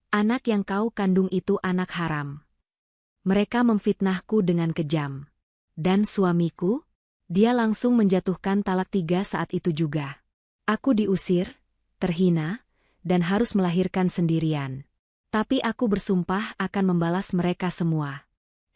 Anak yang kau kandung itu anak haram. Mereka memfitnahku dengan kejam. Dan suamiku? Dia langsung menjatuhkan talak 3 saat itu juga. Aku diusir, terhina, dan harus melahirkan sendirian. Tapi aku bersumpah akan membalas mereka semua.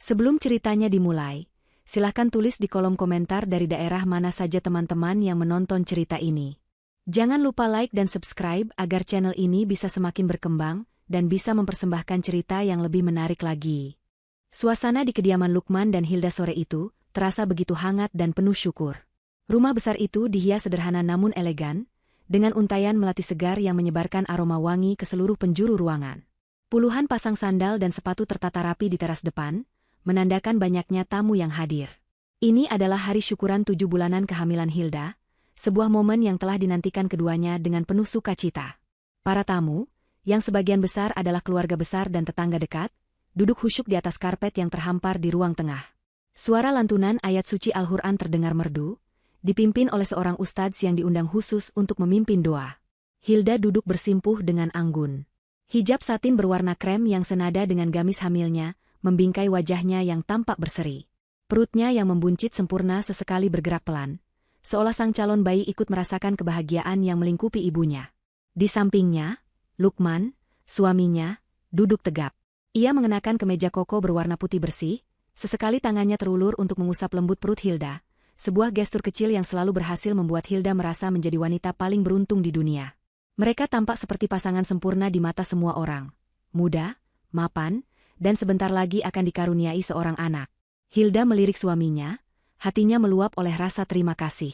Sebelum ceritanya dimulai, silakan tulis di kolom komentar dari daerah mana saja teman-teman yang menonton cerita ini. Jangan lupa like dan subscribe agar channel ini bisa semakin berkembang dan bisa mempersembahkan cerita yang lebih menarik lagi. Suasana di kediaman Lukman dan Hilda sore itu terasa begitu hangat dan penuh syukur. Rumah besar itu dihias sederhana namun elegan, dengan untaian melati segar yang menyebarkan aroma wangi ke seluruh penjuru ruangan. Puluhan pasang sandal dan sepatu tertata rapi di teras depan, menandakan banyaknya tamu yang hadir. Ini adalah hari syukuran 7 bulanan kehamilan Hilda, sebuah momen yang telah dinantikan keduanya dengan penuh sukacita. Para tamu, yang sebagian besar adalah keluarga besar dan tetangga dekat, duduk khusyuk di atas karpet yang terhampar di ruang tengah. Suara lantunan ayat suci Al-Quran terdengar merdu, dipimpin oleh seorang ustadz yang diundang khusus untuk memimpin doa. Hilda duduk bersimpuh dengan anggun. Hijab satin berwarna krem yang senada dengan gamis hamilnya, membingkai wajahnya yang tampak berseri. Perutnya yang membuncit sempurna sesekali bergerak pelan, seolah sang calon bayi ikut merasakan kebahagiaan yang melingkupi ibunya. Di sampingnya, Lukman, suaminya, duduk tegap. Ia mengenakan kemeja koko berwarna putih bersih, sesekali tangannya terulur untuk mengusap lembut perut Hilda, sebuah gestur kecil yang selalu berhasil membuat Hilda merasa menjadi wanita paling beruntung di dunia. Mereka tampak seperti pasangan sempurna di mata semua orang. Muda, mapan, dan sebentar lagi akan dikaruniai seorang anak. Hilda melirik suaminya, hatinya meluap oleh rasa terima kasih.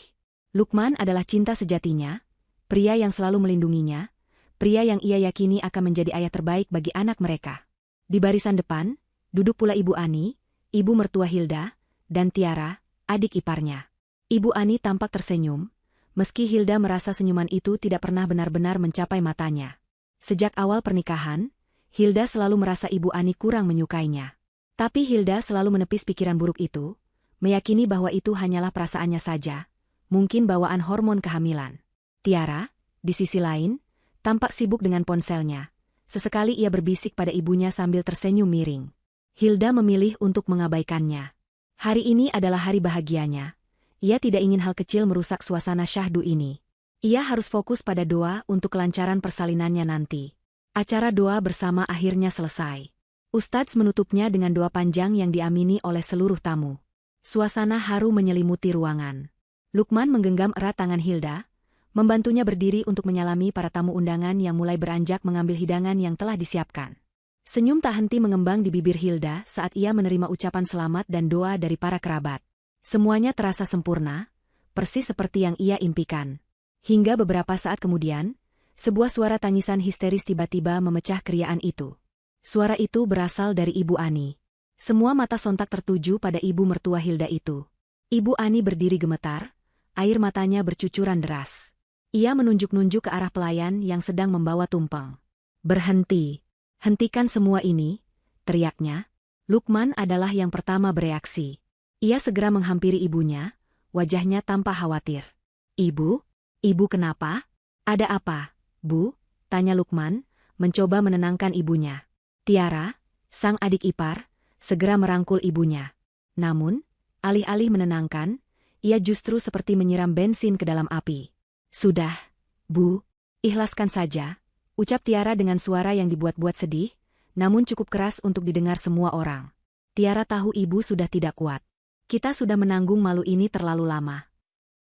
Lukman adalah cinta sejatinya, pria yang selalu melindunginya, pria yang ia yakini akan menjadi ayah terbaik bagi anak mereka. Di barisan depan, duduk pula Ibu Ani, ibu mertua Hilda, dan Tiara, adik iparnya. Ibu Ani tampak tersenyum, meski Hilda merasa senyuman itu tidak pernah benar-benar mencapai matanya. Sejak awal pernikahan, Hilda selalu merasa Ibu Ani kurang menyukainya. Tapi Hilda selalu menepis pikiran buruk itu, meyakini bahwa itu hanyalah perasaannya saja, mungkin bawaan hormon kehamilan. Tiara, di sisi lain, tampak sibuk dengan ponselnya. Sesekali ia berbisik pada ibunya sambil tersenyum miring. Hilda memilih untuk mengabaikannya. Hari ini adalah hari bahagianya. Ia tidak ingin hal kecil merusak suasana syahdu ini. Ia harus fokus pada doa untuk kelancaran persalinannya nanti. Acara doa bersama akhirnya selesai. Ustadz menutupnya dengan doa panjang yang diamini oleh seluruh tamu. Suasana haru menyelimuti ruangan. Lukman menggenggam erat tangan Hilda, membantunya berdiri untuk menyalami para tamu undangan yang mulai beranjak mengambil hidangan yang telah disiapkan. Senyum tak henti mengembang di bibir Hilda saat ia menerima ucapan selamat dan doa dari para kerabat. Semuanya terasa sempurna, persis seperti yang ia impikan. Hingga beberapa saat kemudian, sebuah suara tangisan histeris tiba-tiba memecah keriaan itu. Suara itu berasal dari Ibu Ani. Semua mata sontak tertuju pada ibu mertua Hilda itu. Ibu Ani berdiri gemetar, air matanya bercucuran deras. Ia menunjuk-nunjuk ke arah pelayan yang sedang membawa tumpeng. "Berhenti! Hentikan semua ini!" teriaknya. Lukman adalah yang pertama bereaksi. Ia segera menghampiri ibunya, wajahnya tampak khawatir. "Ibu? Ibu kenapa? Ada apa, Bu?" tanya Lukman, mencoba menenangkan ibunya. Tiara, sang adik ipar, segera merangkul ibunya. Namun, alih-alih menenangkan, ia justru seperti menyiram bensin ke dalam api. "Sudah, Bu, ikhlaskan saja," ucap Tiara dengan suara yang dibuat-buat sedih, namun cukup keras untuk didengar semua orang. Tiara tahu ibu sudah tidak kuat. "Kita sudah menanggung malu ini terlalu lama."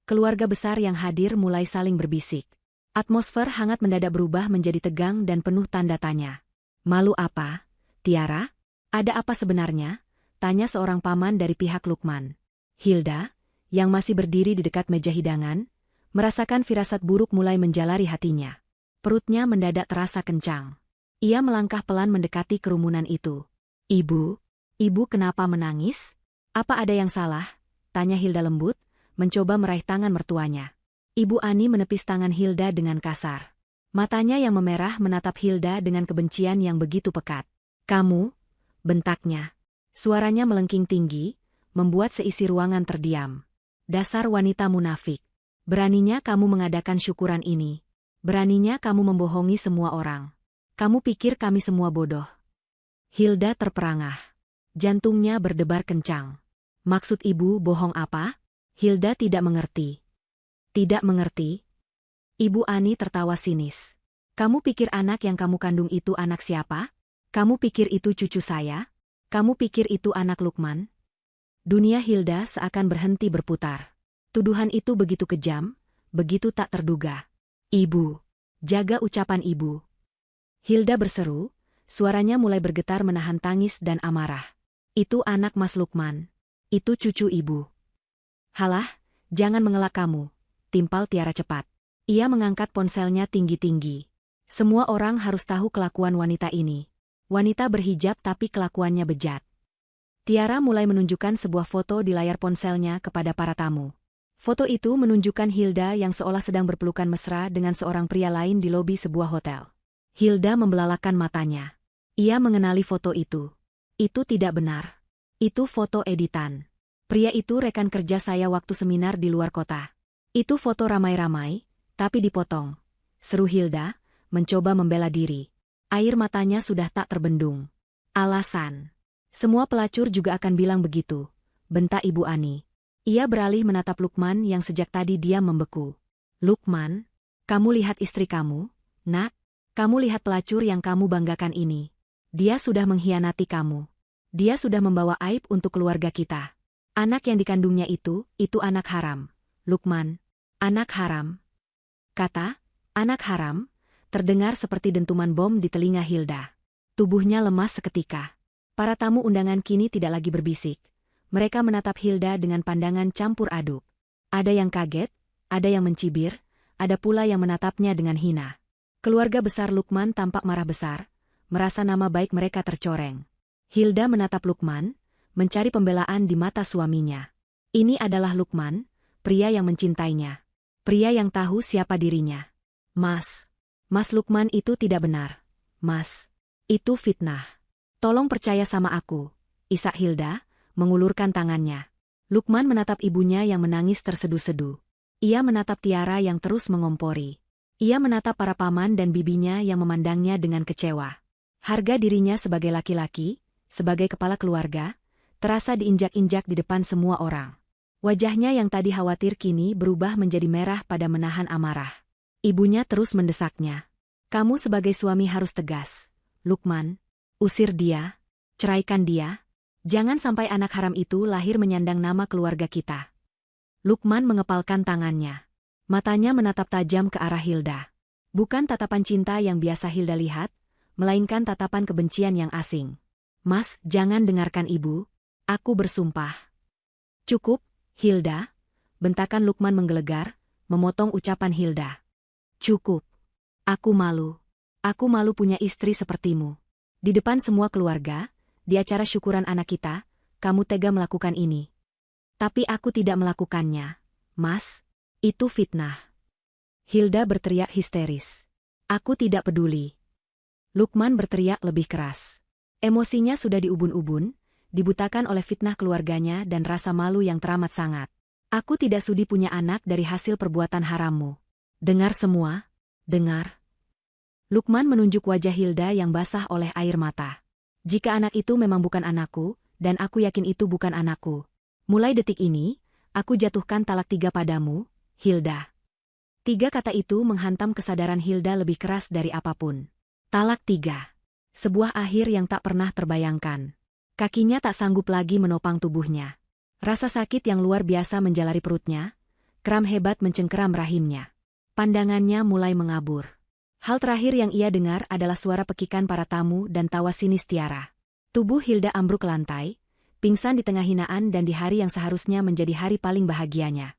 Keluarga besar yang hadir mulai saling berbisik. Atmosfer hangat mendadak berubah menjadi tegang dan penuh tanda tanya. "Malu apa, Tiara? Ada apa sebenarnya?" tanya seorang paman dari pihak Lukman. Hilda, yang masih berdiri di dekat meja hidangan, merasakan firasat buruk mulai menjalari hatinya. Perutnya mendadak terasa kencang. Ia melangkah pelan mendekati kerumunan itu. "Ibu, ibu kenapa menangis? Apa ada yang salah?" tanya Hilda lembut, mencoba meraih tangan mertuanya. Ibu Ani menepis tangan Hilda dengan kasar. Matanya yang memerah menatap Hilda dengan kebencian yang begitu pekat. "Kamu?" bentaknya. Suaranya melengking tinggi, membuat seisi ruangan terdiam. "Dasar wanita munafik. Beraninya kamu mengadakan syukuran ini. Beraninya kamu membohongi semua orang. Kamu pikir kami semua bodoh? Hilda terperangah. Jantungnya berdebar kencang. Maksud ibu bohong apa? Hilda tidak mengerti. Tidak mengerti? Ibu Ani tertawa sinis. Kamu pikir anak yang kamu kandung itu anak siapa? Kamu pikir itu cucu saya? Kamu pikir itu anak Lukman? Dunia Hilda seakan berhenti berputar. Tuduhan itu begitu kejam, begitu tak terduga. Ibu, jaga ucapan ibu. Hilda berseru, suaranya mulai bergetar menahan tangis dan amarah. Itu anak Mas Lukman. Itu cucu ibu. Halah, jangan mengelak kamu. Timpal Tiara cepat. Ia mengangkat ponselnya tinggi-tinggi. Semua orang harus tahu kelakuan wanita ini. Wanita berhijab tapi kelakuannya bejat. Tiara mulai menunjukkan sebuah foto di layar ponselnya kepada para tamu. Foto itu menunjukkan Hilda yang seolah sedang berpelukan mesra dengan seorang pria lain di lobi sebuah hotel. Hilda membelalakan matanya. Ia mengenali foto itu. Itu tidak benar. Itu foto editan. Pria itu rekan kerja saya waktu seminar di luar kota. Itu foto ramai-ramai, tapi dipotong. Seru Hilda, mencoba membela diri. Air matanya sudah tak terbendung. Alasan. Semua pelacur juga akan bilang begitu, bentak Ibu Ani. Ia beralih menatap Lukman yang sejak tadi diam membeku. Lukman, kamu lihat istri kamu, nak? Kamu lihat pelacur yang kamu banggakan ini. Dia sudah mengkhianati kamu. Dia sudah membawa aib untuk keluarga kita. Anak yang dikandungnya itu anak haram. Lukman, anak haram. Kata, anak haram, terdengar seperti dentuman bom di telinga Hilda. Tubuhnya lemas seketika. Para tamu undangan kini tidak lagi berbisik. Mereka menatap Hilda dengan pandangan campur aduk. Ada yang kaget, ada yang mencibir, ada pula yang menatapnya dengan hina. Keluarga besar Lukman tampak marah besar, merasa nama baik mereka tercoreng. Hilda menatap Lukman, mencari pembelaan di mata suaminya. Ini adalah Lukman, pria yang mencintainya. Pria yang tahu siapa dirinya. Mas Lukman itu tidak benar. Mas, itu fitnah. Tolong percaya sama aku, isak Hilda, mengulurkan tangannya. Lukman menatap ibunya yang menangis terseduh-seduh. Ia menatap Tiara yang terus mengompori. Ia menatap para paman dan bibinya yang memandangnya dengan kecewa. Harga dirinya sebagai laki-laki, sebagai kepala keluarga, terasa diinjak-injak di depan semua orang. Wajahnya yang tadi khawatir kini berubah menjadi merah pada menahan amarah. Ibunya terus mendesaknya. Kamu sebagai suami harus tegas. Lukman, usir dia, ceraikan dia. Jangan sampai anak haram itu lahir menyandang nama keluarga kita. Lukman mengepalkan tangannya. Matanya menatap tajam ke arah Hilda. Bukan tatapan cinta yang biasa Hilda lihat, melainkan tatapan kebencian yang asing. Mas, jangan dengarkan ibu. Aku bersumpah. Cukup, Hilda. Bentakan Lukman menggelegar, memotong ucapan Hilda. Cukup. Aku malu. Aku malu punya istri sepertimu. Di depan semua keluarga, di acara syukuran anak kita, kamu tega melakukan ini. Tapi aku tidak melakukannya. Mas, itu fitnah. Hilda berteriak histeris. Aku tidak peduli. Lukman berteriak lebih keras. Emosinya sudah diubun-ubun, dibutakan oleh fitnah keluarganya dan rasa malu yang teramat sangat. Aku tidak sudi punya anak dari hasil perbuatan harammu. Dengar semua, dengar. Lukman menunjuk wajah Hilda yang basah oleh air mata. Jika anak itu memang bukan anakku, dan aku yakin itu bukan anakku. Mulai detik ini, aku jatuhkan talak 3 padamu, Hilda. 3 kata itu menghantam kesadaran Hilda lebih keras dari apapun. Talak 3. Sebuah akhir yang tak pernah terbayangkan. Kakinya tak sanggup lagi menopang tubuhnya. Rasa sakit yang luar biasa menjalari perutnya, kram hebat mencengkeram rahimnya. Pandangannya mulai mengabur. Hal terakhir yang ia dengar adalah suara pekikan para tamu dan tawa sinis Tiara. Tubuh Hilda ambruk ke lantai, pingsan di tengah hinaan dan di hari yang seharusnya menjadi hari paling bahagianya.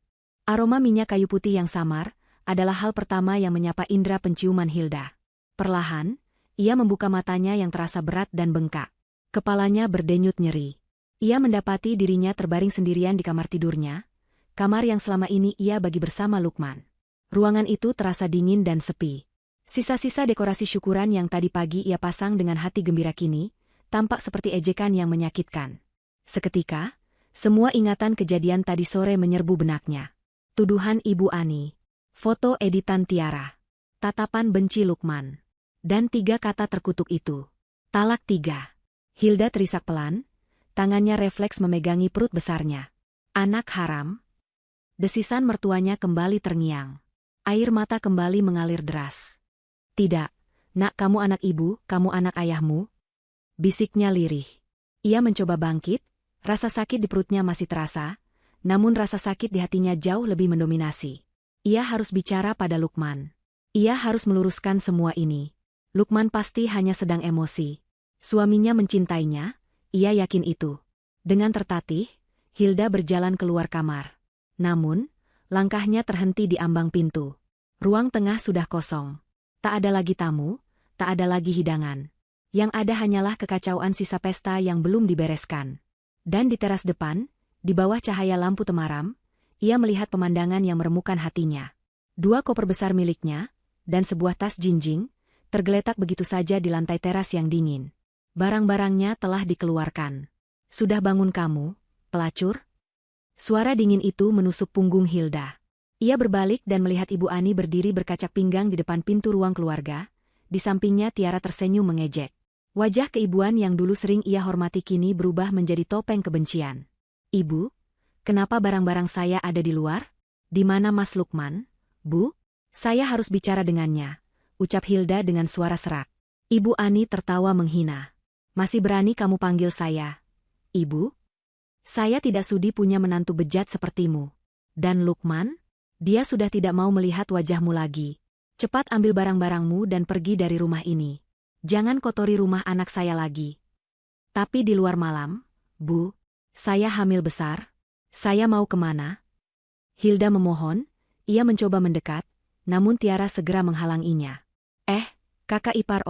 Aroma minyak kayu putih yang samar adalah hal pertama yang menyapa indera penciuman Hilda. Perlahan, ia membuka matanya yang terasa berat dan bengkak. Kepalanya berdenyut nyeri. Ia mendapati dirinya terbaring sendirian di kamar tidurnya, kamar yang selama ini ia bagi bersama Lukman. Ruangan itu terasa dingin dan sepi. Sisa-sisa dekorasi syukuran yang tadi pagi ia pasang dengan hati gembira kini, tampak seperti ejekan yang menyakitkan. Seketika, semua ingatan kejadian tadi sore menyerbu benaknya. Tuduhan Ibu Ani. Foto editan Tiara. Tatapan benci Lukman. Dan 3 kata terkutuk itu. Talak 3. Hilda terisak pelan, tangannya refleks memegangi perut besarnya. Anak haram. Desisan mertuanya kembali terngiang. Air mata kembali mengalir deras. Tidak, nak, kamu anak ibu, kamu anak ayahmu. Bisiknya lirih. Ia mencoba bangkit, rasa sakit di perutnya masih terasa, namun rasa sakit di hatinya jauh lebih mendominasi. Ia harus bicara pada Lukman. Ia harus meluruskan semua ini. Lukman pasti hanya sedang emosi. Suaminya mencintainya, ia yakin itu. Dengan tertatih, Hilda berjalan keluar kamar. Namun, langkahnya terhenti di ambang pintu. Ruang tengah sudah kosong. Tak ada lagi tamu, tak ada lagi hidangan. Yang ada hanyalah kekacauan sisa pesta yang belum dibereskan. Dan di teras depan, di bawah cahaya lampu temaram, ia melihat pemandangan yang meremukkan hatinya. 2 koper besar miliknya, dan sebuah tas jinjing, tergeletak begitu saja di lantai teras yang dingin. Barang-barangnya telah dikeluarkan. Sudah bangun kamu, pelacur? Suara dingin itu menusuk punggung Hilda. Ia berbalik dan melihat Ibu Ani berdiri berkacak pinggang di depan pintu ruang keluarga. Di sampingnya Tiara tersenyum mengejek. Wajah keibuan yang dulu sering ia hormati kini berubah menjadi topeng kebencian. Ibu, kenapa barang-barang saya ada di luar? Di mana Mas Lukman? Bu, saya harus bicara dengannya, ucap Hilda dengan suara serak. Ibu Ani tertawa menghina. Masih berani kamu panggil saya Ibu? Saya tidak sudi punya menantu bejat sepertimu. Dan Lukman? Dia sudah tidak mau melihat wajahmu lagi. Cepat ambil barang-barangmu dan pergi dari rumah ini. Jangan kotori rumah anak saya lagi. Tapi di luar malam, Bu, saya hamil besar. Saya mau kemana? Hilda memohon, ia mencoba mendekat, namun Tiara segera menghalanginya. Kakak ipar,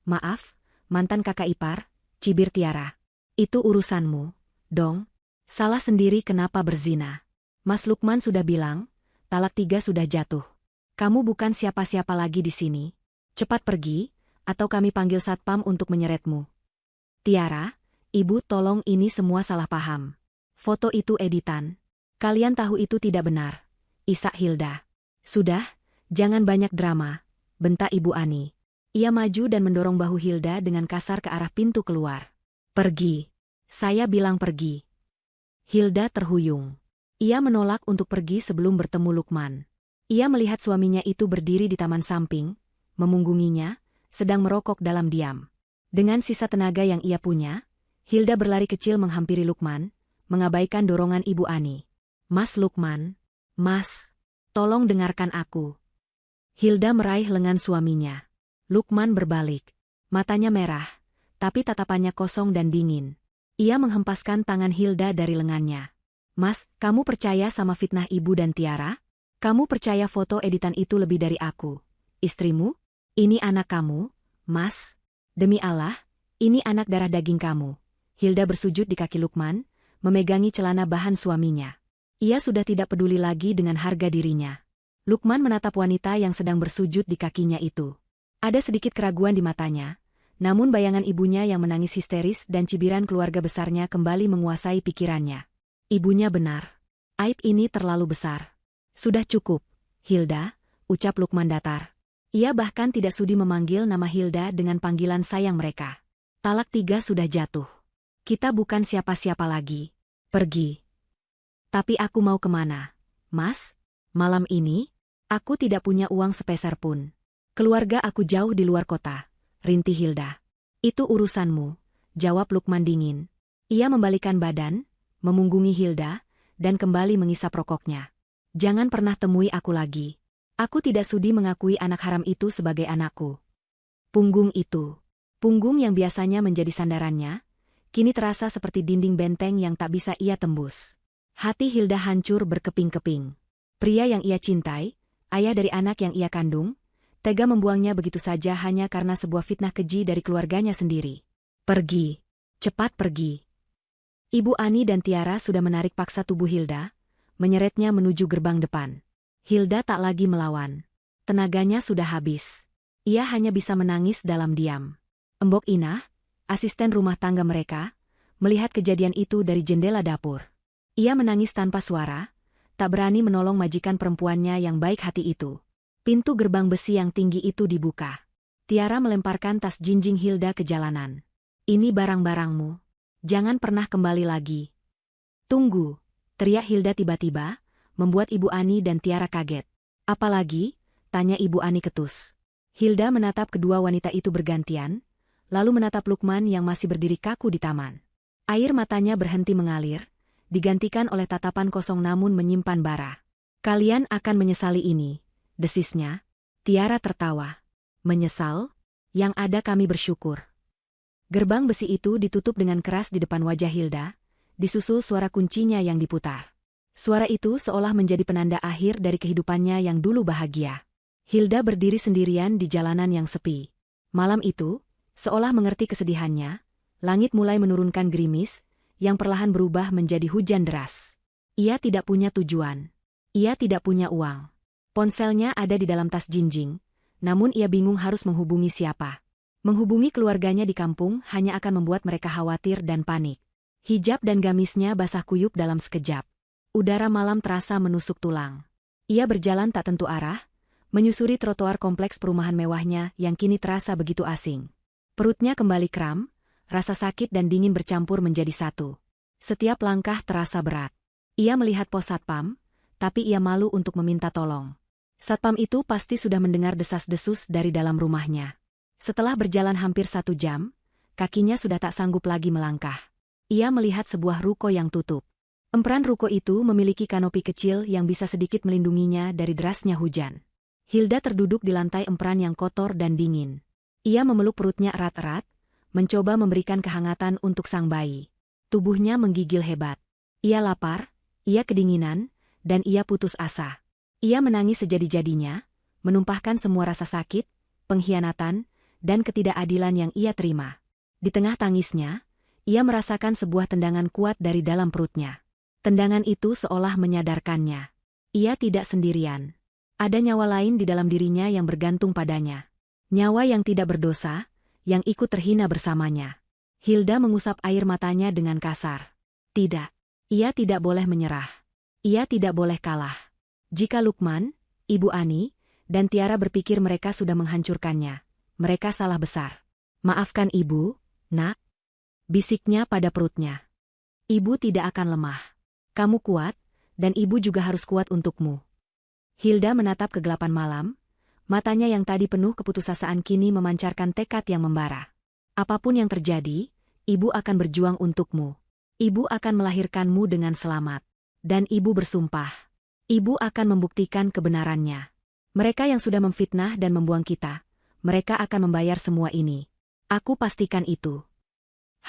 maaf, mantan kakak ipar, cibir Tiara. Itu urusanmu, dong. Salah sendiri kenapa berzina. Mas Lukman sudah bilang, talak 3 sudah jatuh. Kamu bukan siapa-siapa lagi di sini. Cepat pergi, atau kami panggil satpam untuk menyeretmu. Tiara, Ibu tolong, ini semua salah paham. Foto itu editan. Kalian tahu itu tidak benar. Isak Hilda. Sudah, jangan banyak drama, bentak Ibu Ani. Ia maju dan mendorong bahu Hilda dengan kasar ke arah pintu keluar. Pergi. Saya bilang pergi. Hilda terhuyung. Ia menolak untuk pergi sebelum bertemu Lukman. Ia melihat suaminya itu berdiri di taman samping, memunggunginya, sedang merokok dalam diam. Dengan sisa tenaga yang ia punya, Hilda berlari kecil menghampiri Lukman, mengabaikan dorongan Ibu Ani. Mas Lukman, Mas, tolong dengarkan aku. Hilda meraih lengan suaminya. Lukman berbalik. Matanya merah, tapi tatapannya kosong dan dingin. Ia menghempaskan tangan Hilda dari lengannya. Mas, kamu percaya sama fitnah Ibu dan Tiara? Kamu percaya foto editan itu lebih dari aku, istrimu? Ini anak kamu, Mas. Demi Allah, ini anak darah daging kamu. Hilda bersujud di kaki Lukman, memegangi celana bahan suaminya. Ia sudah tidak peduli lagi dengan harga dirinya. Lukman menatap wanita yang sedang bersujud di kakinya itu. Ada sedikit keraguan di matanya, namun bayangan ibunya yang menangis histeris dan cibiran keluarga besarnya kembali menguasai pikirannya. Ibunya benar. Aib ini terlalu besar. Sudah cukup, Hilda, ucap Lukman datar. Ia bahkan tidak sudi memanggil nama Hilda dengan panggilan sayang mereka. Talak 3 sudah jatuh. Kita bukan siapa-siapa lagi. Pergi. Tapi aku mau kemana? Mas, malam ini, aku tidak punya uang sepeser pun. Keluarga aku jauh di luar kota, rintih Hilda. Itu urusanmu, jawab Lukman dingin. Ia membalikkan badan, memunggungi Hilda, dan kembali mengisap rokoknya. Jangan pernah temui aku lagi. Aku tidak sudi mengakui anak haram itu sebagai anakku. Punggung itu. Punggung yang biasanya menjadi sandarannya, kini terasa seperti dinding benteng yang tak bisa ia tembus. Hati Hilda hancur berkeping-keping. Pria yang ia cintai, ayah dari anak yang ia kandung, tega membuangnya begitu saja hanya karena sebuah fitnah keji dari keluarganya sendiri. Pergi. Cepat pergi. Ibu Ani dan Tiara sudah menarik paksa tubuh Hilda, menyeretnya menuju gerbang depan. Hilda tak lagi melawan. Tenaganya sudah habis. Ia hanya bisa menangis dalam diam. Embok Inah, asisten rumah tangga mereka, melihat kejadian itu dari jendela dapur. Ia menangis tanpa suara, tak berani menolong majikan perempuannya yang baik hati itu. Pintu gerbang besi yang tinggi itu dibuka. Tiara melemparkan tas jinjing Hilda ke jalanan. Ini barang-barangmu. Jangan pernah kembali lagi. Tunggu, teriak Hilda tiba-tiba, membuat Ibu Ani dan Tiara kaget. Apalagi? Tanya Ibu Ani ketus. Hilda menatap kedua wanita itu bergantian, lalu menatap Lukman yang masih berdiri kaku di taman. Air matanya berhenti mengalir, digantikan oleh tatapan kosong namun menyimpan bara. Kalian akan menyesali ini, desisnya. Tiara tertawa. Menyesal? Yang ada kami bersyukur. Gerbang besi itu ditutup dengan keras di depan wajah Hilda, disusul suara kuncinya yang diputar. Suara itu seolah menjadi penanda akhir dari kehidupannya yang dulu bahagia. Hilda berdiri sendirian di jalanan yang sepi. Malam itu, seolah mengerti kesedihannya, langit mulai menurunkan gerimis, yang perlahan berubah menjadi hujan deras. Ia tidak punya tujuan. Ia tidak punya uang. Ponselnya ada di dalam tas jinjing, namun ia bingung harus menghubungi siapa. Menghubungi keluarganya di kampung hanya akan membuat mereka khawatir dan panik. Hijab dan gamisnya basah kuyup dalam sekejap. Udara malam terasa menusuk tulang. Ia berjalan tak tentu arah, menyusuri trotoar kompleks perumahan mewahnya yang kini terasa begitu asing. Perutnya kembali kram, rasa sakit dan dingin bercampur menjadi satu. Setiap langkah terasa berat. Ia melihat pos satpam, tapi ia malu untuk meminta tolong. Satpam itu pasti sudah mendengar desas-desus dari dalam rumahnya. Setelah berjalan hampir 1 jam, kakinya sudah tak sanggup lagi melangkah. Ia melihat sebuah ruko yang tutup. Emperan ruko itu memiliki kanopi kecil yang bisa sedikit melindunginya dari derasnya hujan. Hilda terduduk di lantai emperan yang kotor dan dingin. Ia memeluk perutnya erat-erat, mencoba memberikan kehangatan untuk sang bayi. Tubuhnya menggigil hebat. Ia lapar, ia kedinginan, dan ia putus asa. Ia menangis sejadi-jadinya, menumpahkan semua rasa sakit, pengkhianatan, dan ketidakadilan yang ia terima. Di tengah tangisnya, ia merasakan sebuah tendangan kuat dari dalam perutnya. Tendangan itu seolah menyadarkannya. Ia tidak sendirian. Ada nyawa lain di dalam dirinya yang bergantung padanya. Nyawa yang tidak berdosa, yang ikut terhina bersamanya. Hilda mengusap air matanya dengan kasar. Tidak. Ia tidak boleh menyerah. Ia tidak boleh kalah. Jika Lukman, Ibu Ani, dan Tiara berpikir mereka sudah menghancurkannya, mereka salah besar. Maafkan Ibu, Nak. Bisiknya pada perutnya. Ibu tidak akan lemah. Kamu kuat, dan Ibu juga harus kuat untukmu. Hilda menatap kegelapan malam, matanya yang tadi penuh keputusasaan kini memancarkan tekad yang membara. Apapun yang terjadi, Ibu akan berjuang untukmu. Ibu akan melahirkanmu dengan selamat. Dan Ibu bersumpah. Ibu akan membuktikan kebenarannya. Mereka yang sudah memfitnah dan membuang kita, mereka akan membayar semua ini. Aku pastikan itu.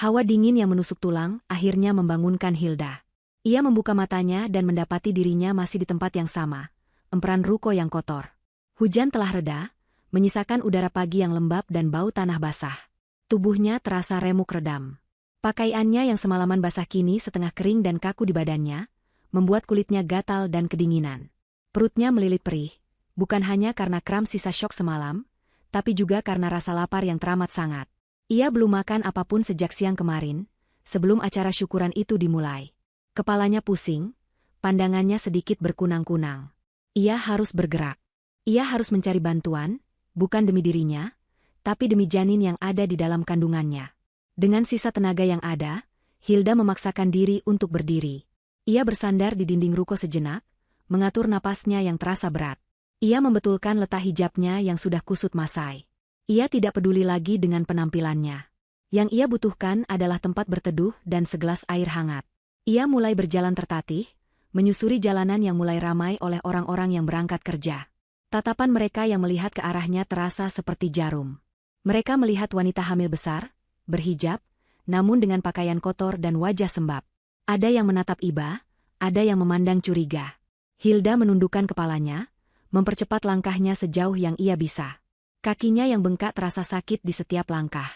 Hawa dingin yang menusuk tulang akhirnya membangunkan Hilda. Ia membuka matanya dan mendapati dirinya masih di tempat yang sama. Emperan ruko yang kotor. Hujan telah reda, menyisakan udara pagi yang lembab dan bau tanah basah. Tubuhnya terasa remuk redam. Pakaiannya yang semalaman basah kini setengah kering dan kaku di badannya, membuat kulitnya gatal dan kedinginan. Perutnya melilit perih, bukan hanya karena kram sisa syok semalam, tapi juga karena rasa lapar yang teramat sangat. Ia belum makan apapun sejak siang kemarin, sebelum acara syukuran itu dimulai. Kepalanya pusing, pandangannya sedikit berkunang-kunang. Ia harus bergerak. Ia harus mencari bantuan, bukan demi dirinya, tapi demi janin yang ada di dalam kandungannya. Dengan sisa tenaga yang ada, Hilda memaksakan diri untuk berdiri. Ia bersandar di dinding ruko sejenak, mengatur napasnya yang terasa berat. Ia membetulkan letak hijabnya yang sudah kusut masai. Ia tidak peduli lagi dengan penampilannya. Yang ia butuhkan adalah tempat berteduh dan segelas air hangat. Ia mulai berjalan tertatih, menyusuri jalanan yang mulai ramai oleh orang-orang yang berangkat kerja. Tatapan mereka yang melihat ke arahnya terasa seperti jarum. Mereka melihat wanita hamil besar, berhijab, namun dengan pakaian kotor dan wajah sembab. Ada yang menatap iba, ada yang memandang curiga. Hilda menundukkan kepalanya, mempercepat langkahnya sejauh yang ia bisa. Kakinya yang bengkak terasa sakit di setiap langkah.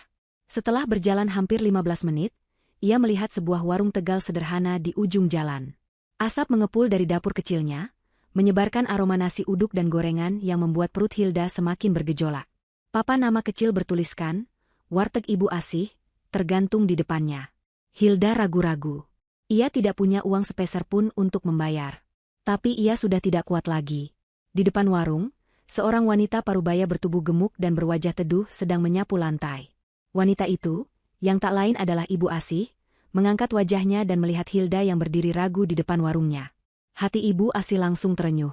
Setelah berjalan hampir 15 menit, ia melihat sebuah warung Tegal sederhana di ujung jalan. Asap mengepul dari dapur kecilnya, menyebarkan aroma nasi uduk dan gorengan yang membuat perut Hilda semakin bergejolak. Papan nama kecil bertuliskan, Warteg Ibu Asih, tergantung di depannya. Hilda ragu-ragu. Ia tidak punya uang sepeser pun untuk membayar. Tapi ia sudah tidak kuat lagi. Di depan warung, Seorang wanita parubaya bertubuh gemuk dan berwajah teduh sedang menyapu lantai. Wanita itu, yang tak lain adalah Ibu Asih, mengangkat wajahnya dan melihat Hilda yang berdiri ragu di depan warungnya. Hati Ibu Asih langsung terenyuh.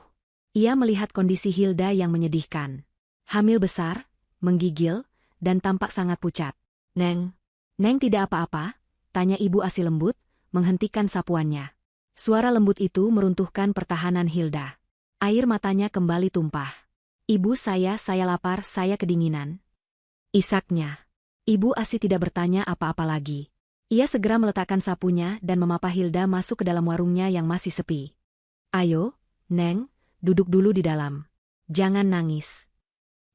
Ia melihat kondisi Hilda yang menyedihkan. Hamil besar, menggigil, dan tampak sangat pucat. "Neng, Neng tidak apa-apa?" tanya Ibu Asih lembut, menghentikan sapuannya. Suara lembut itu meruntuhkan pertahanan Hilda. Air matanya kembali tumpah. "Ibu saya lapar, saya kedinginan," isaknya. Ibu Asih tidak bertanya apa-apa lagi. Ia segera meletakkan sapunya dan memapa Hilda masuk ke dalam warungnya yang masih sepi. "Ayo, Neng, duduk dulu di dalam. Jangan nangis."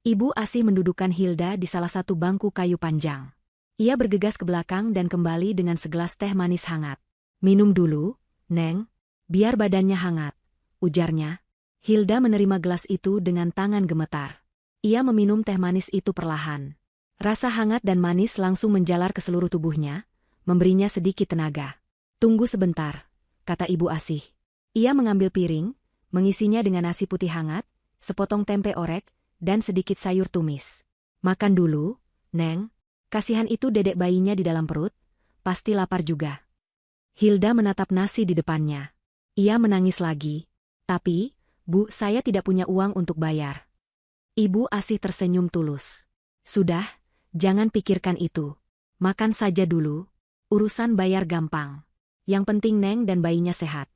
Ibu Asih mendudukkan Hilda di salah satu bangku kayu panjang. Ia bergegas ke belakang dan kembali dengan segelas teh manis hangat. "Minum dulu, Neng, biar badannya hangat," ujarnya. Hilda menerima gelas itu dengan tangan gemetar. Ia meminum teh manis itu perlahan. Rasa hangat dan manis langsung menjalar ke seluruh tubuhnya, memberinya sedikit tenaga. "Tunggu sebentar," kata Ibu Asih. Ia mengambil piring, mengisinya dengan nasi putih hangat, sepotong tempe orek, dan sedikit sayur tumis. "Makan dulu, Neng. Kasihan itu dedek bayinya di dalam perut, pasti lapar juga." Hilda menatap nasi di depannya. Ia menangis lagi. "Tapi, Bu, saya tidak punya uang untuk bayar." Ibu Asih tersenyum tulus. "Sudah, jangan pikirkan itu. Makan saja dulu. Urusan bayar gampang. Yang penting Neng dan bayinya sehat."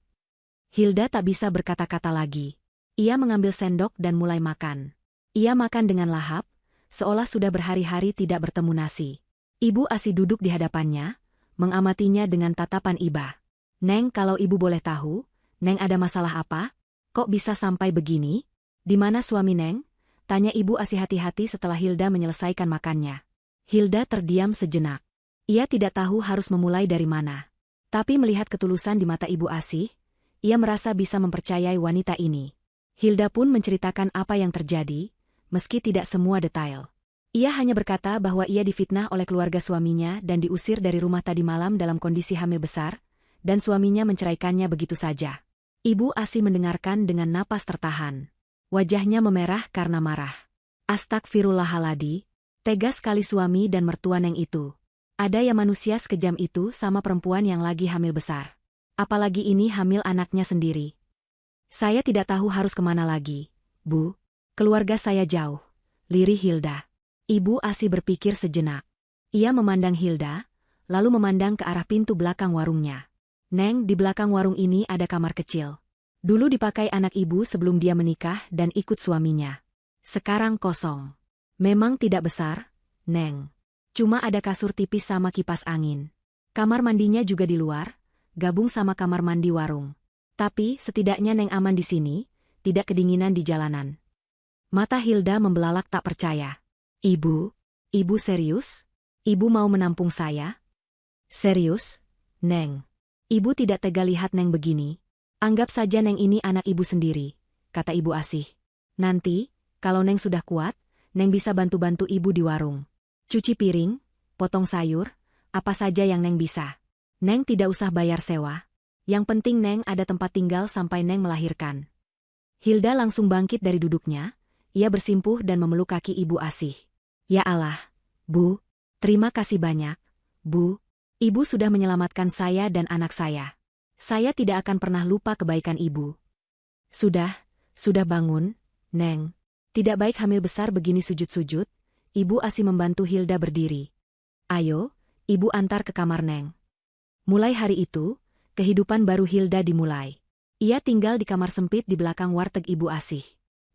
Hilda tak bisa berkata-kata lagi. Ia mengambil sendok dan mulai makan. Ia makan dengan lahap, seolah sudah berhari-hari tidak bertemu nasi. Ibu Asih duduk di hadapannya, mengamatinya dengan tatapan iba. "Neng, kalau Ibu boleh tahu, Neng ada masalah apa? Kok bisa sampai begini? Di mana suami Neng?" tanya Ibu Asih hati-hati setelah Hilda menyelesaikan makannya. Hilda terdiam sejenak. Ia tidak tahu harus memulai dari mana. Tapi melihat ketulusan di mata Ibu Asih, ia merasa bisa mempercayai wanita ini. Hilda pun menceritakan apa yang terjadi, meski tidak semua detail. Ia hanya berkata bahwa ia difitnah oleh keluarga suaminya dan diusir dari rumah tadi malam dalam kondisi hamil besar, dan suaminya menceraikannya begitu saja. Ibu Asih mendengarkan dengan napas tertahan. Wajahnya memerah karena marah. Astagfirullahaladzim, tega sekali suami dan mertua Neng itu. Ada yang manusia sekejam itu sama perempuan yang lagi hamil besar. Apalagi ini hamil anaknya sendiri. "Saya tidak tahu harus kemana lagi, Bu. Keluarga saya jauh," lirih Hilda. Ibu Asih berpikir sejenak. Ia memandang Hilda, lalu memandang ke arah pintu belakang warungnya. "Neng, di belakang warung ini ada kamar kecil. Dulu dipakai anak ibu sebelum dia menikah dan ikut suaminya. Sekarang kosong. Memang tidak besar, Neng. Cuma ada kasur tipis sama kipas angin. Kamar mandinya juga di luar, gabung sama kamar mandi warung. Tapi setidaknya Neng aman di sini, tidak kedinginan di jalanan." Mata Hilda membelalak tak percaya. Ibu serius? Ibu mau menampung saya?" "Serius, Neng. Ibu tidak tega lihat Neng begini. Anggap saja Neng ini anak ibu sendiri," kata Ibu Asih. "Nanti, kalau Neng sudah kuat, Neng bisa bantu-bantu ibu di warung. Cuci piring, potong sayur, apa saja yang Neng bisa. Neng tidak usah bayar sewa. Yang penting Neng ada tempat tinggal sampai Neng melahirkan." Hilda langsung bangkit dari duduknya, ia bersimpuh dan memeluk kaki Ibu Asih. "Ya Allah, Bu, terima kasih banyak, Bu. Ibu sudah menyelamatkan saya dan anak saya. Saya tidak akan pernah lupa kebaikan Ibu." Sudah bangun, Neng. Tidak baik hamil besar begini sujud-sujud." Ibu Asih membantu Hilda berdiri. "Ayo, Ibu antar ke kamar Neng." Mulai hari itu, kehidupan baru Hilda dimulai. Ia tinggal di kamar sempit di belakang warteg Ibu Asih.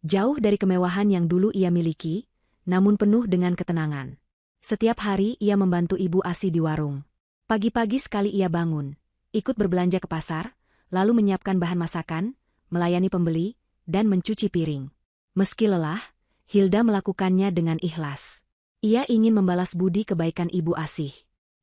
Jauh dari kemewahan yang dulu ia miliki, namun penuh dengan ketenangan. Setiap hari ia membantu Ibu Asih di warung. Pagi-pagi sekali ia bangun, ikut berbelanja ke pasar, lalu menyiapkan bahan masakan, melayani pembeli, dan mencuci piring. Meski lelah, Hilda melakukannya dengan ikhlas. Ia ingin membalas budi kebaikan Ibu Asih.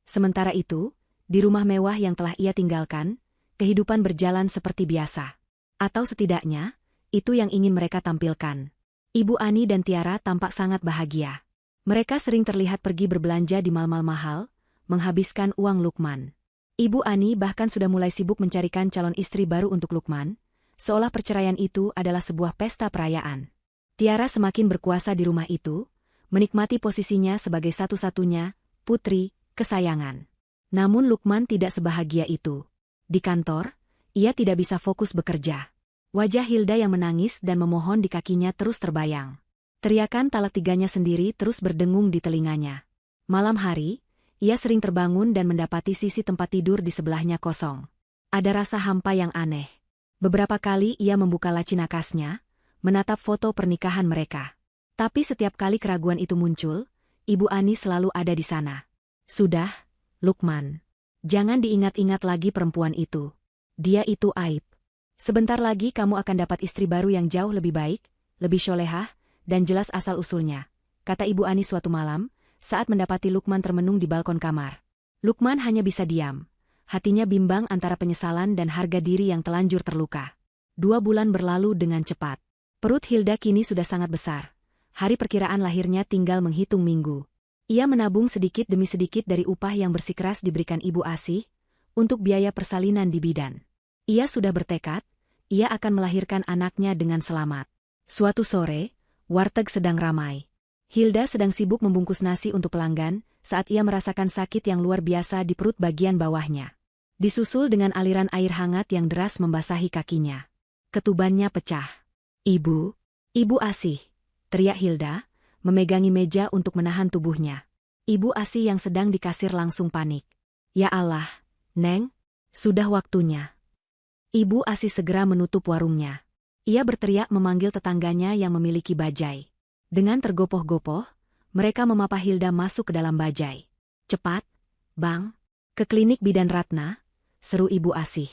Sementara itu, di rumah mewah yang telah ia tinggalkan, kehidupan berjalan seperti biasa. Atau setidaknya, itu yang ingin mereka tampilkan. Ibu Ani dan Tiara tampak sangat bahagia. Mereka sering terlihat pergi berbelanja di mal-mal mahal, menghabiskan uang Lukman. Ibu Ani bahkan sudah mulai sibuk mencarikan calon istri baru untuk Lukman, seolah perceraian itu adalah sebuah pesta perayaan. Tiara semakin berkuasa di rumah itu, menikmati posisinya sebagai satu-satunya putri kesayangan. Namun Lukman tidak sebahagia itu. Di kantor, ia tidak bisa fokus bekerja. Wajah Hilda yang menangis dan memohon di kakinya terus terbayang. Teriakan talak tiganya sendiri terus berdengung di telinganya. Malam hari, ia sering terbangun dan mendapati sisi tempat tidur di sebelahnya kosong. Ada rasa hampa yang aneh. Beberapa kali ia membuka laci nakasnya, menatap foto pernikahan mereka. Tapi setiap kali keraguan itu muncul, Ibu Ani selalu ada di sana. Sudah, Lukman. Jangan diingat-ingat lagi perempuan itu. Dia itu aib. Sebentar lagi kamu akan dapat istri baru yang jauh lebih baik, lebih solehah, dan jelas asal-usulnya, kata Ibu Ani suatu malam, saat mendapati Lukman termenung di balkon kamar. Lukman hanya bisa diam. Hatinya bimbang antara penyesalan dan harga diri yang telanjur terluka. 2 bulan berlalu dengan cepat. Perut Hilda kini sudah sangat besar. Hari perkiraan lahirnya tinggal menghitung minggu. Ia menabung sedikit demi sedikit dari upah yang bersikeras diberikan Ibu Asih, untuk biaya persalinan di bidan. Ia sudah bertekad, ia akan melahirkan anaknya dengan selamat. Suatu sore, warteg sedang ramai. Hilda sedang sibuk membungkus nasi untuk pelanggan, saat ia merasakan sakit yang luar biasa di perut bagian bawahnya. Disusul dengan aliran air hangat yang deras membasahi kakinya. Ketubannya pecah. Ibu Asih, teriak Hilda, memegangi meja untuk menahan tubuhnya. Ibu Asih yang sedang di kasir langsung panik. Ya Allah, Neng, sudah waktunya. Ibu Asih segera menutup warungnya. Ia berteriak memanggil tetangganya yang memiliki bajai. Dengan tergopoh-gopoh, mereka memapa Hilda masuk ke dalam bajai. Cepat, Bang, ke klinik bidan Ratna, seru Ibu Asih.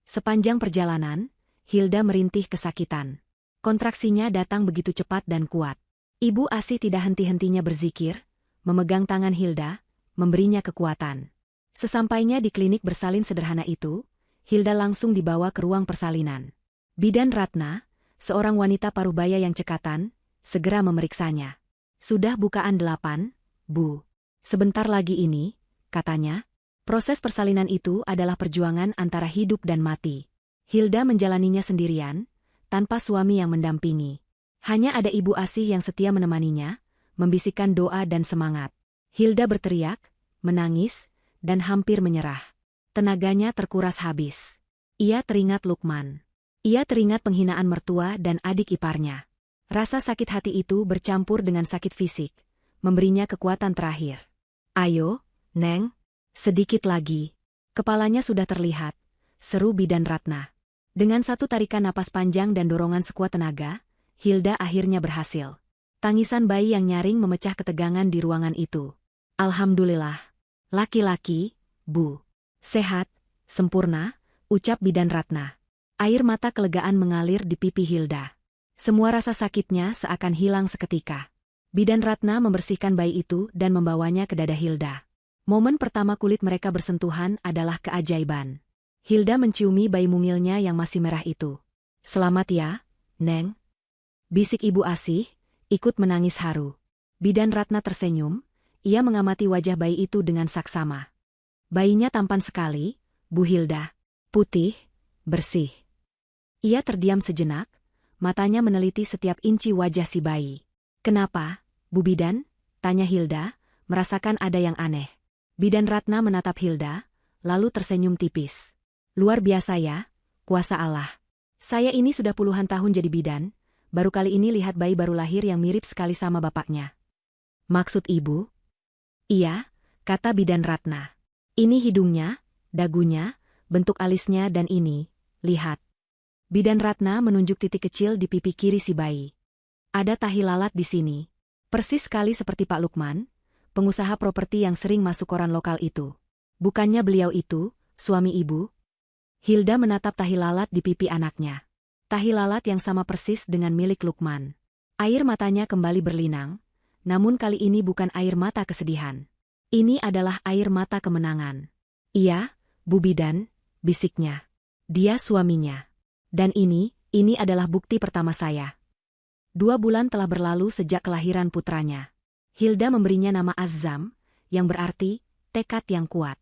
Sepanjang perjalanan, Hilda merintih kesakitan. Kontraksinya datang begitu cepat dan kuat. Ibu Asih tidak henti-hentinya berzikir, memegang tangan Hilda, memberinya kekuatan. Sesampainya di klinik bersalin sederhana itu, Hilda langsung dibawa ke ruang persalinan. Bidan Ratna, seorang wanita paruh baya yang cekatan, segera memeriksanya. Sudah bukaan 8, Bu. Sebentar lagi ini, katanya, proses persalinan itu adalah perjuangan antara hidup dan mati. Hilda menjalaninya sendirian, tanpa suami yang mendampingi. Hanya ada Ibu Asih yang setia menemaninya, membisikkan doa dan semangat. Hilda berteriak, menangis, dan hampir menyerah. Tenaganya terkuras habis. Ia teringat Lukman. Ia teringat penghinaan mertua dan adik iparnya. Rasa sakit hati itu bercampur dengan sakit fisik, memberinya kekuatan terakhir. Ayo, Neng, sedikit lagi. Kepalanya sudah terlihat, seru bidan Ratna. Dengan satu tarikan napas panjang dan dorongan sekuat tenaga, Hilda akhirnya berhasil. Tangisan bayi yang nyaring memecah ketegangan di ruangan itu. Alhamdulillah. Laki-laki, Bu. Sehat, sempurna, ucap bidan Ratna. Air mata kelegaan mengalir di pipi Hilda. Semua rasa sakitnya seakan hilang seketika. Bidan Ratna membersihkan bayi itu dan membawanya ke dada Hilda. Momen pertama kulit mereka bersentuhan adalah keajaiban. Hilda menciumi bayi mungilnya yang masih merah itu. Selamat ya, Neng. Bisik Ibu Asih, ikut menangis haru. Bidan Ratna tersenyum, ia mengamati wajah bayi itu dengan saksama. Bayinya tampan sekali, Bu Hilda. Putih, bersih. Ia terdiam sejenak, matanya meneliti setiap inci wajah si bayi. Kenapa, Bu Bidan? Tanya Hilda, merasakan ada yang aneh. Bidan Ratna menatap Hilda, lalu tersenyum tipis. Luar biasa ya, kuasa Allah. Saya ini sudah puluhan tahun jadi bidan, baru kali ini lihat bayi baru lahir yang mirip sekali sama bapaknya. Maksud Ibu? Iya, kata bidan Ratna. Ini hidungnya, dagunya, bentuk alisnya dan ini, lihat. Bidan Ratna menunjuk titik kecil di pipi kiri si bayi. Ada tahi lalat di sini. Persis sekali seperti Pak Lukman, pengusaha properti yang sering masuk koran lokal itu. Bukannya beliau itu, suami Ibu? Hilda menatap tahi lalat di pipi anaknya. Tahi lalat yang sama persis dengan milik Lukman. Air matanya kembali berlinang, namun kali ini bukan air mata kesedihan. Ini adalah air mata kemenangan. Iya, Bu Bidan, bisiknya. Dia suaminya. Dan ini adalah bukti pertama saya. 2 bulan telah berlalu sejak kelahiran putranya. Hilda memberinya nama Azzam, yang berarti tekad yang kuat.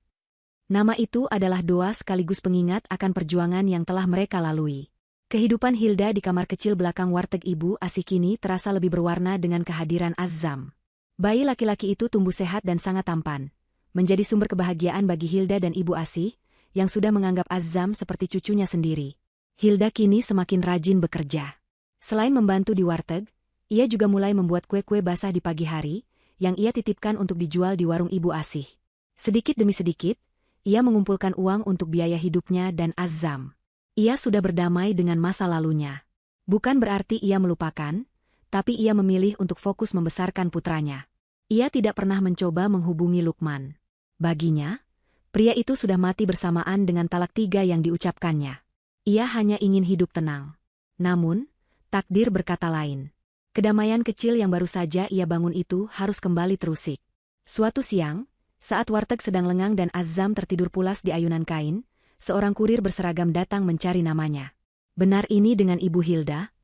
Nama itu adalah doa sekaligus pengingat akan perjuangan yang telah mereka lalui. Kehidupan Hilda di kamar kecil belakang warteg Ibu Asih kini terasa lebih berwarna dengan kehadiran Azam. Bayi laki-laki itu tumbuh sehat dan sangat tampan, menjadi sumber kebahagiaan bagi Hilda dan Ibu Asih, yang sudah menganggap Azam seperti cucunya sendiri. Hilda kini semakin rajin bekerja. Selain membantu di warteg, ia juga mulai membuat kue-kue basah di pagi hari, yang ia titipkan untuk dijual di warung Ibu Asih. Sedikit demi sedikit, ia mengumpulkan uang untuk biaya hidupnya dan Azam. Ia sudah berdamai dengan masa lalunya. Bukan berarti ia melupakan, tapi ia memilih untuk fokus membesarkan putranya. Ia tidak pernah mencoba menghubungi Lukman. Baginya, pria itu sudah mati bersamaan dengan talak 3 yang diucapkannya. Ia hanya ingin hidup tenang. Namun, takdir berkata lain. Kedamaian kecil yang baru saja ia bangun itu harus kembali terusik. Suatu siang, saat warteg sedang lengang dan Azam tertidur pulas di ayunan kain, seorang kurir berseragam datang mencari namanya. "Benar ini dengan Ibu Hilda?"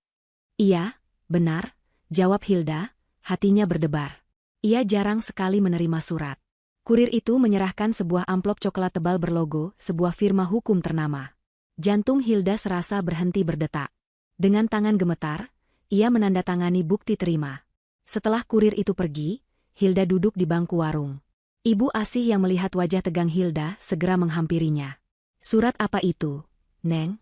"Iya, benar," jawab Hilda, hatinya berdebar. Ia jarang sekali menerima surat. Kurir itu menyerahkan sebuah amplop coklat tebal berlogo sebuah firma hukum ternama. Jantung Hilda serasa berhenti berdetak. Dengan tangan gemetar, ia menandatangani bukti terima. Setelah kurir itu pergi, Hilda duduk di bangku warung. Ibu Asih yang melihat wajah tegang Hilda segera menghampirinya. "Surat apa itu, Neng?"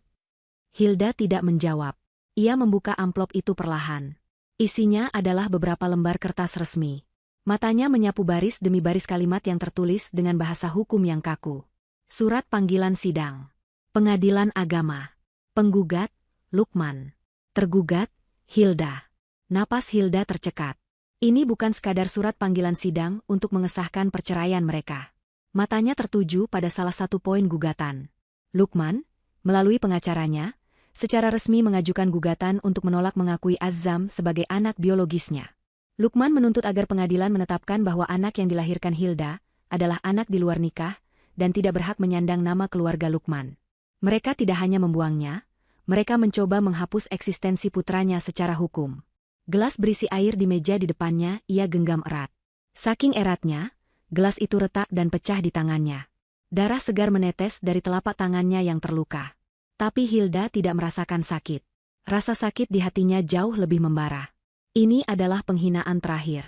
Hilda tidak menjawab. Ia membuka amplop itu perlahan. Isinya adalah beberapa lembar kertas resmi. Matanya menyapu baris demi baris kalimat yang tertulis dengan bahasa hukum yang kaku. Surat panggilan sidang. Pengadilan agama. Penggugat, Lukman. Tergugat, Hilda. Napas Hilda tercekat. Ini bukan sekadar surat panggilan sidang untuk mengesahkan perceraian mereka. Matanya tertuju pada salah satu poin gugatan. Lukman, melalui pengacaranya, secara resmi mengajukan gugatan untuk menolak mengakui Azam sebagai anak biologisnya. Lukman menuntut agar pengadilan menetapkan bahwa anak yang dilahirkan Hilda adalah anak di luar nikah dan tidak berhak menyandang nama keluarga Lukman. Mereka tidak hanya membuangnya, mereka mencoba menghapus eksistensi putranya secara hukum. Gelas berisi air di meja di depannya ia genggam erat. Saking eratnya, gelas itu retak dan pecah di tangannya. Darah segar menetes dari telapak tangannya yang terluka. Tapi Hilda tidak merasakan sakit. Rasa sakit di hatinya jauh lebih membara. Ini adalah penghinaan terakhir.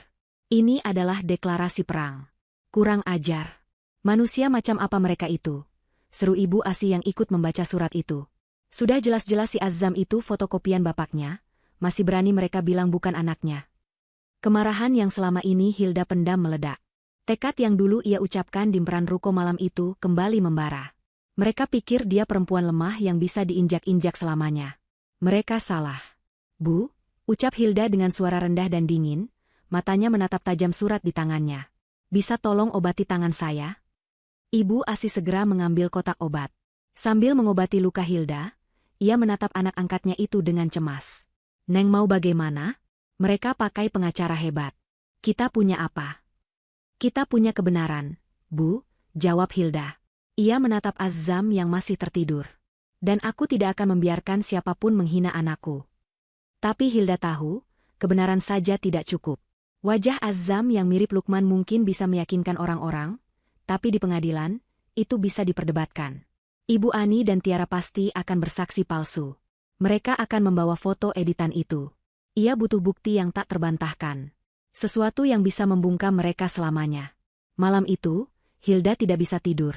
Ini adalah deklarasi perang. Kurang ajar. Manusia macam apa mereka itu? Seru Ibu Asih yang ikut membaca surat itu. Sudah jelas-jelas si Azam itu fotokopian bapaknya, masih berani mereka bilang bukan anaknya. Kemarahan yang selama ini Hilda pendam meledak. Tekad yang dulu ia ucapkan di peran ruko malam itu kembali membara. Mereka pikir dia perempuan lemah yang bisa diinjak-injak selamanya. Mereka salah. "Bu," ucap Hilda dengan suara rendah dan dingin, matanya menatap tajam surat di tangannya. "Bisa tolong obati tangan saya?" Ibu Asih segera mengambil kotak obat. Sambil mengobati luka Hilda, ia menatap anak angkatnya itu dengan cemas. "Neng mau bagaimana? Mereka pakai pengacara hebat. Kita punya apa?" "Kita punya kebenaran, Bu," jawab Hilda. Ia menatap Azam yang masih tertidur. "Dan aku tidak akan membiarkan siapapun menghina anakku." Tapi Hilda tahu, kebenaran saja tidak cukup. Wajah Azam yang mirip Lukman mungkin bisa meyakinkan orang-orang, tapi di pengadilan, itu bisa diperdebatkan. Ibu Ani dan Tiara pasti akan bersaksi palsu. Mereka akan membawa foto editan itu. Ia butuh bukti yang tak terbantahkan. Sesuatu yang bisa membungkam mereka selamanya. Malam itu, Hilda tidak bisa tidur.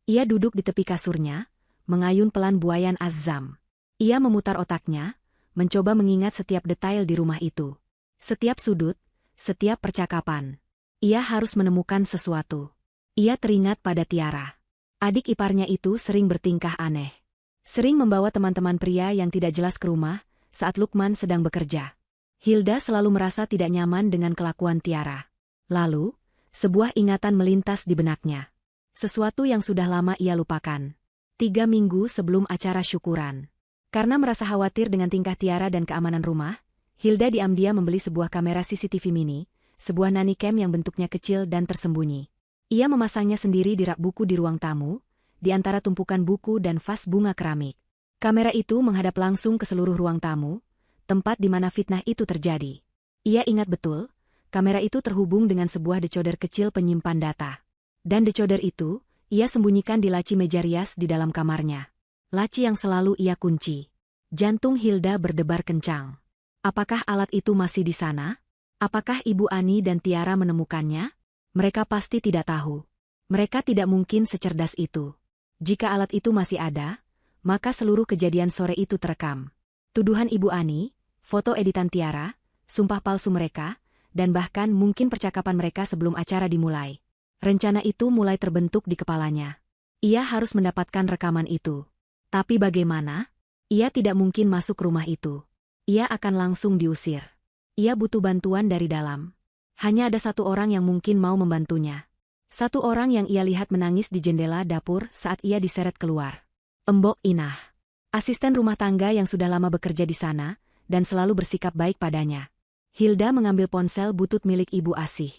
Ia duduk di tepi kasurnya, mengayun pelan buayan Azam. Ia memutar otaknya, mencoba mengingat setiap detail di rumah itu. Setiap sudut, setiap percakapan. Ia harus menemukan sesuatu. Ia teringat pada Tiara. Adik iparnya itu sering bertingkah aneh. Sering membawa teman-teman pria yang tidak jelas ke rumah saat Lukman sedang bekerja. Hilda selalu merasa tidak nyaman dengan kelakuan Tiara. Lalu, sebuah ingatan melintas di benaknya. Sesuatu yang sudah lama ia lupakan. 3 minggu sebelum acara syukuran. Karena merasa khawatir dengan tingkah Tiara dan keamanan rumah, Hilda diam-diam membeli sebuah kamera CCTV mini, sebuah nanny cam yang bentuknya kecil dan tersembunyi. Ia memasangnya sendiri di rak buku di ruang tamu, di antara tumpukan buku dan vas bunga keramik. Kamera itu menghadap langsung ke seluruh ruang tamu, tempat di mana fitnah itu terjadi. Ia ingat betul, kamera itu terhubung dengan sebuah decoder kecil penyimpan data. Dan decoder itu, ia sembunyikan di laci meja rias di dalam kamarnya. Laci yang selalu ia kunci. Jantung Hilda berdebar kencang. Apakah alat itu masih di sana? Apakah Ibu Ani dan Tiara menemukannya? Mereka pasti tidak tahu. Mereka tidak mungkin secerdas itu. Jika alat itu masih ada, maka seluruh kejadian sore itu terekam. Tuduhan Ibu Ani, foto editan Tiara, sumpah palsu mereka, dan bahkan mungkin percakapan mereka sebelum acara dimulai. Rencana itu mulai terbentuk di kepalanya. Ia harus mendapatkan rekaman itu. Tapi bagaimana? Ia tidak mungkin masuk rumah itu. Ia akan langsung diusir. Ia butuh bantuan dari dalam. Hanya ada satu orang yang mungkin mau membantunya. Satu orang yang ia lihat menangis di jendela dapur saat ia diseret keluar. Embok Inah. Asisten rumah tangga yang sudah lama bekerja di sana, dan selalu bersikap baik padanya. Hilda mengambil ponsel butut milik Ibu Asih.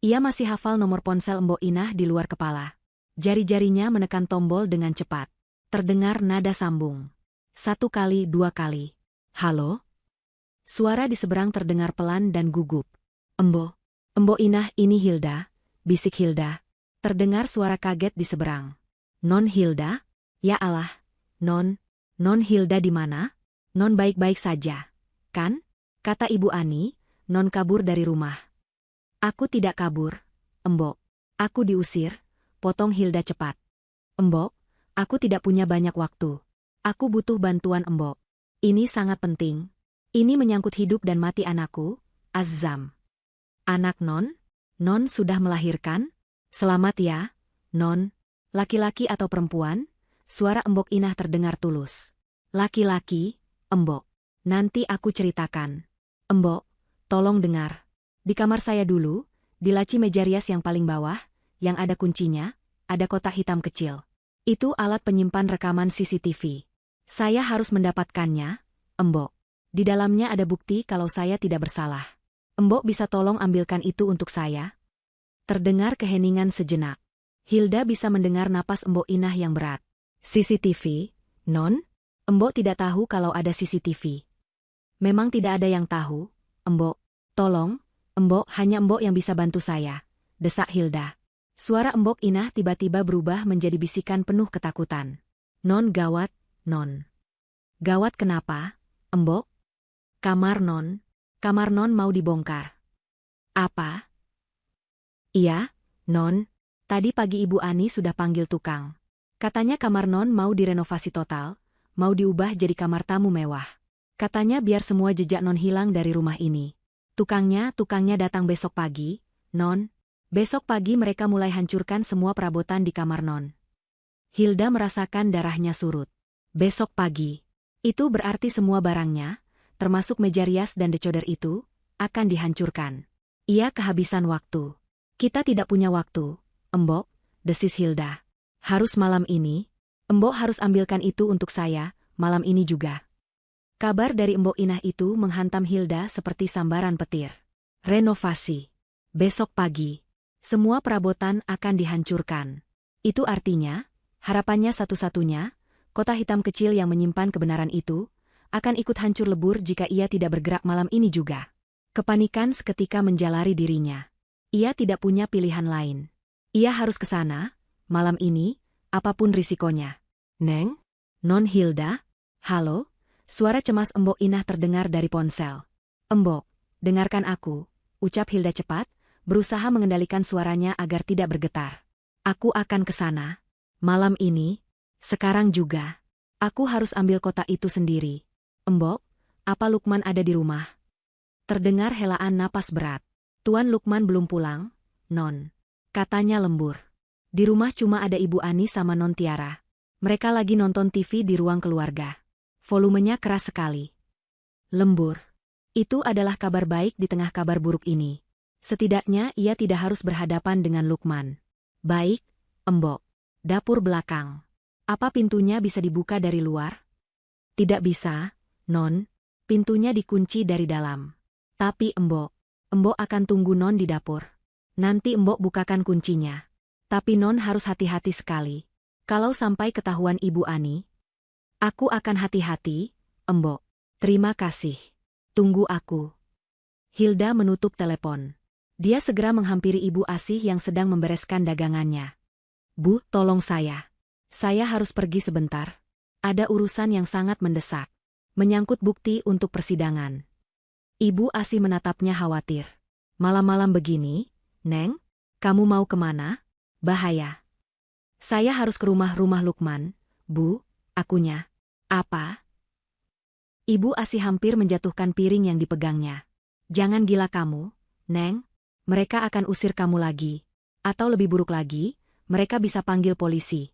Ia masih hafal nomor ponsel Embok Inah di luar kepala. Jari-jarinya menekan tombol dengan cepat. Terdengar nada sambung. 1 kali, 2 kali. Halo? Suara di seberang terdengar pelan dan gugup. Embok Inah, ini Hilda, bisik Hilda. Terdengar suara kaget di seberang. Non Hilda? Ya Allah, Non Hilda di mana? Non baik-baik saja, kan? Kata Ibu Ani, Non kabur dari rumah. Aku tidak kabur, Embok. Aku diusir, potong Hilda cepat. Embok, aku tidak punya banyak waktu. Aku butuh bantuan Embok. Ini sangat penting. Ini menyangkut hidup dan mati anakku, Azam. Anak Non? Non sudah melahirkan? Selamat ya, Non. Laki-laki atau perempuan? Suara Embok Inah terdengar tulus. Laki-laki, Embok. Nanti aku ceritakan. Embok, tolong dengar. Di kamar saya dulu, di laci meja rias yang paling bawah, yang ada kuncinya, ada kotak hitam kecil. Itu alat penyimpan rekaman CCTV. Saya harus mendapatkannya, Embok. Di dalamnya ada bukti kalau saya tidak bersalah. Embok bisa tolong ambilkan itu untuk saya? Terdengar keheningan sejenak. Hilda bisa mendengar napas Embok Inah yang berat. CCTV, Non? Embok tidak tahu kalau ada CCTV. Memang tidak ada yang tahu, Embok. Tolong, Embok, hanya Embok yang bisa bantu saya, desak Hilda. Suara Embok Inah tiba-tiba berubah menjadi bisikan penuh ketakutan. Non gawat, Non. Gawat kenapa, Embok? Kamar Non mau dibongkar. Apa? Iya, Non. Tadi pagi Ibu Ani sudah panggil tukang. Katanya kamar Non mau direnovasi total, mau diubah jadi kamar tamu mewah. Katanya biar semua jejak Non hilang dari rumah ini. Tukangnya datang besok pagi, Non. Besok pagi mereka mulai hancurkan semua perabotan di kamar Non. Hilda merasakan darahnya surut. Besok pagi. Itu berarti semua barangnya, termasuk meja rias dan decoder itu, akan dihancurkan. Ia kehabisan waktu. Kita tidak punya waktu, Embok, desis Hilda. Harus malam ini. Embok harus ambilkan itu untuk saya, malam ini juga. Kabar dari Embok Inah itu menghantam Hilda seperti sambaran petir. Renovasi. Besok pagi. Semua perabotan akan dihancurkan. Itu artinya, harapannya satu-satunya, kotak hitam kecil yang menyimpan kebenaran itu, akan ikut hancur lebur jika ia tidak bergerak malam ini juga. Kepanikan seketika menjalari dirinya. Ia tidak punya pilihan lain. Ia harus ke sana, malam ini, apapun risikonya. Neng? Non Hilda? Halo? Suara cemas Embok Inah terdengar dari ponsel. Embok, dengarkan aku, ucap Hilda cepat, berusaha mengendalikan suaranya agar tidak bergetar. Aku akan ke sana. Malam ini, sekarang juga. Aku harus ambil kotak itu sendiri. Embok, apa Lukman ada di rumah? Terdengar helaan napas berat. Tuan Lukman belum pulang, Non. Katanya lembur. Di rumah cuma ada Ibu Ani sama Non Tiara. Mereka lagi nonton TV di ruang keluarga. Volumenya keras sekali. Lembur. Itu adalah kabar baik di tengah kabar buruk ini. Setidaknya ia tidak harus berhadapan dengan Lukman. Baik, Embok. Dapur belakang. Apa pintunya bisa dibuka dari luar? Tidak bisa, Non. Pintunya dikunci dari dalam. Tapi Embok akan tunggu Non di dapur. Nanti Embok bukakan kuncinya. Tapi Non harus hati-hati sekali. Kalau sampai ketahuan Ibu Ani, aku akan hati-hati, Embok. Terima kasih. Tunggu aku. Hilda menutup telepon. Dia segera menghampiri Ibu Asih yang sedang membereskan dagangannya. Bu, tolong saya. Saya harus pergi sebentar. Ada urusan yang sangat mendesak. Menyangkut bukti untuk persidangan. Ibu Asih menatapnya khawatir. Malam-malam begini, Neng, kamu mau kemana? Bahaya. Saya harus ke rumah Lukman, Bu, akunya. Apa? Ibu Asih hampir menjatuhkan piring yang dipegangnya. Jangan gila kamu, Neng. Mereka akan usir kamu lagi. Atau lebih buruk lagi, mereka bisa panggil polisi.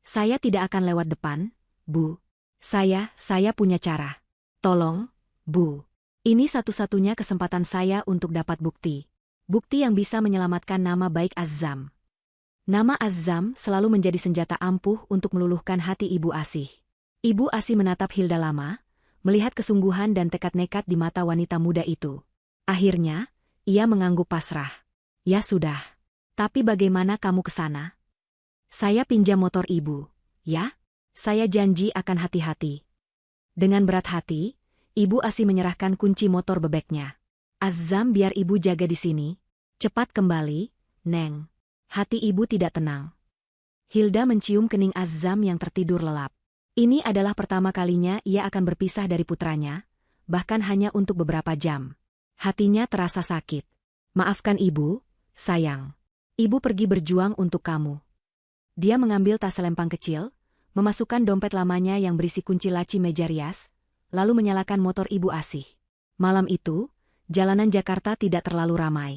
Saya tidak akan lewat depan, Bu. Saya punya cara. Tolong, Bu. Ini satu-satunya kesempatan saya untuk dapat bukti. Bukti yang bisa menyelamatkan nama baik Azzam. Nama Azzam selalu menjadi senjata ampuh untuk meluluhkan hati Ibu Asih. Ibu Asih menatap Hilda lama, melihat kesungguhan dan tekad nekat di mata wanita muda itu. Akhirnya, ia mengangguk pasrah. Ya sudah. Tapi bagaimana kamu ke sana? Saya pinjam motor Ibu, ya? Saya janji akan hati-hati. Dengan berat hati, Ibu Asih menyerahkan kunci motor bebeknya. Azzam, biar Ibu jaga di sini. Cepat kembali, Neng. Hati Ibu tidak tenang. Hilda mencium kening Azzam yang tertidur lelap. Ini adalah pertama kalinya ia akan berpisah dari putranya, bahkan hanya untuk beberapa jam. Hatinya terasa sakit. Maafkan Ibu, sayang. Ibu pergi berjuang untuk kamu. Dia mengambil tas selempang kecil, memasukkan dompet lamanya yang berisi kunci laci meja rias, lalu menyalakan motor Ibu Asih. Malam itu, jalanan Jakarta tidak terlalu ramai.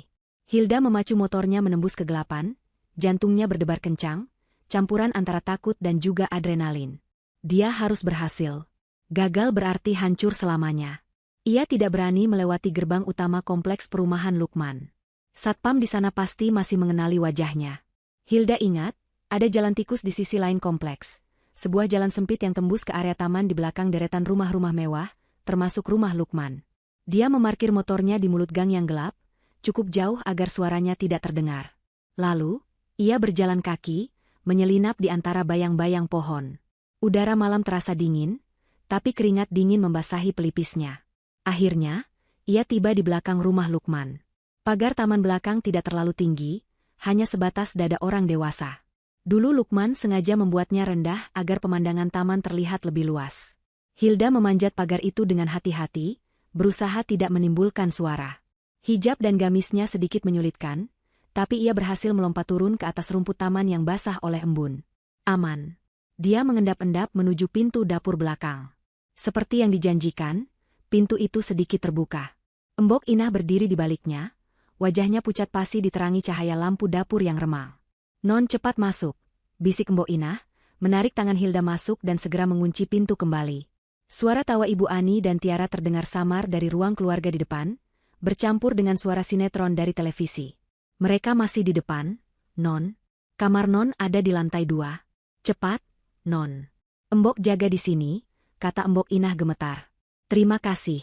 Hilda memacu motornya menembus kegelapan, jantungnya berdebar kencang, campuran antara takut dan juga adrenalin. Dia harus berhasil. Gagal berarti hancur selamanya. Ia tidak berani melewati gerbang utama kompleks perumahan Lukman. Satpam di sana pasti masih mengenali wajahnya. Hilda ingat, ada jalan tikus di sisi lain kompleks. Sebuah jalan sempit yang tembus ke area taman di belakang deretan rumah-rumah mewah, termasuk rumah Lukman. Dia memarkir motornya di mulut gang yang gelap, cukup jauh agar suaranya tidak terdengar. Lalu, ia berjalan kaki, menyelinap di antara bayang-bayang pohon. Udara malam terasa dingin, tapi keringat dingin membasahi pelipisnya. Akhirnya, ia tiba di belakang rumah Lukman. Pagar taman belakang tidak terlalu tinggi, hanya sebatas dada orang dewasa. Dulu Lukman sengaja membuatnya rendah agar pemandangan taman terlihat lebih luas. Hilda memanjat pagar itu dengan hati-hati, berusaha tidak menimbulkan suara. Hijab dan gamisnya sedikit menyulitkan, tapi ia berhasil melompat turun ke atas rumput taman yang basah oleh embun. Aman. Dia mengendap-endap menuju pintu dapur belakang. Seperti yang dijanjikan, pintu itu sedikit terbuka. Embok Inah berdiri di baliknya, wajahnya pucat pasi diterangi cahaya lampu dapur yang remang. Non, cepat masuk, bisik Mbok Inah, menarik tangan Hilda masuk dan segera mengunci pintu kembali. Suara tawa Ibu Ani dan Tiara terdengar samar dari ruang keluarga di depan, bercampur dengan suara sinetron dari televisi. Mereka masih di depan, Non. Kamar Non ada di lantai 2. Cepat, Non. Embok jaga di sini, kata Mbok Inah gemetar. Terima kasih,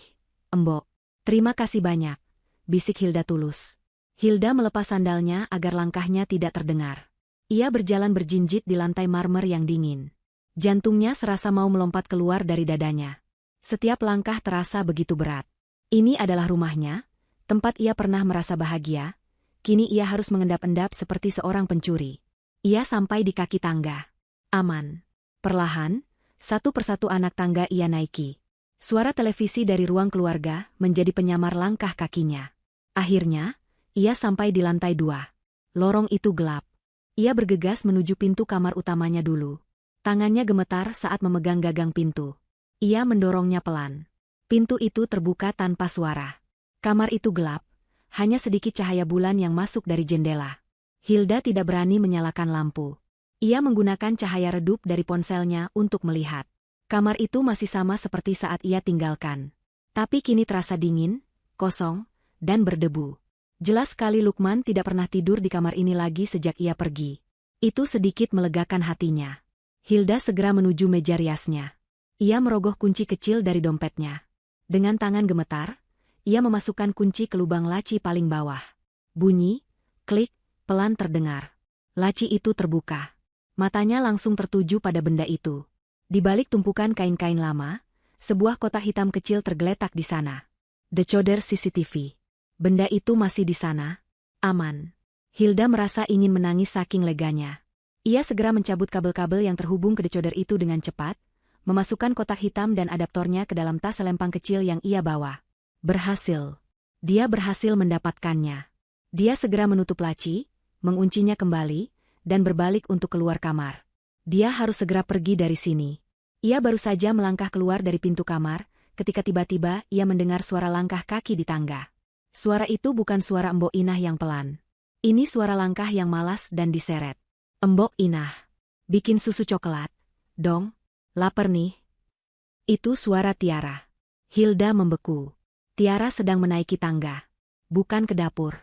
Embok. Terima kasih banyak, bisik Hilda tulus. Hilda melepas sandalnya agar langkahnya tidak terdengar. Ia berjalan berjinjit di lantai marmer yang dingin. Jantungnya serasa mau melompat keluar dari dadanya. Setiap langkah terasa begitu berat. Ini adalah rumahnya, tempat ia pernah merasa bahagia. Kini ia harus mengendap-endap seperti seorang pencuri. Ia sampai di kaki tangga. Aman. Perlahan, satu persatu anak tangga ia naiki. Suara televisi dari ruang keluarga menjadi penyamar langkah kakinya. Akhirnya, ia sampai di lantai 2. Lorong itu gelap. Ia bergegas menuju pintu kamar utamanya dulu. Tangannya gemetar saat memegang gagang pintu. Ia mendorongnya pelan. Pintu itu terbuka tanpa suara. Kamar itu gelap. Hanya sedikit cahaya bulan yang masuk dari jendela. Hilda tidak berani menyalakan lampu. Ia menggunakan cahaya redup dari ponselnya untuk melihat. Kamar itu masih sama seperti saat ia tinggalkan. Tapi kini terasa dingin, kosong, dan berdebu. Jelas sekali Lukman tidak pernah tidur di kamar ini lagi sejak ia pergi. Itu sedikit melegakan hatinya. Hilda segera menuju meja riasnya. Ia merogoh kunci kecil dari dompetnya. Dengan tangan gemetar, ia memasukkan kunci ke lubang laci paling bawah. Bunyi, klik, pelan terdengar. Laci itu terbuka. Matanya langsung tertuju pada benda itu. Di balik tumpukan kain-kain lama, sebuah kotak hitam kecil tergeletak di sana. Decoder CCTV. Benda itu masih di sana. Aman. Hilda merasa ingin menangis saking leganya. Ia segera mencabut kabel-kabel yang terhubung ke decoder itu dengan cepat, memasukkan kotak hitam dan adaptornya ke dalam tas selempang kecil yang ia bawa. Berhasil. Dia berhasil mendapatkannya. Dia segera menutup laci, menguncinya kembali, dan berbalik untuk keluar kamar. Dia harus segera pergi dari sini. Ia baru saja melangkah keluar dari pintu kamar, ketika tiba-tiba ia mendengar suara langkah kaki di tangga. Suara itu bukan suara Mbok Inah yang pelan. Ini suara langkah yang malas dan diseret. Mbok Inah, bikin susu coklat, dong. Laper nih. Itu suara Tiara. Hilda membeku. Tiara sedang menaiki tangga. Bukan ke dapur.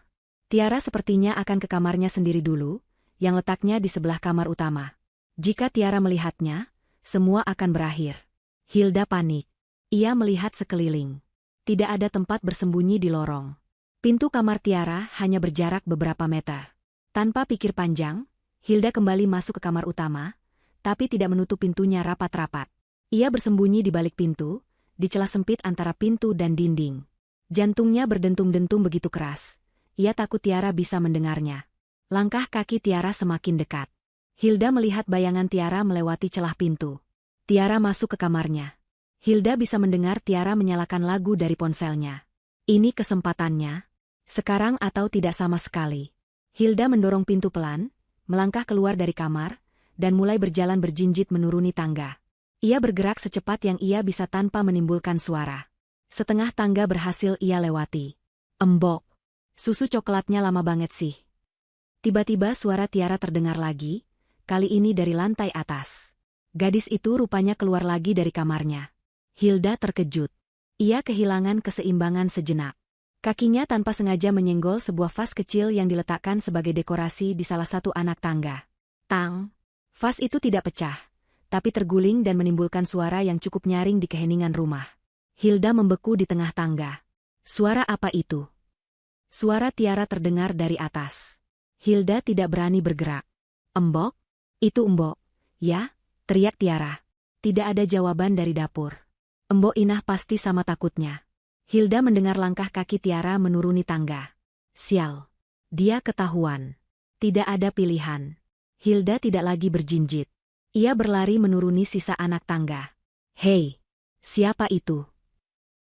Tiara sepertinya akan ke kamarnya sendiri dulu, yang letaknya di sebelah kamar utama. Jika Tiara melihatnya, semua akan berakhir. Hilda panik. Ia melihat sekeliling. Tidak ada tempat bersembunyi di lorong. Pintu kamar Tiara hanya berjarak beberapa meter. Tanpa pikir panjang, Hilda kembali masuk ke kamar utama, tapi tidak menutup pintunya rapat-rapat. Ia bersembunyi di balik pintu, di celah sempit antara pintu dan dinding. Jantungnya berdentum-dentum begitu keras. Ia takut Tiara bisa mendengarnya. Langkah kaki Tiara semakin dekat. Hilda melihat bayangan Tiara melewati celah pintu. Tiara masuk ke kamarnya. Hilda bisa mendengar Tiara menyalakan lagu dari ponselnya. Ini kesempatannya. Sekarang atau tidak sama sekali. Hilda mendorong pintu pelan, melangkah keluar dari kamar, dan mulai berjalan berjinjit menuruni tangga. Ia bergerak secepat yang ia bisa tanpa menimbulkan suara. Setengah tangga berhasil ia lewati. Embok. Susu coklatnya lama banget sih. Tiba-tiba suara Tiara terdengar lagi, kali ini dari lantai atas. Gadis itu rupanya keluar lagi dari kamarnya. Hilda terkejut. Ia kehilangan keseimbangan sejenak. Kakinya tanpa sengaja menyenggol sebuah vas kecil yang diletakkan sebagai dekorasi di salah satu anak tangga. Tang! Vas itu tidak pecah, tapi terguling dan menimbulkan suara yang cukup nyaring di keheningan rumah. Hilda membeku di tengah tangga. Suara apa itu? Suara Tiara terdengar dari atas. Hilda tidak berani bergerak. Embok? Itu Mbok. Ya, teriak Tiara. Tidak ada jawaban dari dapur. Mbok Inah pasti sama takutnya. Hilda mendengar langkah kaki Tiara menuruni tangga. Sial. Dia ketahuan. Tidak ada pilihan. Hilda tidak lagi berjinjit. Ia berlari menuruni sisa anak tangga. Hei, siapa itu?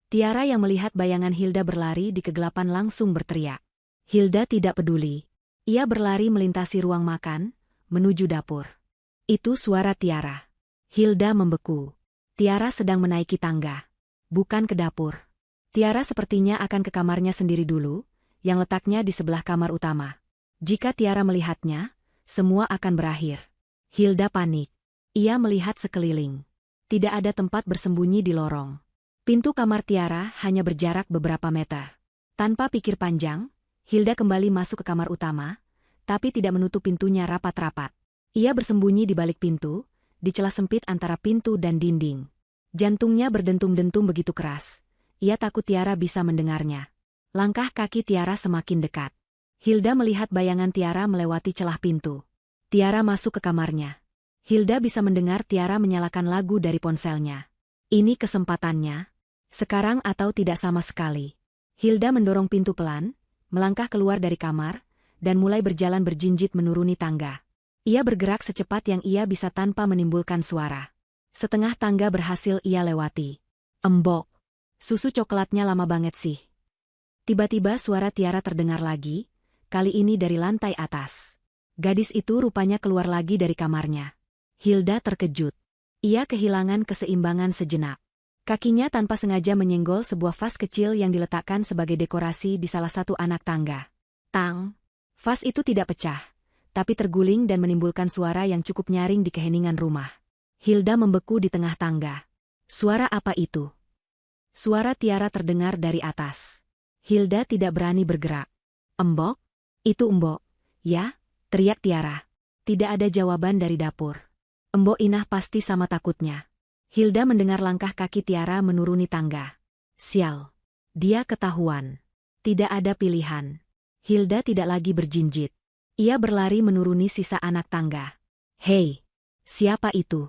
Tiara yang melihat bayangan Hilda berlari di kegelapan langsung berteriak. Hilda tidak peduli. Ia berlari melintasi ruang makan, menuju dapur. Itu suara Tiara. Hilda membeku. Tiara sedang menaiki tangga. Bukan ke dapur. Tiara sepertinya akan ke kamarnya sendiri dulu, yang letaknya di sebelah kamar utama. Jika Tiara melihatnya, semua akan berakhir. Hilda panik. Ia melihat sekeliling. Tidak ada tempat bersembunyi di lorong. Pintu kamar Tiara hanya berjarak beberapa meter. Tanpa pikir panjang, Hilda kembali masuk ke kamar utama, tapi tidak menutup pintunya rapat-rapat. Ia bersembunyi di balik pintu, di celah sempit antara pintu dan dinding. Jantungnya berdentum-dentum begitu keras. Ia takut Tiara bisa mendengarnya. Langkah kaki Tiara semakin dekat. Hilda melihat bayangan Tiara melewati celah pintu. Tiara masuk ke kamarnya. Hilda bisa mendengar Tiara menyalakan lagu dari ponselnya. Ini kesempatannya. Sekarang atau tidak sama sekali. Hilda mendorong pintu pelan, melangkah keluar dari kamar, dan mulai berjalan berjinjit menuruni tangga. Ia bergerak secepat yang ia bisa tanpa menimbulkan suara. Setengah tangga berhasil ia lewati. Embok. Susu coklatnya lama banget sih. Tiba-tiba suara Tiara terdengar lagi, kali ini dari lantai atas. Gadis itu rupanya keluar lagi dari kamarnya. Hilda terkejut. Ia kehilangan keseimbangan sejenak. Kakinya tanpa sengaja menyenggol sebuah vas kecil yang diletakkan sebagai dekorasi di salah satu anak tangga. Tang! Vas itu tidak pecah, tapi terguling dan menimbulkan suara yang cukup nyaring di keheningan rumah. Hilda membeku di tengah tangga. Suara apa itu? Suara Tiara terdengar dari atas. Hilda tidak berani bergerak. Embok? Itu Mbok. Ya, teriak Tiara. Tidak ada jawaban dari dapur. Mbok Inah pasti sama takutnya. Hilda mendengar langkah kaki Tiara menuruni tangga. Sial. Dia ketahuan. Tidak ada pilihan. Hilda tidak lagi berjinjit. Ia berlari menuruni sisa anak tangga. Hei, siapa itu?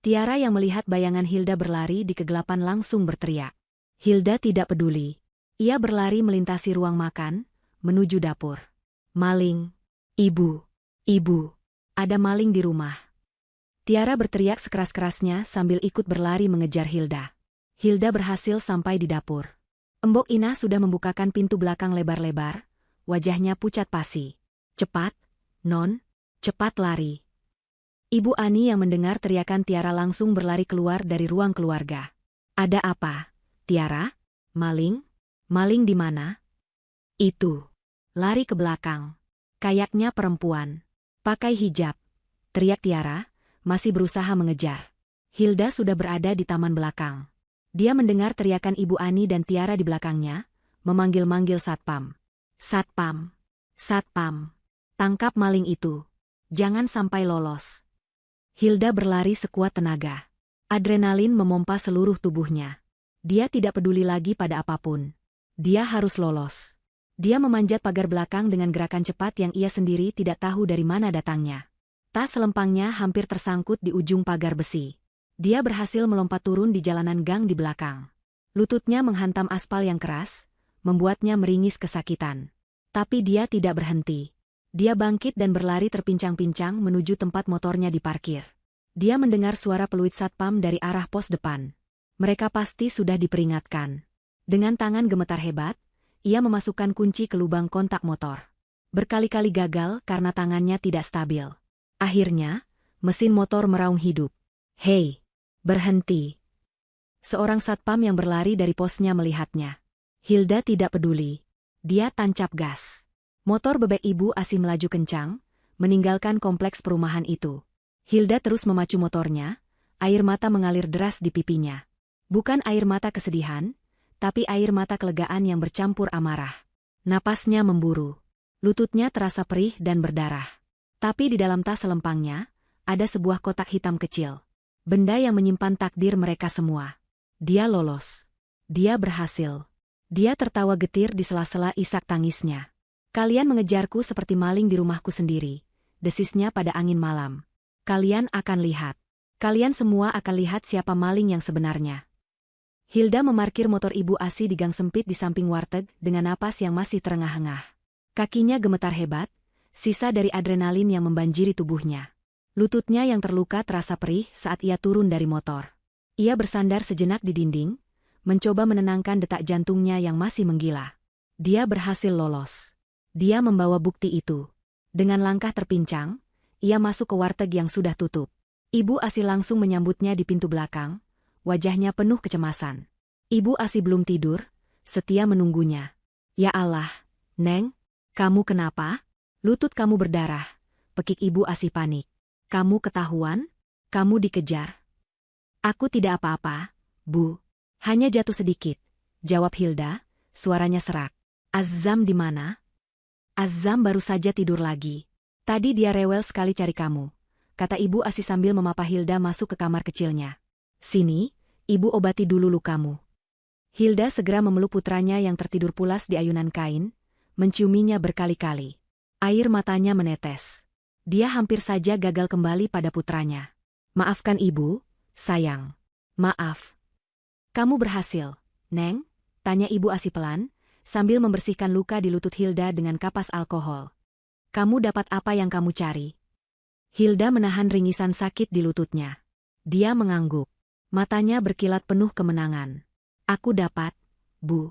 Tiara yang melihat bayangan Hilda berlari di kegelapan langsung berteriak. Hilda tidak peduli. Ia berlari melintasi ruang makan, menuju dapur. Maling. Ibu. Ibu. Ada maling di rumah. Tiara berteriak sekeras-kerasnya sambil ikut berlari mengejar Hilda. Hilda berhasil sampai di dapur. Embok Ina sudah membukakan pintu belakang lebar-lebar, wajahnya pucat pasi. Cepat, Non, cepat lari. Ibu Ani yang mendengar teriakan Tiara langsung berlari keluar dari ruang keluarga. Ada apa, Tiara? Maling? Maling di mana? Itu. Lari ke belakang. Kayaknya perempuan. Pakai hijab. Teriak Tiara, masih berusaha mengejar. Hilda sudah berada di taman belakang. Dia mendengar teriakan Ibu Ani dan Tiara di belakangnya, memanggil-manggil Satpam. Satpam. Satpam. Tangkap maling itu. Jangan sampai lolos. Hilda berlari sekuat tenaga. Adrenalin memompa seluruh tubuhnya. Dia tidak peduli lagi pada apapun. Dia harus lolos. Dia memanjat pagar belakang dengan gerakan cepat yang ia sendiri tidak tahu dari mana datangnya. Tas selempangnya hampir tersangkut di ujung pagar besi. Dia berhasil melompat turun di jalanan gang di belakang. Lututnya menghantam aspal yang keras, membuatnya meringis kesakitan. Tapi dia tidak berhenti. Dia bangkit dan berlari terpincang-pincang menuju tempat motornya diparkir. Dia mendengar suara peluit satpam dari arah pos depan. Mereka pasti sudah diperingatkan. Dengan tangan gemetar hebat, ia memasukkan kunci ke lubang kontak motor. Berkali-kali gagal karena tangannya tidak stabil. Akhirnya, mesin motor meraung hidup. Hei, berhenti. Seorang satpam yang berlari dari posnya melihatnya. Hilda tidak peduli. Dia tancap gas. Motor bebek Ibu Asi melaju kencang, meninggalkan kompleks perumahan itu. Hilda terus memacu motornya, air mata mengalir deras di pipinya. Bukan air mata kesedihan, tapi air mata kelegaan yang bercampur amarah. Napasnya memburu. Lututnya terasa perih dan berdarah. Tapi di dalam tas selempangnya, ada sebuah kotak hitam kecil. Benda yang menyimpan takdir mereka semua. Dia lolos. Dia berhasil. Dia tertawa getir di sela-sela isak tangisnya. Kalian mengejarku seperti maling di rumahku sendiri, desisnya pada angin malam. Kalian akan lihat. Kalian semua akan lihat siapa maling yang sebenarnya. Hilda memarkir motor Ibu Asi di gang sempit di samping warteg dengan napas yang masih terengah-engah. Kakinya gemetar hebat, sisa dari adrenalin yang membanjiri tubuhnya. Lututnya yang terluka terasa perih saat ia turun dari motor. Ia bersandar sejenak di dinding, mencoba menenangkan detak jantungnya yang masih menggila. Dia berhasil lolos. Dia membawa bukti itu. Dengan langkah terpincang, ia masuk ke warteg yang sudah tutup. Ibu Asi langsung menyambutnya di pintu belakang, wajahnya penuh kecemasan. Ibu Asi belum tidur, setia menunggunya. Ya Allah, Neng, kamu kenapa? Lutut kamu berdarah, pekik Ibu Asi panik. Kamu ketahuan? Kamu dikejar? Aku tidak apa-apa, Bu. Hanya jatuh sedikit, jawab Hilda, suaranya serak. Azam di mana? Azam baru saja tidur lagi. Tadi dia rewel sekali cari kamu, kata Ibu Asi sambil memapa Hilda masuk ke kamar kecilnya. Sini, Ibu obati dulu lukamu. Hilda segera memeluk putranya yang tertidur pulas di ayunan kain, menciuminya berkali-kali. Air matanya menetes. Dia hampir saja gagal kembali pada putranya. Maafkan Ibu, sayang. Maaf. Kamu berhasil, Neng? Tanya Ibu Asi pelan, sambil membersihkan luka di lutut Hilda dengan kapas alkohol. Kamu dapat apa yang kamu cari? Hilda menahan ringisan sakit di lututnya. Dia mengangguk. Matanya berkilat penuh kemenangan. Aku dapat, Bu.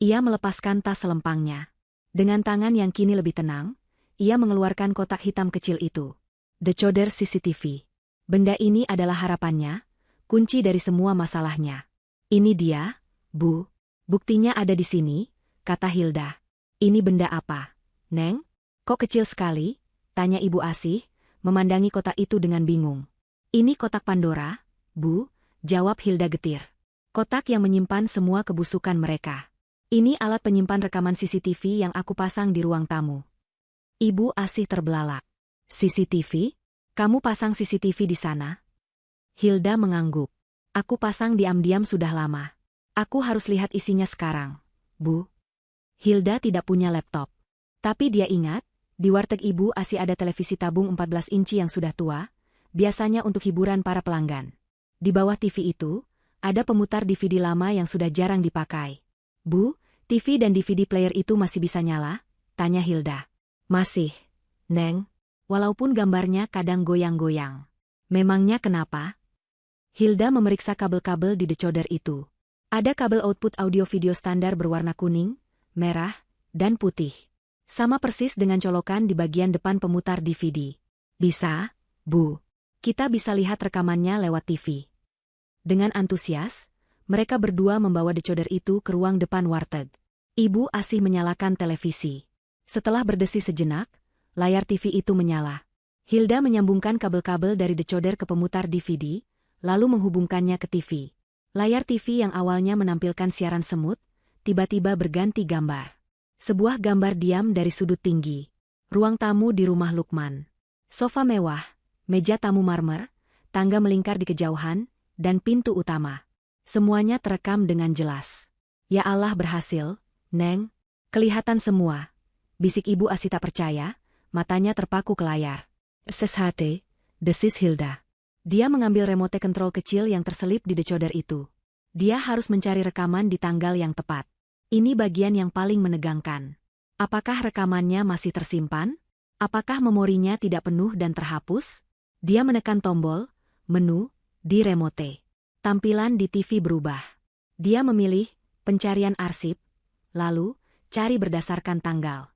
Ia melepaskan tas selempangnya. Dengan tangan yang kini lebih tenang, ia mengeluarkan kotak hitam kecil itu. Decoder CCTV. Benda ini adalah harapannya, kunci dari semua masalahnya. Ini dia, Bu. Buktinya ada di sini, kata Hilda. Ini benda apa, Neng? Kok kecil sekali? Tanya Ibu Asi, memandangi kotak itu dengan bingung. Ini kotak Pandora, Bu, jawab Hilda getir. Kotak yang menyimpan semua kebusukan mereka. Ini alat penyimpan rekaman CCTV yang aku pasang di ruang tamu. Ibu Asi terbelalak. CCTV? Kamu pasang CCTV di sana? Hilda mengangguk. Aku pasang diam-diam sudah lama. Aku harus lihat isinya sekarang, Bu. Hilda tidak punya laptop. Tapi dia ingat, di warteg Ibu Asi ada televisi tabung 14 inci yang sudah tua, biasanya untuk hiburan para pelanggan. Di bawah TV itu, ada pemutar DVD lama yang sudah jarang dipakai. Bu, TV dan DVD player itu masih bisa nyala? Tanya Hilda. Masih, Neng. Walaupun gambarnya kadang goyang-goyang. Memangnya kenapa? Hilda memeriksa kabel-kabel di decoder itu. Ada kabel output audio-video standar berwarna kuning, merah, dan putih. Sama persis dengan colokan di bagian depan pemutar DVD. Bisa, Bu. Kita bisa lihat rekamannya lewat TV. Dengan antusias, mereka berdua membawa decoder itu ke ruang depan warteg. Ibu Asih menyalakan televisi. Setelah berdesis sejenak, layar TV itu menyala. Hilda menyambungkan kabel-kabel dari decoder ke pemutar DVD, lalu menghubungkannya ke TV. Layar TV yang awalnya menampilkan siaran semut, tiba-tiba berganti gambar. Sebuah gambar diam dari sudut tinggi. Ruang tamu di rumah Lukman. Sofa mewah, meja tamu marmer, tangga melingkar di kejauhan, dan pintu utama. Semuanya terekam dengan jelas. Ya Allah, berhasil, Neng. Kelihatan semua. Bisik Ibu Asih tak percaya, matanya terpaku ke layar. SSHD, desis Hilda. Dia mengambil remote control kecil yang terselip di decoder itu. Dia harus mencari rekaman di tanggal yang tepat. Ini bagian yang paling menegangkan. Apakah rekamannya masih tersimpan? Apakah memorinya tidak penuh dan terhapus? Dia menekan tombol, menu, di remote. Tampilan di TV berubah. Dia memilih pencarian arsip, lalu cari berdasarkan tanggal.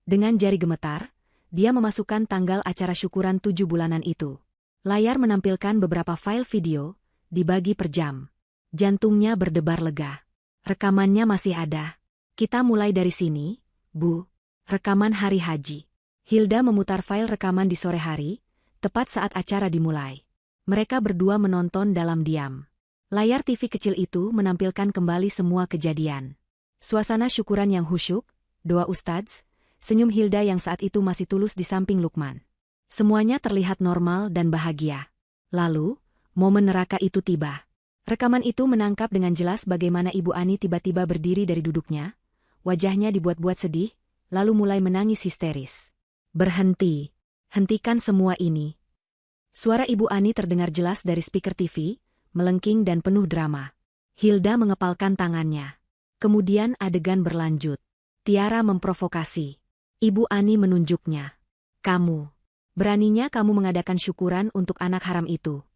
Dengan jari gemetar, dia memasukkan tanggal acara syukuran 7 bulanan itu. Layar menampilkan beberapa file video, dibagi per jam. Jantungnya berdebar lega. Rekamannya masih ada. Kita mulai dari sini, Bu. Rekaman hari haji. Hilda memutar file rekaman di sore hari, tepat saat acara dimulai. Mereka berdua menonton dalam diam. Layar TV kecil itu menampilkan kembali semua kejadian. Suasana syukuran yang khusyuk, doa ustadz, senyum Hilda yang saat itu masih tulus di samping Lukman. Semuanya terlihat normal dan bahagia. Lalu, momen neraka itu tiba. Rekaman itu menangkap dengan jelas bagaimana Ibu Ani tiba-tiba berdiri dari duduknya, wajahnya dibuat-buat sedih, lalu mulai menangis histeris. Berhenti. Hentikan semua ini. Suara Ibu Ani terdengar jelas dari speaker TV, melengking dan penuh drama. Hilda mengepalkan tangannya. Kemudian adegan berlanjut. Tiara memprovokasi. Ibu Ani menunjuknya. Kamu. Beraninya kamu mengadakan syukuran untuk anak haram itu.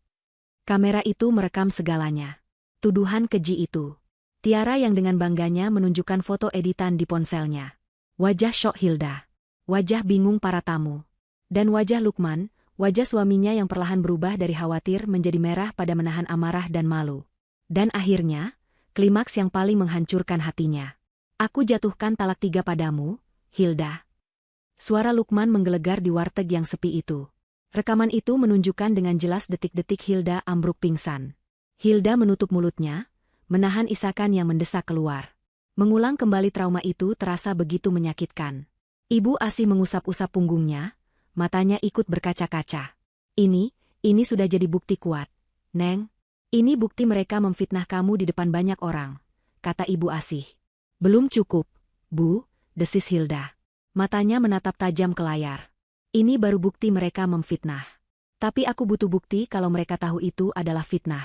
Kamera itu merekam segalanya. Tuduhan keji itu. Tiara yang dengan bangganya menunjukkan foto editan di ponselnya. Wajah syok Hilda. Wajah bingung para tamu. Dan wajah Lukman, wajah suaminya yang perlahan berubah dari khawatir menjadi merah pada menahan amarah dan malu. Dan akhirnya, klimaks yang paling menghancurkan hatinya. Aku jatuhkan talak 3 padamu, Hilda. Suara Lukman menggelegar di warteg yang sepi itu. Rekaman itu menunjukkan dengan jelas detik-detik Hilda ambruk pingsan. Hilda menutup mulutnya, menahan isakan yang mendesak keluar. Mengulang kembali trauma itu terasa begitu menyakitkan. Ibu Asih mengusap-usap punggungnya, matanya ikut berkaca-kaca. Ini sudah jadi bukti kuat, Neng. Ini bukti mereka memfitnah kamu di depan banyak orang, kata Ibu Asih. Belum cukup, Bu, desis Hilda. Matanya menatap tajam ke layar. Ini baru bukti mereka memfitnah. Tapi aku butuh bukti kalau mereka tahu itu adalah fitnah.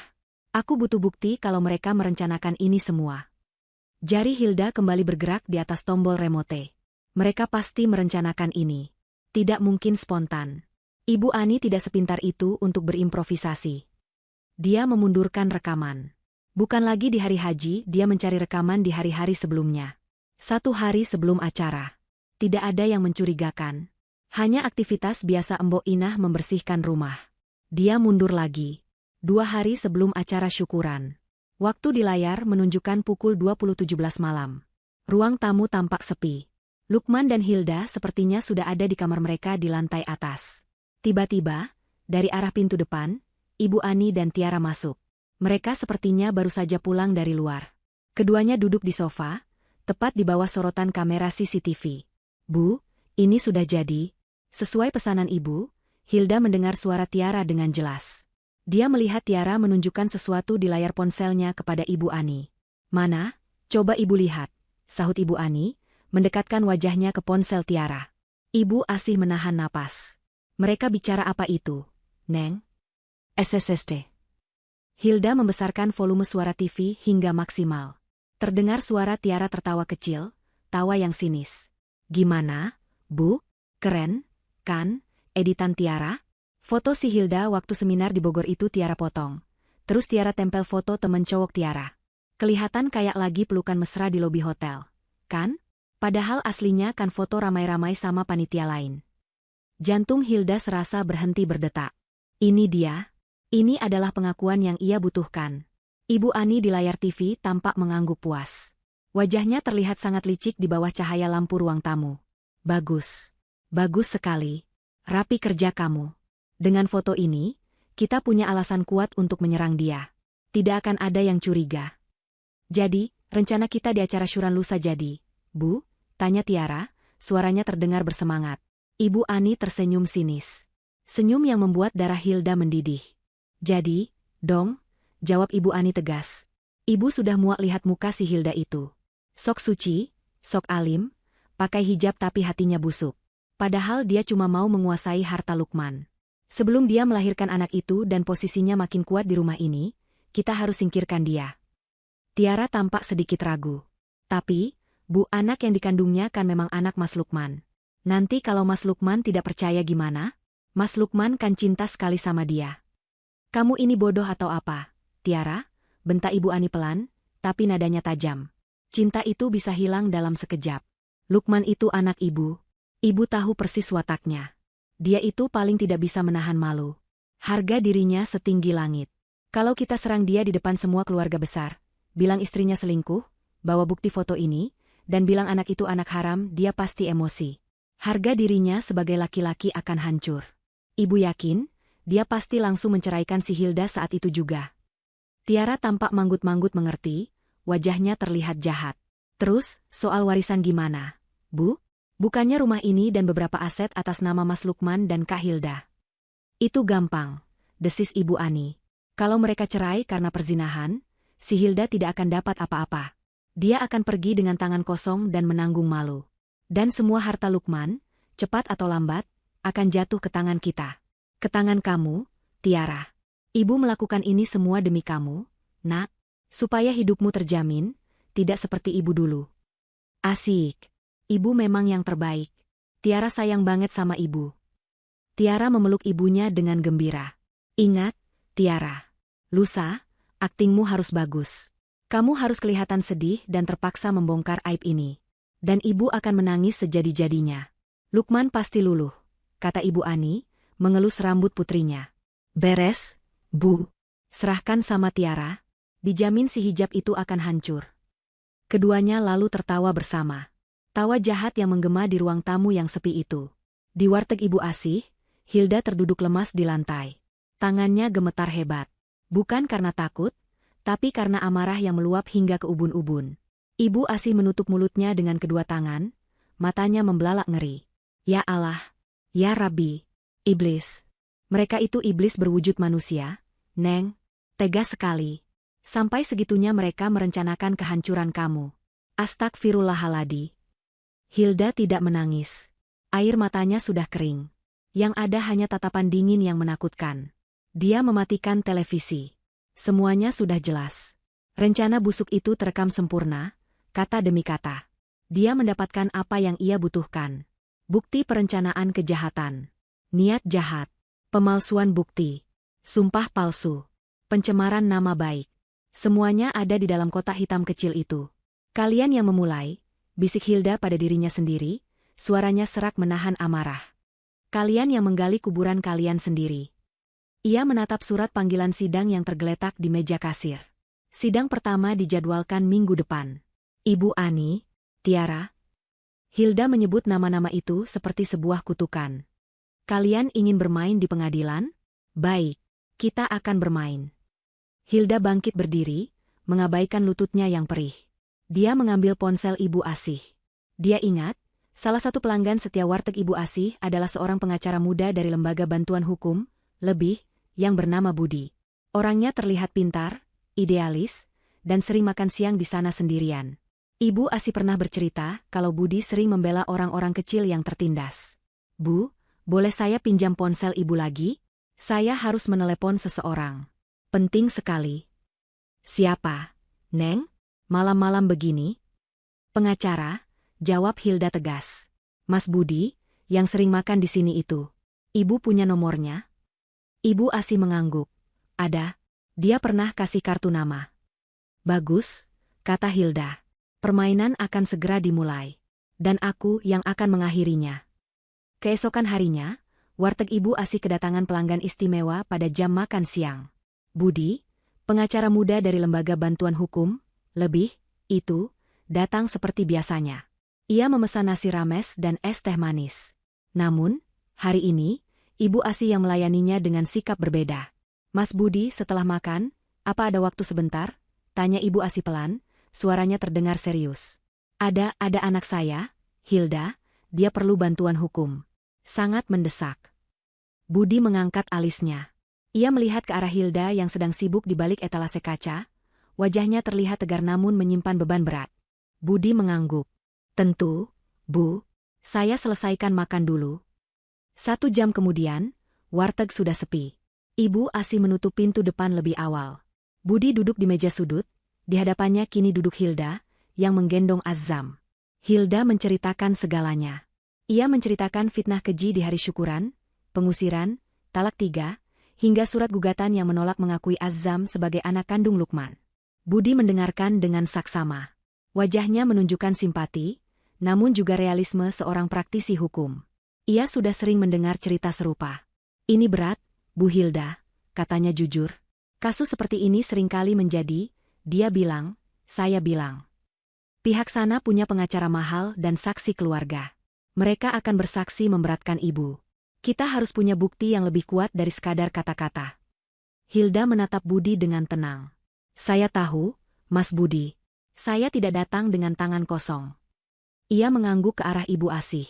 Aku butuh bukti kalau mereka merencanakan ini semua. Jari Hilda kembali bergerak di atas tombol remote. Mereka pasti merencanakan ini. Tidak mungkin spontan. Ibu Ani tidak sepintar itu untuk berimprovisasi. Dia memundurkan rekaman. Bukan lagi di hari haji, dia mencari rekaman di hari-hari sebelumnya. 1 hari sebelum acara. Tidak ada yang mencurigakan. Hanya aktivitas biasa Mbok Inah membersihkan rumah. Dia mundur lagi. 2 hari sebelum acara syukuran. Waktu di layar menunjukkan pukul 20.17 malam. Ruang tamu tampak sepi. Lukman dan Hilda sepertinya sudah ada di kamar mereka di lantai atas. Tiba-tiba, dari arah pintu depan, Ibu Ani dan Tiara masuk. Mereka sepertinya baru saja pulang dari luar. Keduanya duduk di sofa, tepat di bawah sorotan kamera CCTV. Bu, ini sudah jadi. Sesuai pesanan Ibu, Hilda mendengar suara Tiara dengan jelas. Dia melihat Tiara menunjukkan sesuatu di layar ponselnya kepada Ibu Ani. Mana? Coba Ibu lihat, sahut Ibu Ani, mendekatkan wajahnya ke ponsel Tiara. Ibu Asih menahan napas. Mereka bicara apa itu, Neng? SSSD. Hilda membesarkan volume suara TV hingga maksimal. Terdengar suara Tiara tertawa kecil, tawa yang sinis. Gimana, Bu? Keren, kan, editan Tiara? Foto si Hilda waktu seminar di Bogor itu Tiara potong. Terus Tiara tempel foto temen cowok Tiara. Kelihatan kayak lagi pelukan mesra di lobi hotel. Kan? Padahal aslinya kan foto ramai-ramai sama panitia lain. Jantung Hilda serasa berhenti berdetak. Ini dia. Ini adalah pengakuan yang ia butuhkan. Ibu Ani di layar TV tampak mengangguk puas. Wajahnya terlihat sangat licik di bawah cahaya lampu ruang tamu. Bagus. Bagus sekali. Rapi kerja kamu. Dengan foto ini, kita punya alasan kuat untuk menyerang dia. Tidak akan ada yang curiga. Jadi, rencana kita di acara syuran lusa jadi, Bu? Tanya Tiara, suaranya terdengar bersemangat. Ibu Ani tersenyum sinis. Senyum yang membuat darah Hilda mendidih. Jadi, dong, jawab Ibu Ani tegas. Ibu sudah muak lihat muka si Hilda itu. Sok suci, sok alim, pakai hijab tapi hatinya busuk. Padahal dia cuma mau menguasai harta Lukman. Sebelum dia melahirkan anak itu dan posisinya makin kuat di rumah ini, kita harus singkirkan dia. Tiara tampak sedikit ragu. Tapi, Bu, anak yang dikandungnya kan memang anak Mas Lukman. Nanti kalau Mas Lukman tidak percaya gimana? Mas Lukman kan cinta sekali sama dia. Kamu ini bodoh atau apa, Tiara? Bentak Ibu Ani pelan, tapi nadanya tajam. Cinta itu bisa hilang dalam sekejap. Lukman itu anak ibu. Ibu tahu persis wataknya. Dia itu paling tidak bisa menahan malu. Harga dirinya setinggi langit. Kalau kita serang dia di depan semua keluarga besar, bilang istrinya selingkuh, bawa bukti foto ini, dan bilang anak itu anak haram, dia pasti emosi. Harga dirinya sebagai laki-laki akan hancur. Ibu yakin, dia pasti langsung menceraikan si Hilda saat itu juga. Tiara tampak manggut-manggut mengerti, wajahnya terlihat jahat. Terus, soal warisan gimana, Bu? Bukannya rumah ini dan beberapa aset atas nama Mas Lukman dan Kak Hilda. Itu gampang, desis Ibu Ani. Kalau mereka cerai karena perzinahan, si Hilda tidak akan dapat apa-apa. Dia akan pergi dengan tangan kosong dan menanggung malu. Dan semua harta Lukman, cepat atau lambat, akan jatuh ke tangan kita. Ke tangan kamu, Tiara. Ibu melakukan ini semua demi kamu, Nak, supaya hidupmu terjamin, tidak seperti ibu dulu. Asik. Ibu memang yang terbaik. Tiara sayang banget sama ibu. Tiara memeluk ibunya dengan gembira. Ingat, Tiara. Lusa, aktingmu harus bagus. Kamu harus kelihatan sedih dan terpaksa membongkar aib ini. Dan ibu akan menangis sejadi-jadinya. Lukman pasti luluh, kata Ibu Ani, mengelus rambut putrinya. Beres, Bu. Serahkan sama Tiara. Dijamin si hijab itu akan hancur. Keduanya lalu tertawa bersama. Tawa jahat yang menggema di ruang tamu yang sepi itu. Di warteg Ibu Asih, Hilda terduduk lemas di lantai. Tangannya gemetar hebat. Bukan karena takut, tapi karena amarah yang meluap hingga ke ubun-ubun. Ibu Asih menutup mulutnya dengan kedua tangan, matanya membelalak ngeri. Ya Allah, ya Rabbi, iblis. Mereka itu iblis berwujud manusia, Neng. Tegas sekali. Sampai segitunya mereka merencanakan kehancuran kamu. Astagfirullahaladzim. Hilda tidak menangis. Air matanya sudah kering. Yang ada hanya tatapan dingin yang menakutkan. Dia mematikan televisi. Semuanya sudah jelas. Rencana busuk itu terekam sempurna, kata demi kata. Dia mendapatkan apa yang ia butuhkan. Bukti perencanaan kejahatan. Niat jahat. Pemalsuan bukti. Sumpah palsu. Pencemaran nama baik. Semuanya ada di dalam kotak hitam kecil itu. Kalian yang memulai, bisik Hilda pada dirinya sendiri, suaranya serak menahan amarah. Kalian yang menggali kuburan kalian sendiri. Ia menatap surat panggilan sidang yang tergeletak di meja kasir. Sidang pertama dijadwalkan minggu depan. Ibu Ani, Tiara. Hilda menyebut nama-nama itu seperti sebuah kutukan. Kalian ingin bermain di pengadilan? Baik, kita akan bermain. Hilda bangkit berdiri, mengabaikan lututnya yang perih. Dia mengambil ponsel Ibu Asih. Dia ingat, salah satu pelanggan setia warteg Ibu Asih adalah seorang pengacara muda dari Lembaga Bantuan Hukum, lebih, yang bernama Budi. Orangnya terlihat pintar, idealis, dan sering makan siang di sana sendirian. Ibu Asih pernah bercerita kalau Budi sering membela orang-orang kecil yang tertindas. Bu, boleh saya pinjam ponsel Ibu lagi? Saya harus menelepon seseorang. Penting sekali. Siapa, Neng? Malam-malam begini? Pengacara, jawab Hilda tegas. Mas Budi, yang sering makan di sini itu. Ibu punya nomornya? Ibu Asih mengangguk. Ada. Dia pernah kasih kartu nama. Bagus, kata Hilda. Permainan akan segera dimulai. Dan aku yang akan mengakhirinya. Keesokan harinya, warteg Ibu Asih kedatangan pelanggan istimewa pada jam makan siang. Budi, pengacara muda dari Lembaga Bantuan Hukum, itu, datang seperti biasanya. Ia memesan nasi rames dan es teh manis. Namun, hari ini, Ibu Asih yang melayaninya dengan sikap berbeda. Mas Budi, setelah makan, apa ada waktu sebentar? Tanya Ibu Asih pelan, suaranya terdengar serius. Ada anak saya, Hilda, dia perlu bantuan hukum. Sangat mendesak. Budi mengangkat alisnya. Ia melihat ke arah Hilda yang sedang sibuk di balik etalase kaca. Wajahnya terlihat tegar namun menyimpan beban berat. Budi mengangguk. Tentu, Bu. Saya selesaikan makan dulu. 1 jam kemudian, warteg sudah sepi. Ibu Asih menutup pintu depan lebih awal. Budi duduk di meja sudut, di hadapannya kini duduk Hilda, yang menggendong Azam. Hilda menceritakan segalanya. Ia menceritakan fitnah keji di hari syukuran, pengusiran, talak 3, hingga surat gugatan yang menolak mengakui Azam sebagai anak kandung Lukman. Budi mendengarkan dengan saksama. Wajahnya menunjukkan simpati, namun juga realisme seorang praktisi hukum. Ia sudah sering mendengar cerita serupa. Ini berat, Bu Hilda, katanya jujur. Kasus seperti ini seringkali menjadi, dia bilang, saya bilang. Pihak sana punya pengacara mahal dan saksi keluarga. Mereka akan bersaksi memberatkan ibu. Kita harus punya bukti yang lebih kuat dari sekadar kata-kata. Hilda menatap Budi dengan tenang. Saya tahu, Mas Budi. Saya tidak datang dengan tangan kosong. Ia mengangguk ke arah Ibu Asih.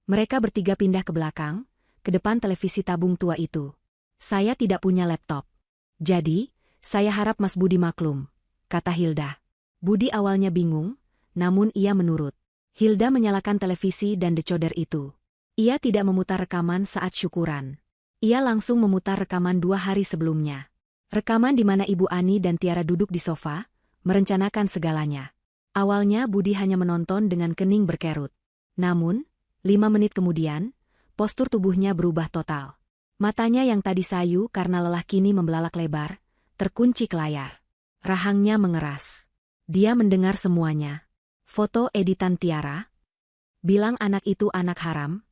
Mereka bertiga pindah ke belakang, ke depan televisi tabung tua itu. Saya tidak punya laptop. Jadi, saya harap Mas Budi maklum, kata Hilda. Budi awalnya bingung, namun ia menurut. Hilda menyalakan televisi dan decoder itu. Ia tidak memutar rekaman saat syukuran. Ia langsung memutar rekaman 2 hari sebelumnya. Rekaman di mana Ibu Ani dan Tiara duduk di sofa, merencanakan segalanya. Awalnya Budi hanya menonton dengan kening berkerut. Namun, 5 menit kemudian, postur tubuhnya berubah total. Matanya yang tadi sayu karena lelah kini membelalak lebar, terkunci ke layar. Rahangnya mengeras. Dia mendengar semuanya. Foto editan Tiara. Bilang anak itu anak haram.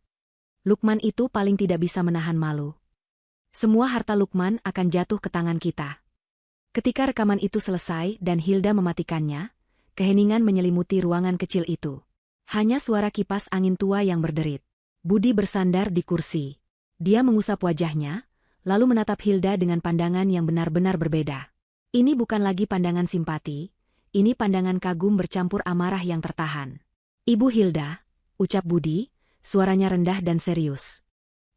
Lukman itu paling tidak bisa menahan malu. Semua harta Lukman akan jatuh ke tangan kita. Ketika rekaman itu selesai dan Hilda mematikannya, keheningan menyelimuti ruangan kecil itu. Hanya suara kipas angin tua yang berderit. Budi bersandar di kursi. Dia mengusap wajahnya, lalu menatap Hilda dengan pandangan yang benar-benar berbeda. Ini bukan lagi pandangan simpati, ini pandangan kagum bercampur amarah yang tertahan. Ibu Hilda, ucap Budi, suaranya rendah dan serius.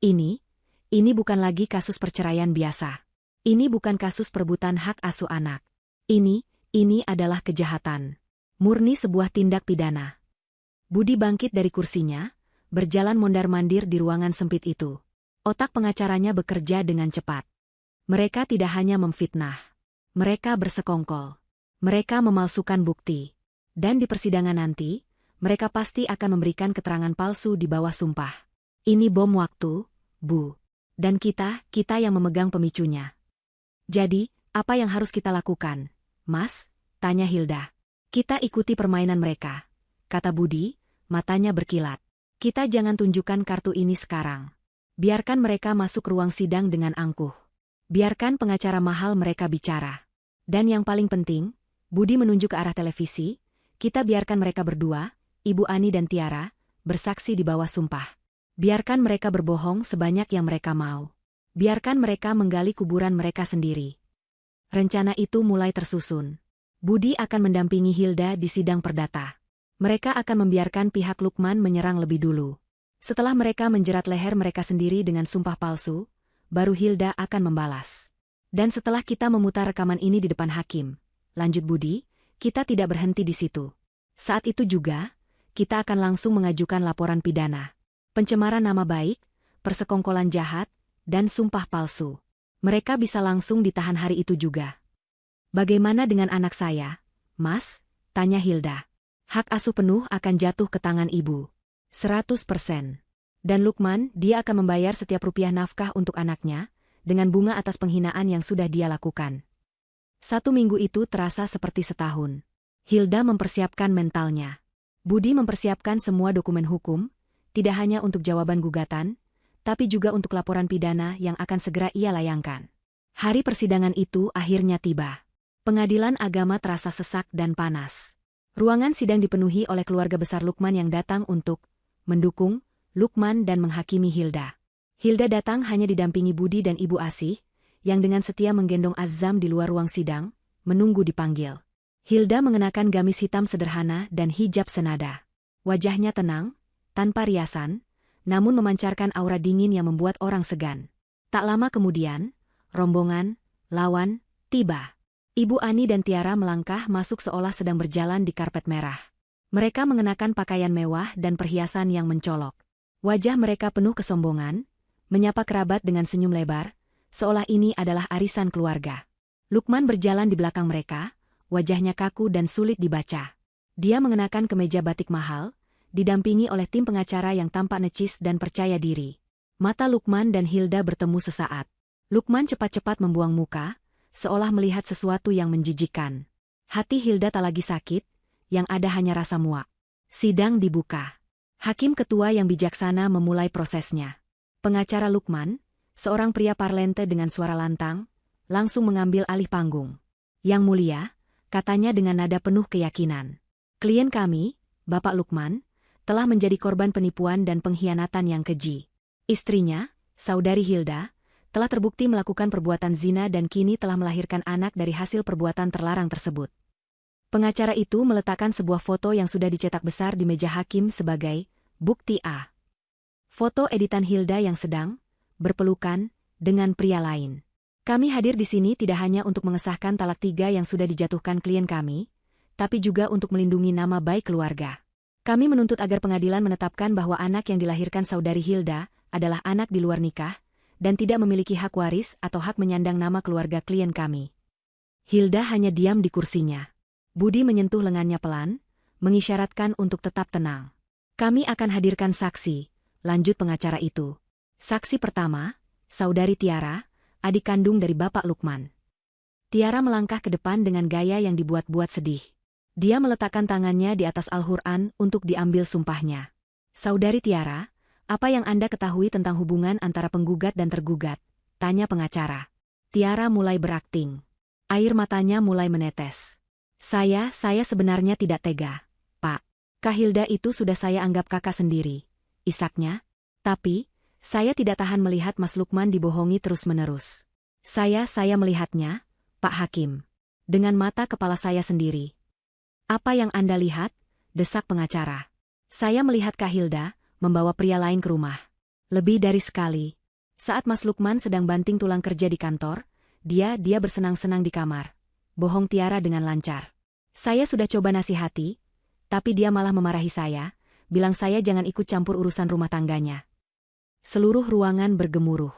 Ini bukan lagi kasus perceraian biasa. Ini bukan kasus perebutan hak asuh anak. Ini adalah kejahatan. Murni sebuah tindak pidana. Budi bangkit dari kursinya, berjalan mondar-mandir di ruangan sempit itu. Otak pengacaranya bekerja dengan cepat. Mereka tidak hanya memfitnah. Mereka bersekongkol. Mereka memalsukan bukti. Dan di persidangan nanti, mereka pasti akan memberikan keterangan palsu di bawah sumpah. Ini bom waktu, Bu. Dan kita yang memegang pemicunya. Jadi, apa yang harus kita lakukan, Mas? Tanya Hilda. Kita ikuti permainan mereka, kata Budi, matanya berkilat. Kita jangan tunjukkan kartu ini sekarang. Biarkan mereka masuk ruang sidang dengan angkuh. Biarkan pengacara mahal mereka bicara. Dan yang paling penting, Budi menunjuk ke arah televisi, kita biarkan mereka berdua, Ibu Ani dan Tiara, bersaksi di bawah sumpah. Biarkan mereka berbohong sebanyak yang mereka mau. Biarkan mereka menggali kuburan mereka sendiri. Rencana itu mulai tersusun. Budi akan mendampingi Hilda di sidang perdata. Mereka akan membiarkan pihak Lukman menyerang lebih dulu. Setelah mereka menjerat leher mereka sendiri dengan sumpah palsu, baru Hilda akan membalas. Dan setelah kita memutar rekaman ini di depan hakim, lanjut Budi, kita tidak berhenti di situ. Saat itu juga, kita akan langsung mengajukan laporan pidana. Pencemaran nama baik, persekongkolan jahat, dan sumpah palsu. Mereka bisa langsung ditahan hari itu juga. Bagaimana dengan anak saya, Mas? Tanya Hilda. Hak asuh penuh akan jatuh ke tangan ibu. 100%. Dan Lukman, dia akan membayar setiap rupiah nafkah untuk anaknya, dengan bunga atas penghinaan yang sudah dia lakukan. 1 minggu itu terasa seperti setahun. Hilda mempersiapkan mentalnya. Budi mempersiapkan semua dokumen hukum, tidak hanya untuk jawaban gugatan, tapi juga untuk laporan pidana yang akan segera ia layangkan. Hari persidangan itu akhirnya tiba. Pengadilan agama terasa sesak dan panas. Ruangan sidang dipenuhi oleh keluarga besar Lukman yang datang untuk mendukung Lukman dan menghakimi Hilda. Hilda datang hanya didampingi Budi dan Ibu Asih, yang dengan setia menggendong Azam di luar ruang sidang, menunggu dipanggil. Hilda mengenakan gamis hitam sederhana dan hijab senada. Wajahnya tenang, tanpa riasan, namun memancarkan aura dingin yang membuat orang segan. Tak lama kemudian, rombongan, lawan, tiba. Ibu Ani dan Tiara melangkah masuk seolah sedang berjalan di karpet merah. Mereka mengenakan pakaian mewah dan perhiasan yang mencolok. Wajah mereka penuh kesombongan, menyapa kerabat dengan senyum lebar, seolah ini adalah arisan keluarga. Lukman berjalan di belakang mereka, wajahnya kaku dan sulit dibaca. Dia mengenakan kemeja batik mahal, didampingi oleh tim pengacara yang tampak necis dan percaya diri. Mata Lukman dan Hilda bertemu sesaat. Lukman cepat-cepat membuang muka, seolah melihat sesuatu yang menjijikkan. Hati Hilda tak lagi sakit, yang ada hanya rasa muak. Sidang dibuka. Hakim ketua yang bijaksana memulai prosesnya. Pengacara Lukman, seorang pria parlente dengan suara lantang, langsung mengambil alih panggung. Yang mulia, katanya dengan nada penuh keyakinan. Klien kami, Bapak Lukman, telah menjadi korban penipuan dan pengkhianatan yang keji. Istrinya, Saudari Hilda, telah terbukti melakukan perbuatan zina dan kini telah melahirkan anak dari hasil perbuatan terlarang tersebut. Pengacara itu meletakkan sebuah foto yang sudah dicetak besar di meja hakim sebagai bukti A. Foto editan Hilda yang sedang berpelukan dengan pria lain. Kami hadir di sini tidak hanya untuk mengesahkan talak 3 yang sudah dijatuhkan klien kami, tapi juga untuk melindungi nama baik keluarga. Kami menuntut agar pengadilan menetapkan bahwa anak yang dilahirkan Saudari Hilda adalah anak di luar nikah, dan tidak memiliki hak waris atau hak menyandang nama keluarga klien kami. Hilda hanya diam di kursinya. Budi menyentuh lengannya pelan, mengisyaratkan untuk tetap tenang. Kami akan hadirkan saksi, lanjut pengacara itu. Saksi pertama, Saudari Tiara, adik kandung dari Bapak Lukman. Tiara melangkah ke depan dengan gaya yang dibuat-buat sedih. Dia meletakkan tangannya di atas Al-Quran untuk diambil sumpahnya. Saudari Tiara, apa yang Anda ketahui tentang hubungan antara penggugat dan tergugat? Tanya pengacara. Tiara mulai berakting. Air matanya mulai menetes. Saya sebenarnya tidak tega, Pak. Kak Hilda itu sudah saya anggap kakak sendiri, isaknya. Tapi, saya tidak tahan melihat Mas Lukman dibohongi terus-menerus. Saya melihatnya, Pak Hakim. Dengan mata kepala saya sendiri. Apa yang Anda lihat? Desak pengacara. Saya melihat Kak Hilda membawa pria lain ke rumah. Lebih dari sekali. Saat Mas Lukman sedang banting tulang kerja di kantor, dia bersenang-senang di kamar. Bohong Tiara dengan lancar. Saya sudah coba nasihati, tapi dia malah memarahi saya, bilang saya jangan ikut campur urusan rumah tangganya. Seluruh ruangan bergemuruh.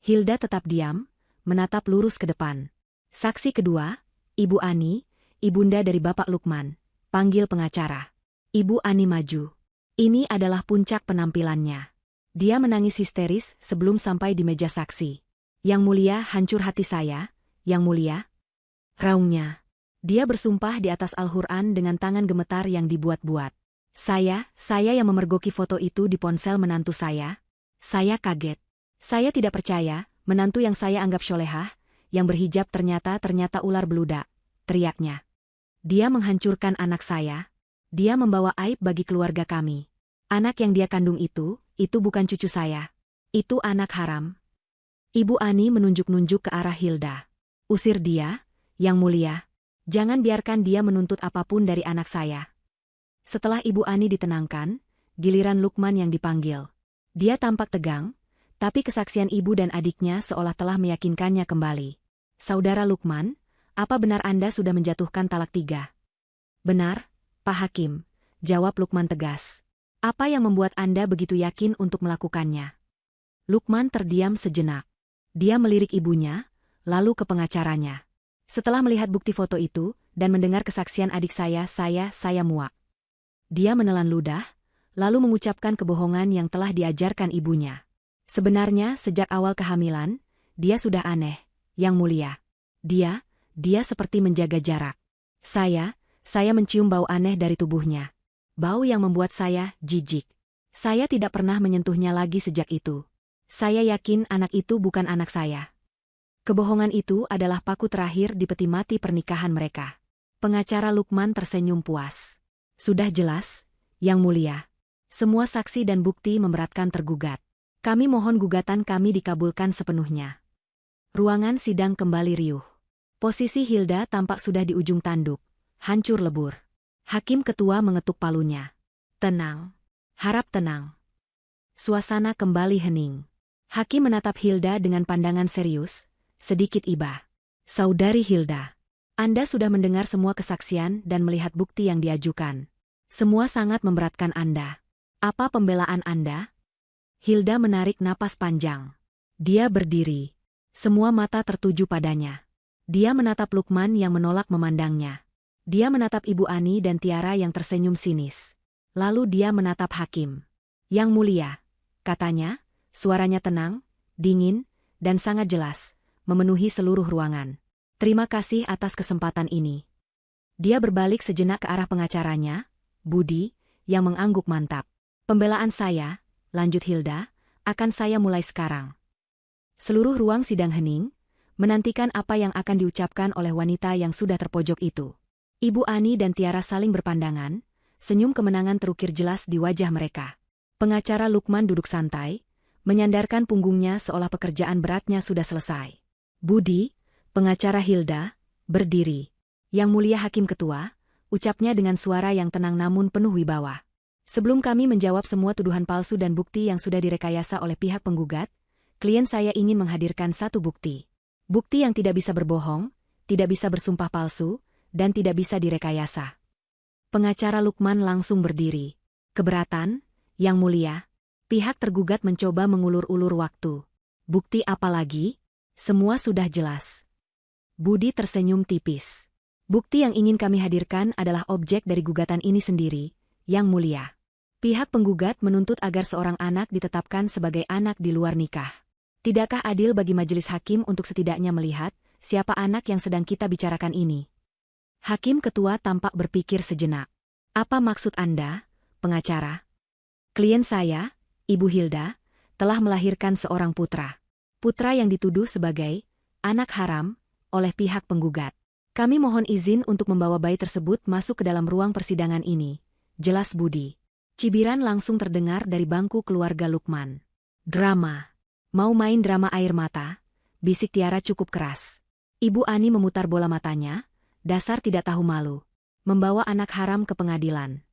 Hilda tetap diam, menatap lurus ke depan. Saksi kedua, Ibu Ani, ibunda dari Bapak Lukman, panggil pengacara. Ibu Ani maju. Ini adalah puncak penampilannya. Dia menangis histeris sebelum sampai di meja saksi. Yang mulia, hancur hati saya, Yang mulia. Raungnya. Dia bersumpah di atas Al-Quran dengan tangan gemetar yang dibuat-buat. Saya yang memergoki foto itu di ponsel menantu saya. Saya kaget. Saya tidak percaya, menantu yang saya anggap solehah, yang berhijab ternyata ular beludak, teriaknya. Dia menghancurkan anak saya. Dia membawa aib bagi keluarga kami. Anak yang dia kandung itu bukan cucu saya. Itu anak haram. Ibu Ani menunjuk-nunjuk ke arah Hilda. Usir dia, Yang mulia. Jangan biarkan dia menuntut apapun dari anak saya. Setelah Ibu Ani ditenangkan, giliran Lukman yang dipanggil. Dia tampak tegang, tapi kesaksian ibu dan adiknya seolah telah meyakinkannya kembali. Saudara Lukman, apa benar Anda sudah menjatuhkan talak 3? Benar, Pak Hakim, jawab Lukman tegas. Apa yang membuat Anda begitu yakin untuk melakukannya? Lukman terdiam sejenak. Dia melirik ibunya, lalu ke pengacaranya. Setelah melihat bukti foto itu, dan mendengar kesaksian adik saya muak. Dia menelan ludah, lalu mengucapkan kebohongan yang telah diajarkan ibunya. Sebenarnya, sejak awal kehamilan, dia sudah aneh, Yang Mulia. Dia seperti menjaga jarak. Saya mencium bau aneh dari tubuhnya. Bau yang membuat saya jijik. Saya tidak pernah menyentuhnya lagi sejak itu. Saya yakin anak itu bukan anak saya. Kebohongan itu adalah paku terakhir di peti mati pernikahan mereka. Pengacara Lukman tersenyum puas. Sudah jelas, Yang Mulia. Semua saksi dan bukti memberatkan tergugat. Kami mohon gugatan kami dikabulkan sepenuhnya. Ruangan sidang kembali riuh. Posisi Hilda tampak sudah di ujung tanduk, hancur lebur. Hakim ketua mengetuk palunya. Tenang. Harap tenang. Suasana kembali hening. Hakim menatap Hilda dengan pandangan serius, sedikit iba. Saudari Hilda, Anda sudah mendengar semua kesaksian dan melihat bukti yang diajukan. Semua sangat memberatkan Anda. Apa pembelaan Anda? Hilda menarik napas panjang. Dia berdiri. Semua mata tertuju padanya. Dia menatap Lukman yang menolak memandangnya. Dia menatap Ibu Ani dan Tiara yang tersenyum sinis. Lalu dia menatap Hakim. Yang Mulia, katanya, suaranya tenang, dingin, dan sangat jelas, memenuhi seluruh ruangan. Terima kasih atas kesempatan ini. Dia berbalik sejenak ke arah pengacaranya, Budi, yang mengangguk mantap. Pembelaan saya, lanjut Hilda, akan saya mulai sekarang. Seluruh ruang sidang hening, menantikan apa yang akan diucapkan oleh wanita yang sudah terpojok itu. Ibu Ani dan Tiara saling berpandangan, senyum kemenangan terukir jelas di wajah mereka. Pengacara Lukman duduk santai, menyandarkan punggungnya seolah pekerjaan beratnya sudah selesai. Budi, pengacara Hilda, berdiri. Yang Mulia Hakim Ketua, ucapnya dengan suara yang tenang namun penuh wibawa. Sebelum kami menjawab semua tuduhan palsu dan bukti yang sudah direkayasa oleh pihak penggugat, klien saya ingin menghadirkan satu bukti. Bukti yang tidak bisa berbohong, tidak bisa bersumpah palsu, dan tidak bisa direkayasa. Pengacara Lukman langsung berdiri. Keberatan, Yang Mulia. Pihak tergugat mencoba mengulur-ulur waktu. Bukti apa lagi? Semua sudah jelas. Budi tersenyum tipis. Bukti yang ingin kami hadirkan adalah objek dari gugatan ini sendiri, Yang Mulia. Pihak penggugat menuntut agar seorang anak ditetapkan sebagai anak di luar nikah. Tidakkah adil bagi majelis hakim untuk setidaknya melihat siapa anak yang sedang kita bicarakan ini? Hakim ketua tampak berpikir sejenak. Apa maksud Anda, pengacara? Klien saya, Ibu Hilda, telah melahirkan seorang putra. Putra yang dituduh sebagai anak haram oleh pihak penggugat. Kami mohon izin untuk membawa bayi tersebut masuk ke dalam ruang persidangan ini, jelas Budi. Cibiran langsung terdengar dari bangku keluarga Lukman. Drama. Mau main drama air mata? Bisik Tiara cukup keras. Ibu Ani memutar bola matanya, dasar tidak tahu malu. Membawa anak haram ke pengadilan.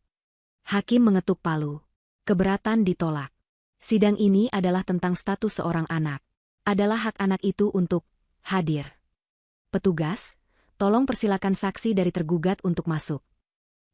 Hakim mengetuk palu. Keberatan ditolak. Sidang ini adalah tentang status seorang anak. Adalah hak anak itu untuk hadir. Petugas, tolong persilakan saksi dari tergugat untuk masuk.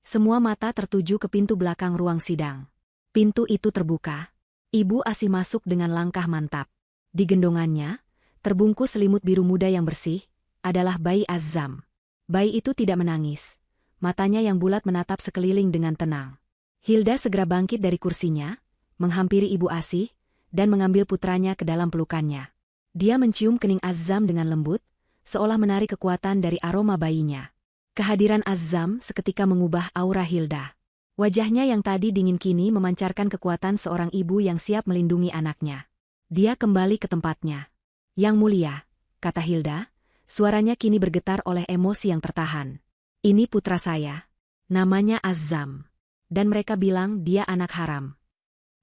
Semua mata tertuju ke pintu belakang ruang sidang. Pintu itu terbuka. Ibu Asih masuk dengan langkah mantap. Di gendongannya, terbungkus selimut biru muda yang bersih, adalah bayi Azam. Bayi itu tidak menangis. Matanya yang bulat menatap sekeliling dengan tenang. Hilda segera bangkit dari kursinya, menghampiri Ibu Asih, dan mengambil putranya ke dalam pelukannya. Dia mencium kening Azam dengan lembut, seolah menarik kekuatan dari aroma bayinya. Kehadiran Azam seketika mengubah aura Hilda. Wajahnya yang tadi dingin kini memancarkan kekuatan seorang ibu yang siap melindungi anaknya. Dia kembali ke tempatnya. Yang Mulia, kata Hilda, suaranya kini bergetar oleh emosi yang tertahan. Ini putra saya. Namanya Azam. Dan mereka bilang dia anak haram.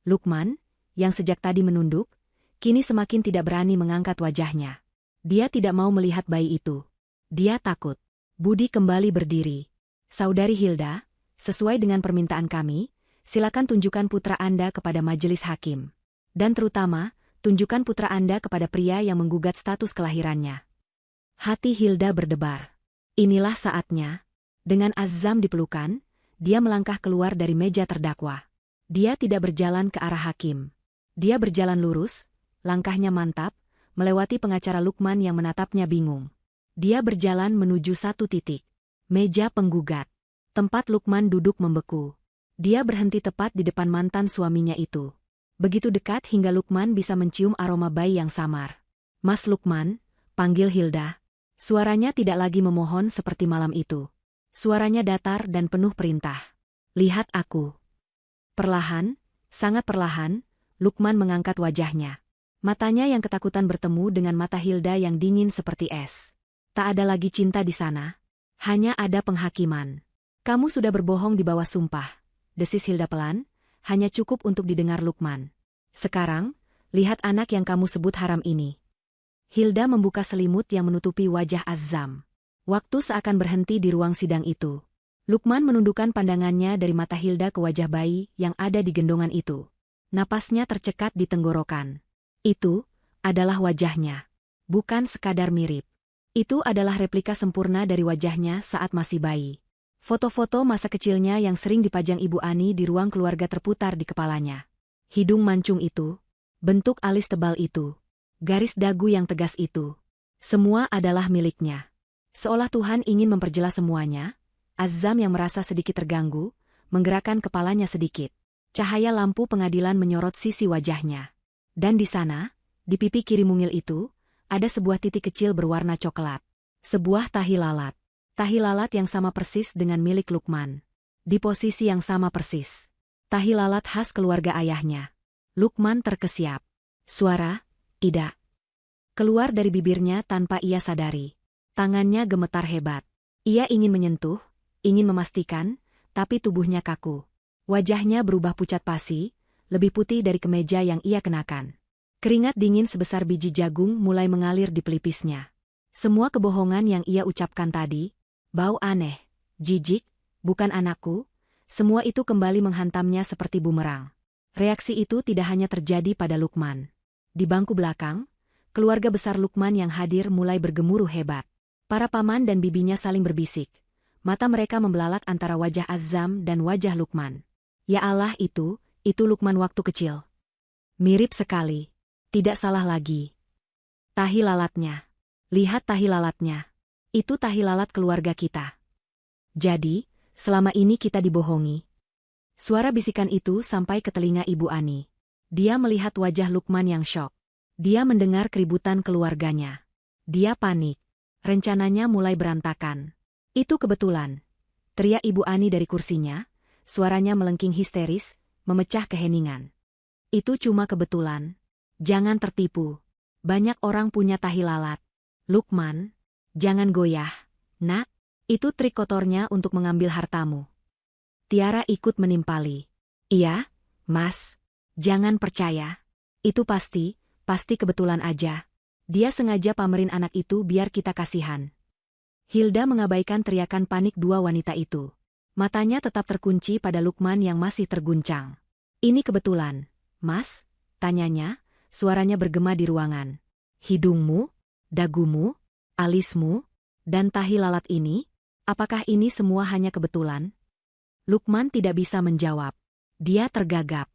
Lukman, yang sejak tadi menunduk, kini semakin tidak berani mengangkat wajahnya. Dia tidak mau melihat bayi itu. Dia takut. Budi kembali berdiri. Saudari Hilda, sesuai dengan permintaan kami, silakan tunjukkan putra Anda kepada majelis hakim. Dan terutama, tunjukkan putra Anda kepada pria yang menggugat status kelahirannya. Hati Hilda berdebar. Inilah saatnya. Dengan Azam dipelukan, dia melangkah keluar dari meja terdakwa. Dia tidak berjalan ke arah hakim. Dia berjalan lurus, langkahnya mantap, melewati pengacara Lukman yang menatapnya bingung. Dia berjalan menuju satu titik. Meja penggugat. Tempat Lukman duduk membeku. Dia berhenti tepat di depan mantan suaminya itu. Begitu dekat hingga Lukman bisa mencium aroma bayi yang samar. Mas Lukman, panggil Hilda. Suaranya tidak lagi memohon seperti malam itu. Suaranya datar dan penuh perintah. Lihat aku. Perlahan, sangat perlahan, Lukman mengangkat wajahnya. Matanya yang ketakutan bertemu dengan mata Hilda yang dingin seperti es. Tak ada lagi cinta di sana. Hanya ada penghakiman. Kamu sudah berbohong di bawah sumpah, desis Hilda pelan, hanya cukup untuk didengar Lukman. Sekarang, lihat anak yang kamu sebut haram ini. Hilda membuka selimut yang menutupi wajah Azzam. Waktu seakan berhenti di ruang sidang itu. Lukman menundukkan pandangannya dari mata Hilda ke wajah bayi yang ada di gendongan itu. Napasnya tercekat di tenggorokan. Itu adalah wajahnya. Bukan sekadar mirip. Itu adalah replika sempurna dari wajahnya saat masih bayi. Foto-foto masa kecilnya yang sering dipajang Ibu Ani di ruang keluarga terputar di kepalanya. Hidung mancung itu, bentuk alis tebal itu, garis dagu yang tegas itu. Semua adalah miliknya. Seolah Tuhan ingin memperjelas semuanya, Azzam yang merasa sedikit terganggu, menggerakkan kepalanya sedikit. Cahaya lampu pengadilan menyorot sisi wajahnya. Dan di sana, di pipi kiri mungil itu, ada sebuah titik kecil berwarna coklat. Sebuah tahi lalat. Tahi lalat yang sama persis dengan milik Lukman. Di posisi yang sama persis. Tahi lalat khas keluarga ayahnya. Lukman terkesiap. Suara, "Tidak." Keluar dari bibirnya tanpa ia sadari. Tangannya gemetar hebat. Ia ingin menyentuh, ingin memastikan, tapi tubuhnya kaku. Wajahnya berubah pucat pasi, lebih putih dari kemeja yang ia kenakan. Keringat dingin sebesar biji jagung mulai mengalir di pelipisnya. Semua kebohongan yang ia ucapkan tadi, bau aneh, jijik, bukan anakku, semua itu kembali menghantamnya seperti bumerang. Reaksi itu tidak hanya terjadi pada Lukman. Di bangku belakang, keluarga besar Lukman yang hadir mulai bergemuruh hebat. Para paman dan bibinya saling berbisik. Mata mereka membelalak antara wajah Azzam dan wajah Lukman. Ya Allah, itu Lukman waktu kecil. Mirip sekali. Tidak salah lagi. Tahi lalatnya. Lihat tahi lalatnya. Itu tahi lalat keluarga kita. Jadi, selama ini kita dibohongi. Suara bisikan itu sampai ke telinga Ibu Ani. Dia melihat wajah Lukman yang syok. Dia mendengar keributan keluarganya. Dia panik. Rencananya mulai berantakan. Itu kebetulan. Teriak Ibu Ani dari kursinya, suaranya melengking histeris, memecah keheningan. Itu cuma kebetulan. Jangan tertipu. Banyak orang punya tahi lalat. Lukman, jangan goyah. Nak, itu trik kotornya untuk mengambil hartamu. Tiara ikut menimpali. Iya, Mas. Jangan percaya. Itu pasti kebetulan aja. Dia sengaja pamerin anak itu biar kita kasihan. Hilda mengabaikan teriakan panik dua wanita itu. Matanya tetap terkunci pada Lukman yang masih terguncang. Ini kebetulan, Mas? Tanyanya, suaranya bergema di ruangan. Hidungmu, dagumu, alismu, dan tahi lalat ini, apakah ini semua hanya kebetulan? Lukman tidak bisa menjawab. Dia tergagap.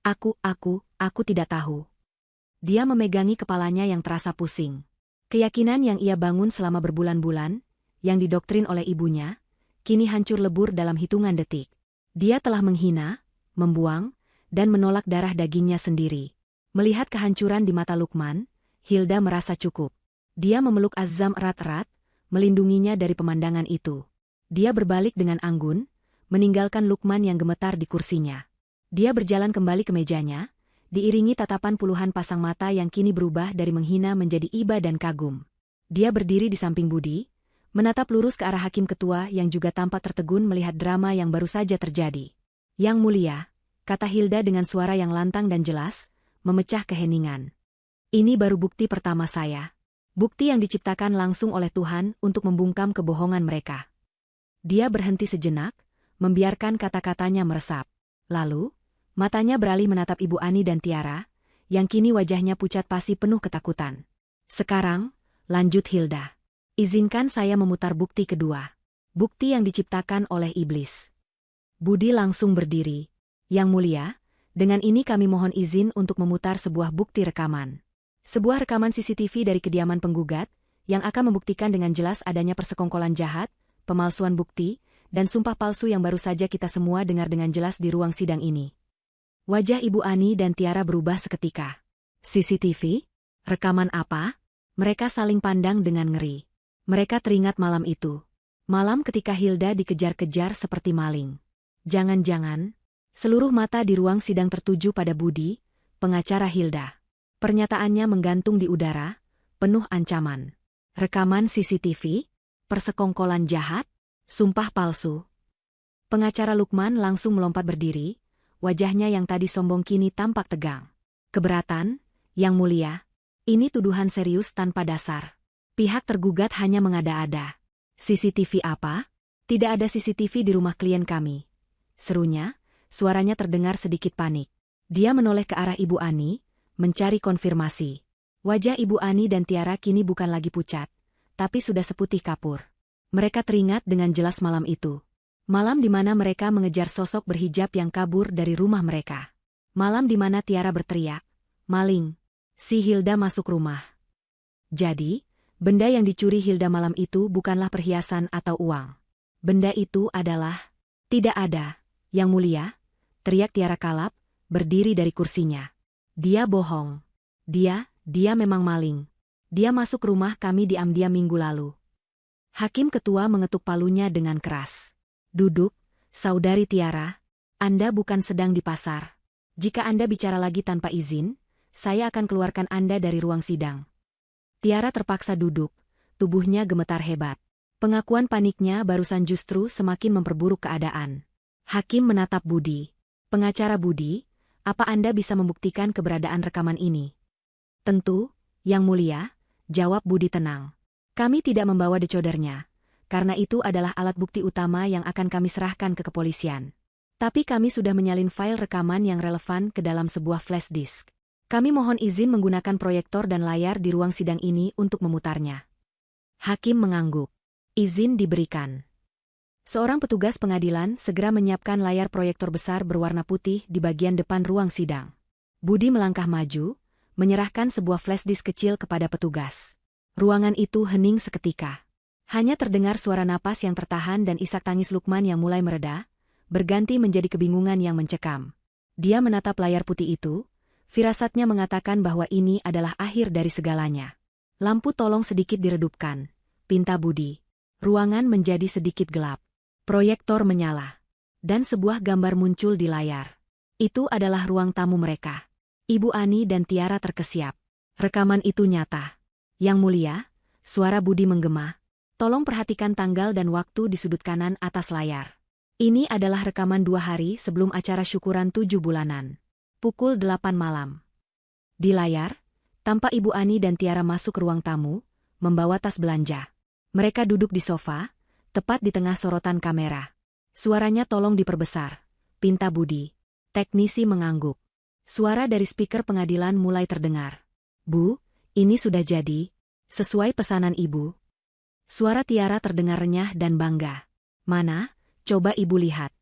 Aku tidak tahu. Dia memegangi kepalanya yang terasa pusing. Keyakinan yang ia bangun selama berbulan-bulan, yang didoktrin oleh ibunya, kini hancur lebur dalam hitungan detik. Dia telah menghina, membuang, dan menolak darah dagingnya sendiri. Melihat kehancuran di mata Lukman, Hilda merasa cukup. Dia memeluk Azzam erat-erat, melindunginya dari pemandangan itu. Dia berbalik dengan anggun, meninggalkan Lukman yang gemetar di kursinya. Dia berjalan kembali ke mejanya, diiringi tatapan puluhan pasang mata yang kini berubah dari menghina menjadi iba dan kagum. Dia berdiri di samping Budi, menatap lurus ke arah hakim ketua yang juga tampak tertegun melihat drama yang baru saja terjadi. Yang mulia, kata Hilda dengan suara yang lantang dan jelas, memecah keheningan. Ini baru bukti pertama saya. Bukti yang diciptakan langsung oleh Tuhan untuk membungkam kebohongan mereka. Dia berhenti sejenak, membiarkan kata-katanya meresap. Lalu, matanya beralih menatap Ibu Ani dan Tiara, yang kini wajahnya pucat pasi penuh ketakutan. Sekarang, lanjut Hilda. Izinkan saya memutar bukti kedua. Bukti yang diciptakan oleh iblis. Budi langsung berdiri. Yang mulia, dengan ini kami mohon izin untuk memutar sebuah bukti rekaman. Sebuah rekaman CCTV dari kediaman penggugat, yang akan membuktikan dengan jelas adanya persekongkolan jahat, pemalsuan bukti, dan sumpah palsu yang baru saja kita semua dengar dengan jelas di ruang sidang ini. Wajah Ibu Ani dan Tiara berubah seketika. CCTV? Rekaman apa? Mereka saling pandang dengan ngeri. Mereka teringat malam itu. Malam ketika Hilda dikejar-kejar seperti maling. Jangan-jangan, seluruh mata di ruang sidang tertuju pada Budi, pengacara Hilda. Pernyataannya menggantung di udara, penuh ancaman. Rekaman CCTV, persekongkolan jahat, sumpah palsu. Pengacara Lukman langsung melompat berdiri, wajahnya yang tadi sombong kini tampak tegang. Keberatan, Yang Mulia. Ini tuduhan serius tanpa dasar. Pihak tergugat hanya mengada-ada. CCTV apa? Tidak ada CCTV di rumah klien kami. Serunya, suaranya terdengar sedikit panik. Dia menoleh ke arah Ibu Ani, mencari konfirmasi. Wajah Ibu Ani dan Tiara kini bukan lagi pucat, tapi sudah seputih kapur. Mereka teringat dengan jelas malam itu. Malam di mana mereka mengejar sosok berhijab yang kabur dari rumah mereka. Malam di mana Tiara berteriak, "Maling!" Si Hilda masuk rumah. Jadi, benda yang dicuri Hilda malam itu bukanlah perhiasan atau uang. Benda itu adalah... Tidak ada, Yang Mulia, teriak Tiara kalap, berdiri dari kursinya. Dia bohong. Dia memang maling. Dia masuk rumah kami diam-diam minggu lalu. Hakim ketua mengetuk palunya dengan keras. Duduk, Saudari Tiara. Anda bukan sedang di pasar. Jika Anda bicara lagi tanpa izin, saya akan keluarkan Anda dari ruang sidang. Tiara terpaksa duduk, tubuhnya gemetar hebat. Pengakuan paniknya barusan justru semakin memperburuk keadaan. Hakim menatap Budi. Pengacara Budi, apa Anda bisa membuktikan keberadaan rekaman ini? Tentu, Yang Mulia, jawab Budi tenang. Kami tidak membawa decodernya, karena itu adalah alat bukti utama yang akan kami serahkan ke kepolisian. Tapi kami sudah menyalin file rekaman yang relevan ke dalam sebuah flash disk. Kami mohon izin menggunakan proyektor dan layar di ruang sidang ini untuk memutarnya. Hakim mengangguk. Izin diberikan. Seorang petugas pengadilan segera menyiapkan layar proyektor besar berwarna putih di bagian depan ruang sidang. Budi melangkah maju, menyerahkan sebuah flash disk kecil kepada petugas. Ruangan itu hening seketika. Hanya terdengar suara napas yang tertahan dan isak tangis Lukman yang mulai mereda, berganti menjadi kebingungan yang mencekam. Dia menatap layar putih itu. Firasatnya mengatakan bahwa ini adalah akhir dari segalanya. Lampu tolong sedikit diredupkan, pinta Budi. Ruangan menjadi sedikit gelap. Proyektor menyala. Dan sebuah gambar muncul di layar. Itu adalah ruang tamu mereka. Ibu Ani dan Tiara terkesiap. Rekaman itu nyata. Yang Mulia, suara Budi menggema. Tolong perhatikan tanggal dan waktu di sudut kanan atas layar. Ini adalah rekaman 2 hari sebelum acara syukuran 7 bulanan. Pukul 8 malam. Di layar, tampak Ibu Ani dan Tiara masuk ruang tamu, membawa tas belanja. Mereka duduk di sofa, tepat di tengah sorotan kamera. Suaranya tolong diperbesar, pinta Budi. Teknisi mengangguk. Suara dari speaker pengadilan mulai terdengar. Bu, ini sudah jadi, sesuai pesanan Ibu. Suara Tiara terdengar renyah dan bangga. Mana? Coba Ibu lihat.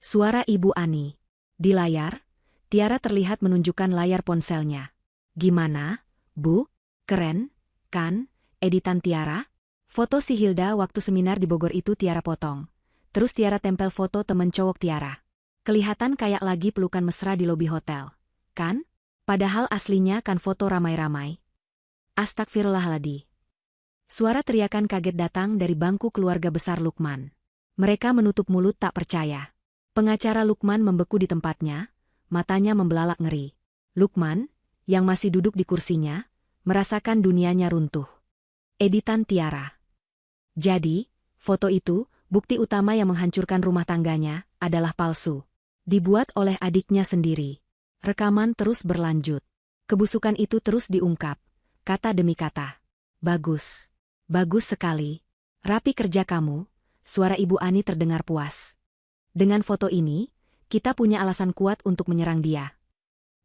Suara Ibu Ani. Di layar, Tiara terlihat menunjukkan layar ponselnya. Gimana, Bu? Keren, kan? Editan Tiara? Foto si Hilda waktu seminar di Bogor itu Tiara potong. Terus Tiara tempel foto temen cowok Tiara. Kelihatan kayak lagi pelukan mesra di lobi hotel. Kan? Padahal aslinya kan foto ramai-ramai. Astagfirullahaladzim. Suara teriakan kaget datang dari bangku keluarga besar Lukman. Mereka menutup mulut tak percaya. Pengacara Lukman membeku di tempatnya. Matanya membelalak ngeri. Lukman, yang masih duduk di kursinya, merasakan dunianya runtuh. Editan Tiara. Jadi, foto itu, bukti utama yang menghancurkan rumah tangganya, adalah palsu. Dibuat oleh adiknya sendiri. Rekaman terus berlanjut. Kebusukan itu terus diungkap, kata demi kata. Bagus. Bagus sekali. Rapi kerja kamu, suara Ibu Ani terdengar puas. Dengan foto ini, kita punya alasan kuat untuk menyerang dia.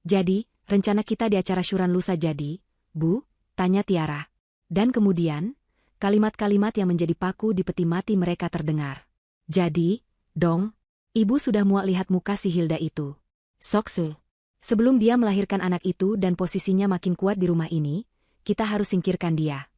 Jadi, rencana kita di acara syuran lusa jadi, Bu? Tanya Tiara. Dan kemudian, kalimat-kalimat yang menjadi paku di peti mati mereka terdengar. Jadi, dong, Ibu sudah muak lihat muka si Hilda itu. Sokse. Sebelum dia melahirkan anak itu dan posisinya makin kuat di rumah ini, kita harus singkirkan dia.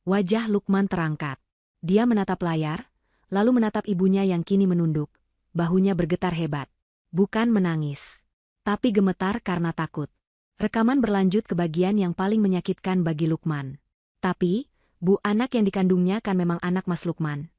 Wajah Lukman terangkat. Dia menatap layar, lalu menatap ibunya yang kini menunduk. Bahunya bergetar hebat. Bukan menangis, tapi gemetar karena takut. Rekaman berlanjut ke bagian yang paling menyakitkan bagi Lukman. Tapi, Bu, anak yang dikandungnya kan memang anak Mas Lukman.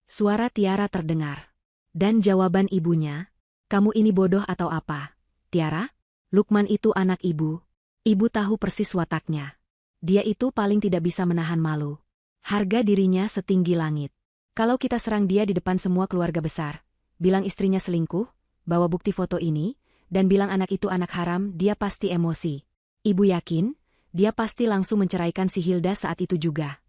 Suara Tiara terdengar. Dan jawaban ibunya, kamu ini bodoh atau apa? Tiara? Lukman itu anak ibu. Ibu tahu persis wataknya. Dia itu paling tidak bisa menahan malu. Harga dirinya setinggi langit. Kalau kita serang dia di depan semua keluarga besar, bilang istrinya selingkuh, bawa bukti foto ini, dan bilang anak itu anak haram, dia pasti emosi. Ibu yakin, dia pasti langsung menceraikan si Hilda saat itu juga.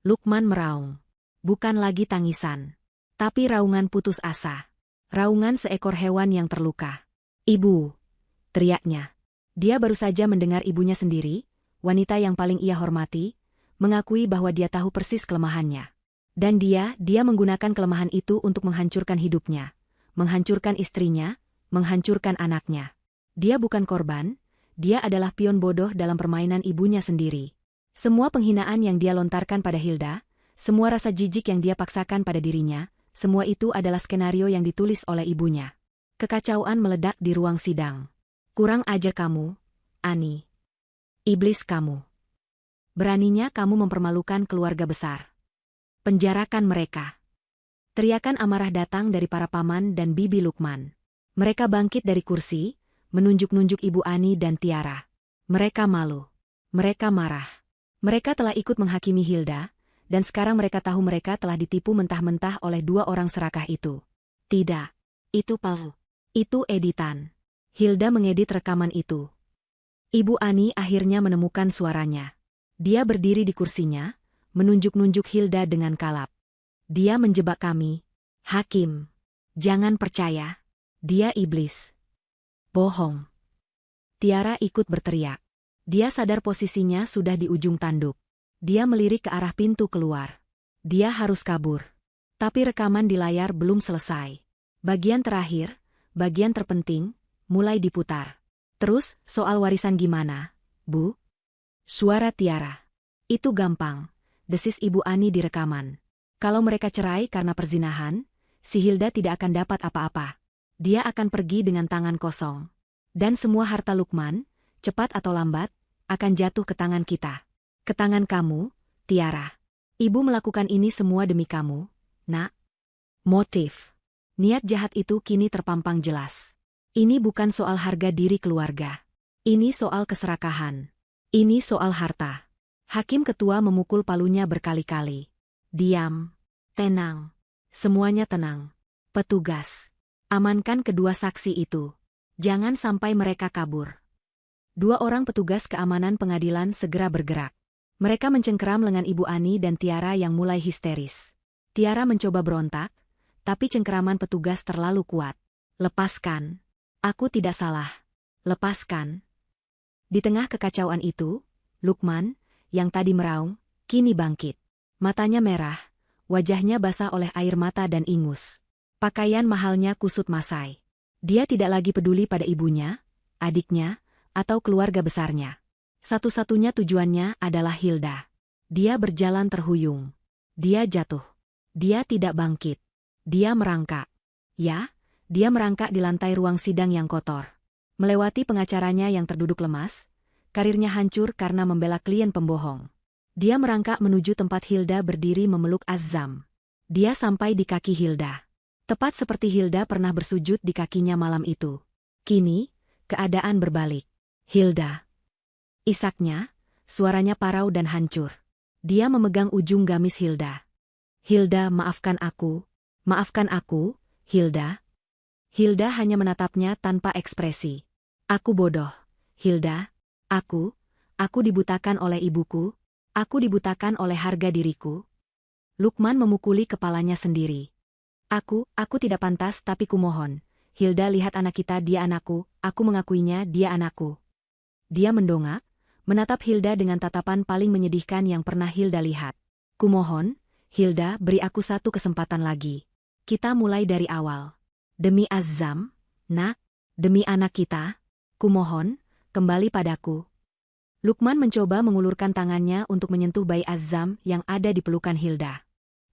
Lukman meraung. Bukan lagi tangisan. Tapi raungan putus asa. Raungan seekor hewan yang terluka. Ibu! Teriaknya. Dia baru saja mendengar ibunya sendiri, wanita yang paling ia hormati, mengakui bahwa dia tahu persis kelemahannya. Dan dia menggunakan kelemahan itu untuk menghancurkan hidupnya, menghancurkan istrinya, menghancurkan anaknya. Dia bukan korban, dia adalah pion bodoh dalam permainan ibunya sendiri. Semua penghinaan yang dia lontarkan pada Hilda, semua rasa jijik yang dia paksakan pada dirinya, semua itu adalah skenario yang ditulis oleh ibunya. Kekacauan meledak di ruang sidang. Kurang ajar kamu, Ani. Iblis kamu. Beraninya kamu mempermalukan keluarga besar. Penjarakan mereka. Teriakan amarah datang dari para paman dan bibi Lukman. Mereka bangkit dari kursi, menunjuk-nunjuk Ibu Ani dan Tiara. Mereka malu. Mereka marah. Mereka telah ikut menghakimi Hilda, dan sekarang mereka tahu mereka telah ditipu mentah-mentah oleh dua orang serakah itu. Tidak. Itu palsu. Itu editan. Hilda mengedit rekaman itu. Ibu Ani akhirnya menemukan suaranya. Dia berdiri di kursinya, menunjuk-nunjuk Hilda dengan kalap. Dia menjebak kami. Hakim. Jangan percaya. Dia iblis. Bohong. Tiara ikut berteriak. Dia sadar posisinya sudah di ujung tanduk. Dia melirik ke arah pintu keluar. Dia harus kabur. Tapi rekaman di layar belum selesai. Bagian terakhir, bagian terpenting, mulai diputar. Terus, soal warisan gimana, Bu? Suara Tiara. Itu gampang, desis Ibu Ani di rekaman. Kalau mereka cerai karena perzinahan, si Hilda tidak akan dapat apa-apa. Dia akan pergi dengan tangan kosong. Dan semua harta Lukman, cepat atau lambat, akan jatuh ke tangan kita. Ke tangan kamu, Tiara. Ibu melakukan ini semua demi kamu, Nak. Motif. Niat jahat itu kini terpampang jelas. Ini bukan soal harga diri keluarga. Ini soal keserakahan. Ini soal harta. Hakim ketua memukul palunya berkali-kali. Diam. Tenang. Semuanya tenang. Petugas. Amankan kedua saksi itu. Jangan sampai mereka kabur. Dua orang petugas keamanan pengadilan segera bergerak. Mereka mencengkeram lengan Ibu Ani dan Tiara yang mulai histeris. Tiara mencoba berontak, tapi cengkeraman petugas terlalu kuat. Lepaskan. Aku tidak salah. Lepaskan. Di tengah kekacauan itu, Lukman, yang tadi meraung, kini bangkit. Matanya merah, wajahnya basah oleh air mata dan ingus. Pakaian mahalnya kusut masai. Dia tidak lagi peduli pada ibunya, adiknya, atau keluarga besarnya. Satu-satunya tujuannya adalah Hilda. Dia berjalan terhuyung. Dia jatuh. Dia tidak bangkit. Dia merangkak. Ya, dia merangkak di lantai ruang sidang yang kotor. Melewati pengacaranya yang terduduk lemas, karirnya hancur karena membela klien pembohong. Dia merangkak menuju tempat Hilda berdiri memeluk Azam. Dia sampai di kaki Hilda. Tepat seperti Hilda pernah bersujud di kakinya malam itu. Kini, keadaan berbalik. Hilda. Isaknya, suaranya parau dan hancur. Dia memegang ujung gamis Hilda. Hilda, maafkan aku. Maafkan aku, Hilda. Hilda hanya menatapnya tanpa ekspresi. Aku bodoh, Hilda. Aku dibutakan oleh ibuku. Aku dibutakan oleh harga diriku. Lukman memukuli kepalanya sendiri. Aku tidak pantas tapi kumohon. Hilda, lihat anak kita, dia anakku, aku mengakuinya, dia anakku. Dia mendongak, menatap Hilda dengan tatapan paling menyedihkan yang pernah Hilda lihat. Kumohon, Hilda, beri aku satu kesempatan lagi. Kita mulai dari awal. Demi Azam, Nak, demi anak kita, kumohon, kembali padaku. Lukman mencoba mengulurkan tangannya untuk menyentuh bayi Azam yang ada di pelukan Hilda.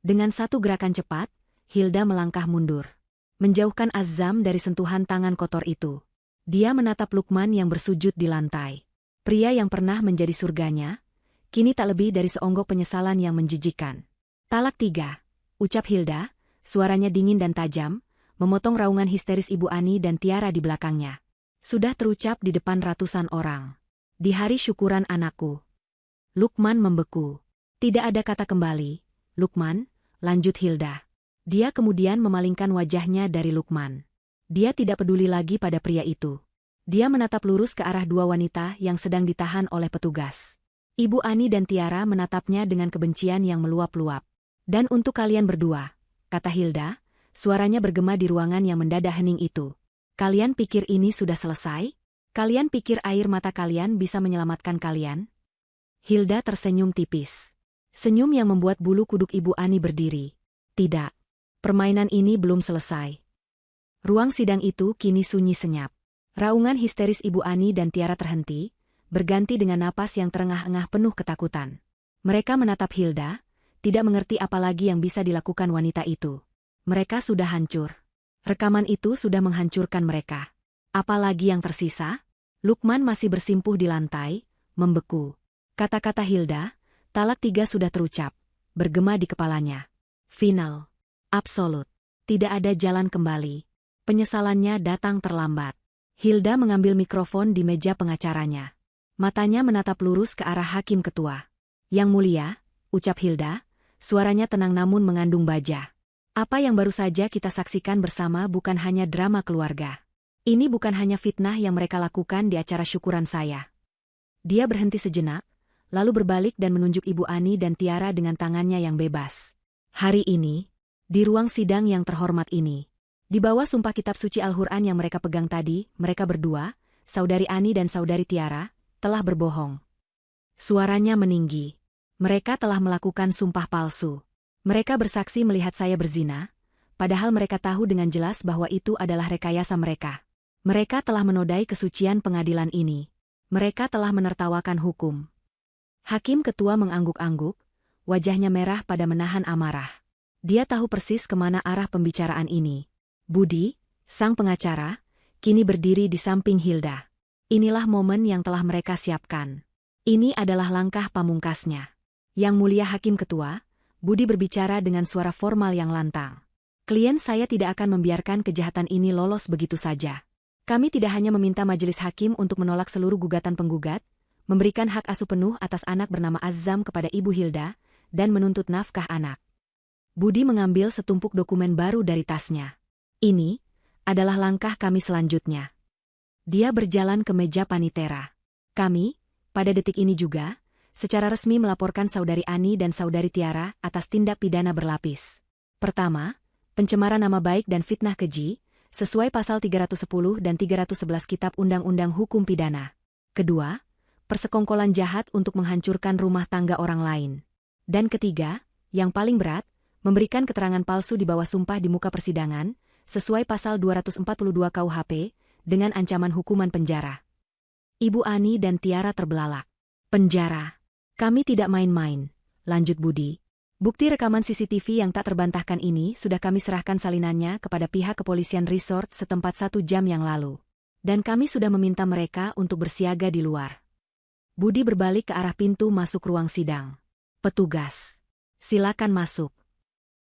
Dengan satu gerakan cepat, Hilda melangkah mundur. Menjauhkan Azam dari sentuhan tangan kotor itu. Dia menatap Lukman yang bersujud di lantai. Pria yang pernah menjadi surganya, kini tak lebih dari seonggok penyesalan yang menjijikan. Talak 3. Ucap Hilda, suaranya dingin dan tajam, memotong raungan histeris Ibu Ani dan Tiara di belakangnya. Sudah terucap di depan ratusan orang. Di hari syukuran anakku. Lukman membeku. Tidak ada kata kembali. Lukman, lanjut Hilda. Dia kemudian memalingkan wajahnya dari Lukman. Dia tidak peduli lagi pada pria itu. Dia menatap lurus ke arah dua wanita yang sedang ditahan oleh petugas. Ibu Ani dan Tiara menatapnya dengan kebencian yang meluap-luap. Dan untuk kalian berdua, kata Hilda, suaranya bergema di ruangan yang mendadak hening itu. Kalian pikir ini sudah selesai? Kalian pikir air mata kalian bisa menyelamatkan kalian? Hilda tersenyum tipis. Senyum yang membuat bulu kuduk Ibu Ani berdiri. Tidak. Permainan ini belum selesai. Ruang sidang itu kini sunyi senyap. Raungan histeris Ibu Ani dan Tiara terhenti, berganti dengan napas yang terengah-engah penuh ketakutan. Mereka menatap Hilda, tidak mengerti apa lagi yang bisa dilakukan wanita itu. Mereka sudah hancur. Rekaman itu sudah menghancurkan mereka. Apalagi yang tersisa? Lukman masih bersimpuh di lantai, membeku. Kata-kata Hilda, talak 3 sudah terucap, bergema di kepalanya. Final. Absolut. Tidak ada jalan kembali. Penyesalannya datang terlambat. Hilda mengambil mikrofon di meja pengacaranya. Matanya menatap lurus ke arah hakim ketua. Yang mulia, ucap Hilda, suaranya tenang namun mengandung baja. Apa yang baru saja kita saksikan bersama bukan hanya drama keluarga. Ini bukan hanya fitnah yang mereka lakukan di acara syukuran saya. Dia berhenti sejenak, lalu berbalik dan menunjuk Ibu Ani dan Tiara dengan tangannya yang bebas. Hari ini, di ruang sidang yang terhormat ini, di bawah sumpah kitab suci Al-Quran yang mereka pegang tadi, mereka berdua, Saudari Ani dan Saudari Tiara, telah berbohong. Suaranya meninggi. Mereka telah melakukan sumpah palsu. Mereka bersaksi melihat saya berzina, padahal mereka tahu dengan jelas bahwa itu adalah rekayasa mereka. Mereka telah menodai kesucian pengadilan ini. Mereka telah menertawakan hukum. Hakim ketua mengangguk-angguk, wajahnya merah pada menahan amarah. Dia tahu persis kemana arah pembicaraan ini. Budi, sang pengacara, kini berdiri di samping Hilda. Inilah momen yang telah mereka siapkan. Ini adalah langkah pamungkasnya. Yang mulia Hakim Ketua, Budi berbicara dengan suara formal yang lantang. Klien saya tidak akan membiarkan kejahatan ini lolos begitu saja. Kami tidak hanya meminta majelis hakim untuk menolak seluruh gugatan penggugat, memberikan hak asuh penuh atas anak bernama Azam kepada Ibu Hilda, dan menuntut nafkah anak. Budi mengambil setumpuk dokumen baru dari tasnya. Ini adalah langkah kami selanjutnya. Dia berjalan ke meja panitera. Kami, pada detik ini juga, secara resmi melaporkan Saudari Ani dan Saudari Tiara atas tindak pidana berlapis. Pertama, pencemaran nama baik dan fitnah keji, sesuai pasal 310 dan 311 Kitab Undang-Undang Hukum Pidana. Kedua, persekongkolan jahat untuk menghancurkan rumah tangga orang lain. Dan ketiga, yang paling berat, memberikan keterangan palsu di bawah sumpah di muka persidangan, sesuai pasal 242 KUHP, dengan ancaman hukuman penjara. Ibu Ani dan Tiara terbelalak. Penjara. Kami tidak main-main, lanjut Budi. Bukti rekaman CCTV yang tak terbantahkan ini sudah kami serahkan salinannya kepada pihak kepolisian resort setempat 1 jam yang lalu. Dan kami sudah meminta mereka untuk bersiaga di luar. Budi berbalik ke arah pintu masuk ruang sidang. Petugas, silakan masuk.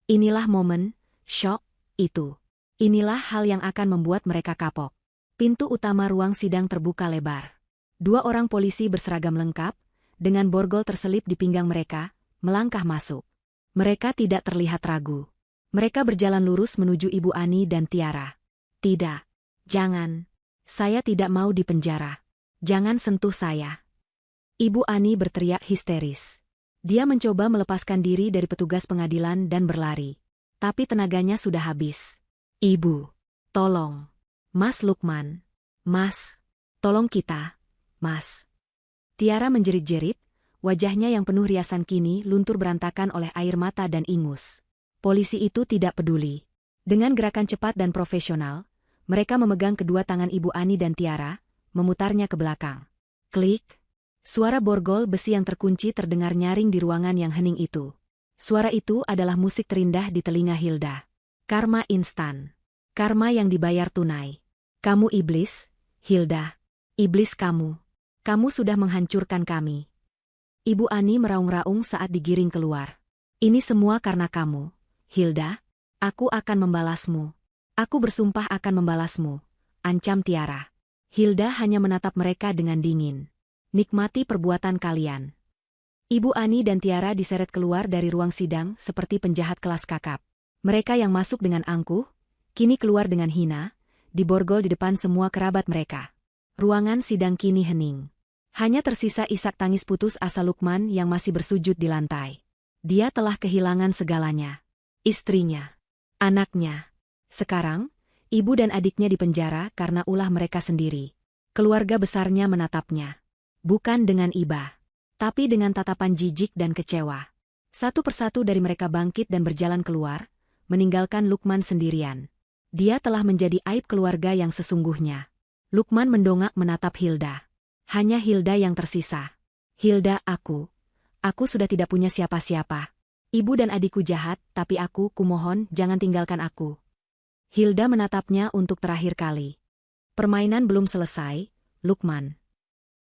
Inilah momen, syok, itu. Inilah hal yang akan membuat mereka kapok. Pintu utama ruang sidang terbuka lebar. 2 orang polisi berseragam lengkap, dengan borgol terselip di pinggang mereka, melangkah masuk. Mereka tidak terlihat ragu. Mereka berjalan lurus menuju Ibu Ani dan Tiara. Tidak. Jangan. Saya tidak mau dipenjara. Jangan sentuh saya. Ibu Ani berteriak histeris. Dia mencoba melepaskan diri dari petugas pengadilan dan berlari. Tapi tenaganya sudah habis. Ibu. Tolong. Mas Lukman. Mas. Tolong kita. Mas. Tiara menjerit-jerit, wajahnya yang penuh riasan kini luntur berantakan oleh air mata dan ingus. Polisi itu tidak peduli. Dengan gerakan cepat dan profesional, mereka memegang kedua tangan Ibu Ani dan Tiara, memutarnya ke belakang. Klik. Suara borgol besi yang terkunci terdengar nyaring di ruangan yang hening itu. Suara itu adalah musik terindah di telinga Hilda. Karma instan. Karma yang dibayar tunai. Kamu iblis, Hilda. Iblis kamu. Kamu sudah menghancurkan kami. Ibu Ani meraung-raung saat digiring keluar. Ini semua karena kamu, Hilda. Aku akan membalasmu. Aku bersumpah akan membalasmu, ancam Tiara. Hilda hanya menatap mereka dengan dingin. Nikmati perbuatan kalian. Ibu Ani dan Tiara diseret keluar dari ruang sidang seperti penjahat kelas kakap. Mereka yang masuk dengan angkuh, kini keluar dengan hina, diborgol di depan semua kerabat mereka. Ruangan sidang kini hening. Hanya tersisa isak tangis putus asa Lukman yang masih bersujud di lantai. Dia telah kehilangan segalanya. Istrinya, anaknya. Sekarang, ibu dan adiknya dipenjara karena ulah mereka sendiri. Keluarga besarnya menatapnya. Bukan dengan iba, tapi dengan tatapan jijik dan kecewa. Satu persatu dari mereka bangkit dan berjalan keluar, meninggalkan Lukman sendirian. Dia telah menjadi aib keluarga yang sesungguhnya. Lukman mendongak menatap Hilda. Hanya Hilda yang tersisa. Hilda, aku sudah tidak punya siapa-siapa. Ibu dan adikku jahat, tapi kumohon jangan tinggalkan aku. Hilda menatapnya untuk terakhir kali. Permainan belum selesai, Lukman.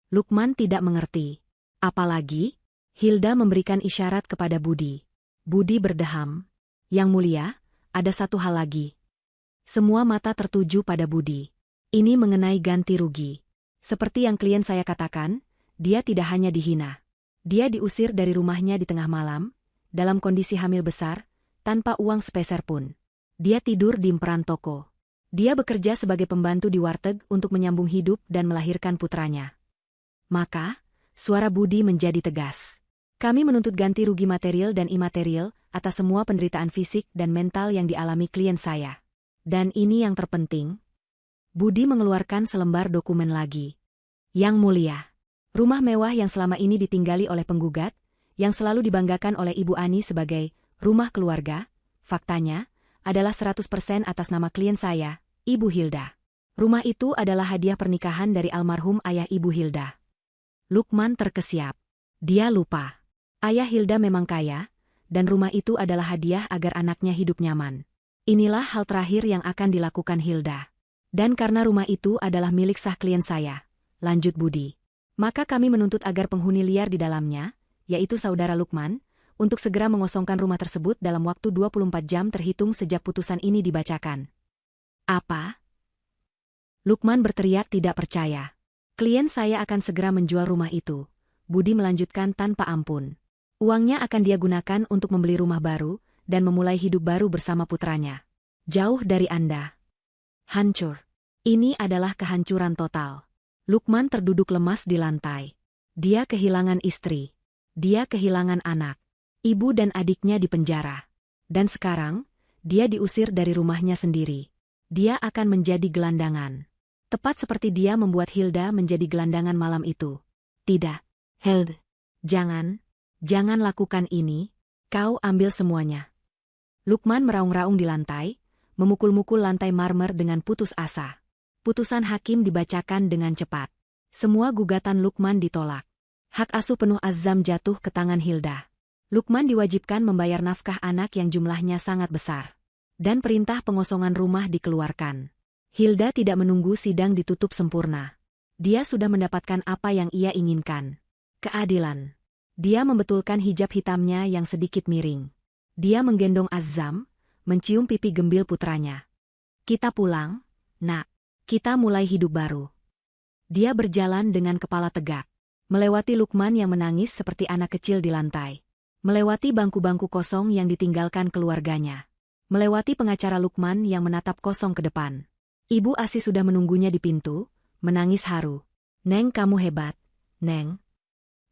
Lukman tidak mengerti. Apalagi, Hilda memberikan isyarat kepada Budi. Budi berdeham. Yang mulia, ada satu hal lagi. Semua mata tertuju pada Budi. Ini mengenai ganti rugi. Seperti yang klien saya katakan, dia tidak hanya dihina. Dia diusir dari rumahnya di tengah malam, dalam kondisi hamil besar, tanpa uang sepeser pun. Dia tidur di emperan toko. Dia bekerja sebagai pembantu di warteg untuk menyambung hidup dan melahirkan putranya. Maka, suara Budi menjadi tegas. Kami menuntut ganti rugi material dan imaterial atas semua penderitaan fisik dan mental yang dialami klien saya. Dan ini yang terpenting. Budi mengeluarkan selembar dokumen lagi. Yang mulia, rumah mewah yang selama ini ditinggali oleh penggugat, yang selalu dibanggakan oleh Ibu Ani sebagai rumah keluarga, faktanya adalah 100% atas nama klien saya, Ibu Hilda. Rumah itu adalah hadiah pernikahan dari almarhum ayah Ibu Hilda. Lukman terkesiap. Dia lupa. Ayah Hilda memang kaya, dan rumah itu adalah hadiah agar anaknya hidup nyaman. Inilah hal terakhir yang akan dilakukan Hilda. Dan karena rumah itu adalah milik sah klien saya, lanjut Budi, maka kami menuntut agar penghuni liar di dalamnya, yaitu saudara Lukman, untuk segera mengosongkan rumah tersebut dalam waktu 24 jam terhitung sejak putusan ini dibacakan. Apa? Lukman berteriak tidak percaya. Klien saya akan segera menjual rumah itu. Budi melanjutkan tanpa ampun. Uangnya akan dia gunakan untuk membeli rumah baru, dan memulai hidup baru bersama putranya. Jauh dari Anda. Hancur. Ini adalah kehancuran total. Lukman terduduk lemas di lantai. Dia kehilangan istri. Dia kehilangan anak. Ibu dan adiknya dipenjara. Dan sekarang, dia diusir dari rumahnya sendiri. Dia akan menjadi gelandangan. Tepat seperti dia membuat Hilda menjadi gelandangan malam itu. Tidak. Hilda. Jangan lakukan ini. Kau ambil semuanya. Lukman meraung-raung di lantai, memukul-mukul lantai marmer dengan putus asa. Putusan hakim dibacakan dengan cepat. Semua gugatan Lukman ditolak. Hak asuh penuh Azam jatuh ke tangan Hilda. Lukman diwajibkan membayar nafkah anak yang jumlahnya sangat besar. Dan perintah pengosongan rumah dikeluarkan. Hilda tidak menunggu sidang ditutup sempurna. Dia sudah mendapatkan apa yang ia inginkan. Keadilan. Dia membetulkan hijab hitamnya yang sedikit miring. Dia menggendong Azam, mencium pipi gembil putranya. Kita pulang, nak. Kita mulai hidup baru. Dia berjalan dengan kepala tegak. Melewati Lukman yang menangis seperti anak kecil di lantai. Melewati bangku-bangku kosong yang ditinggalkan keluarganya. Melewati pengacara Lukman yang menatap kosong ke depan. Ibu Asih sudah menunggunya di pintu, menangis haru. Neng, kamu hebat, Neng.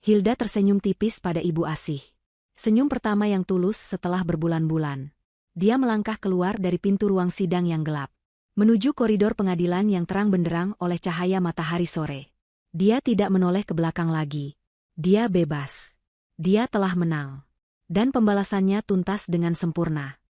Hilda tersenyum tipis pada Ibu Asih. Senyum pertama yang tulus setelah berbulan-bulan. Dia melangkah keluar dari pintu ruang sidang yang gelap. Menuju koridor pengadilan yang terang benderang oleh cahaya matahari sore. Dia tidak menoleh ke belakang lagi. Dia bebas. Dia telah menang. Dan pembalasannya tuntas dengan sempurna.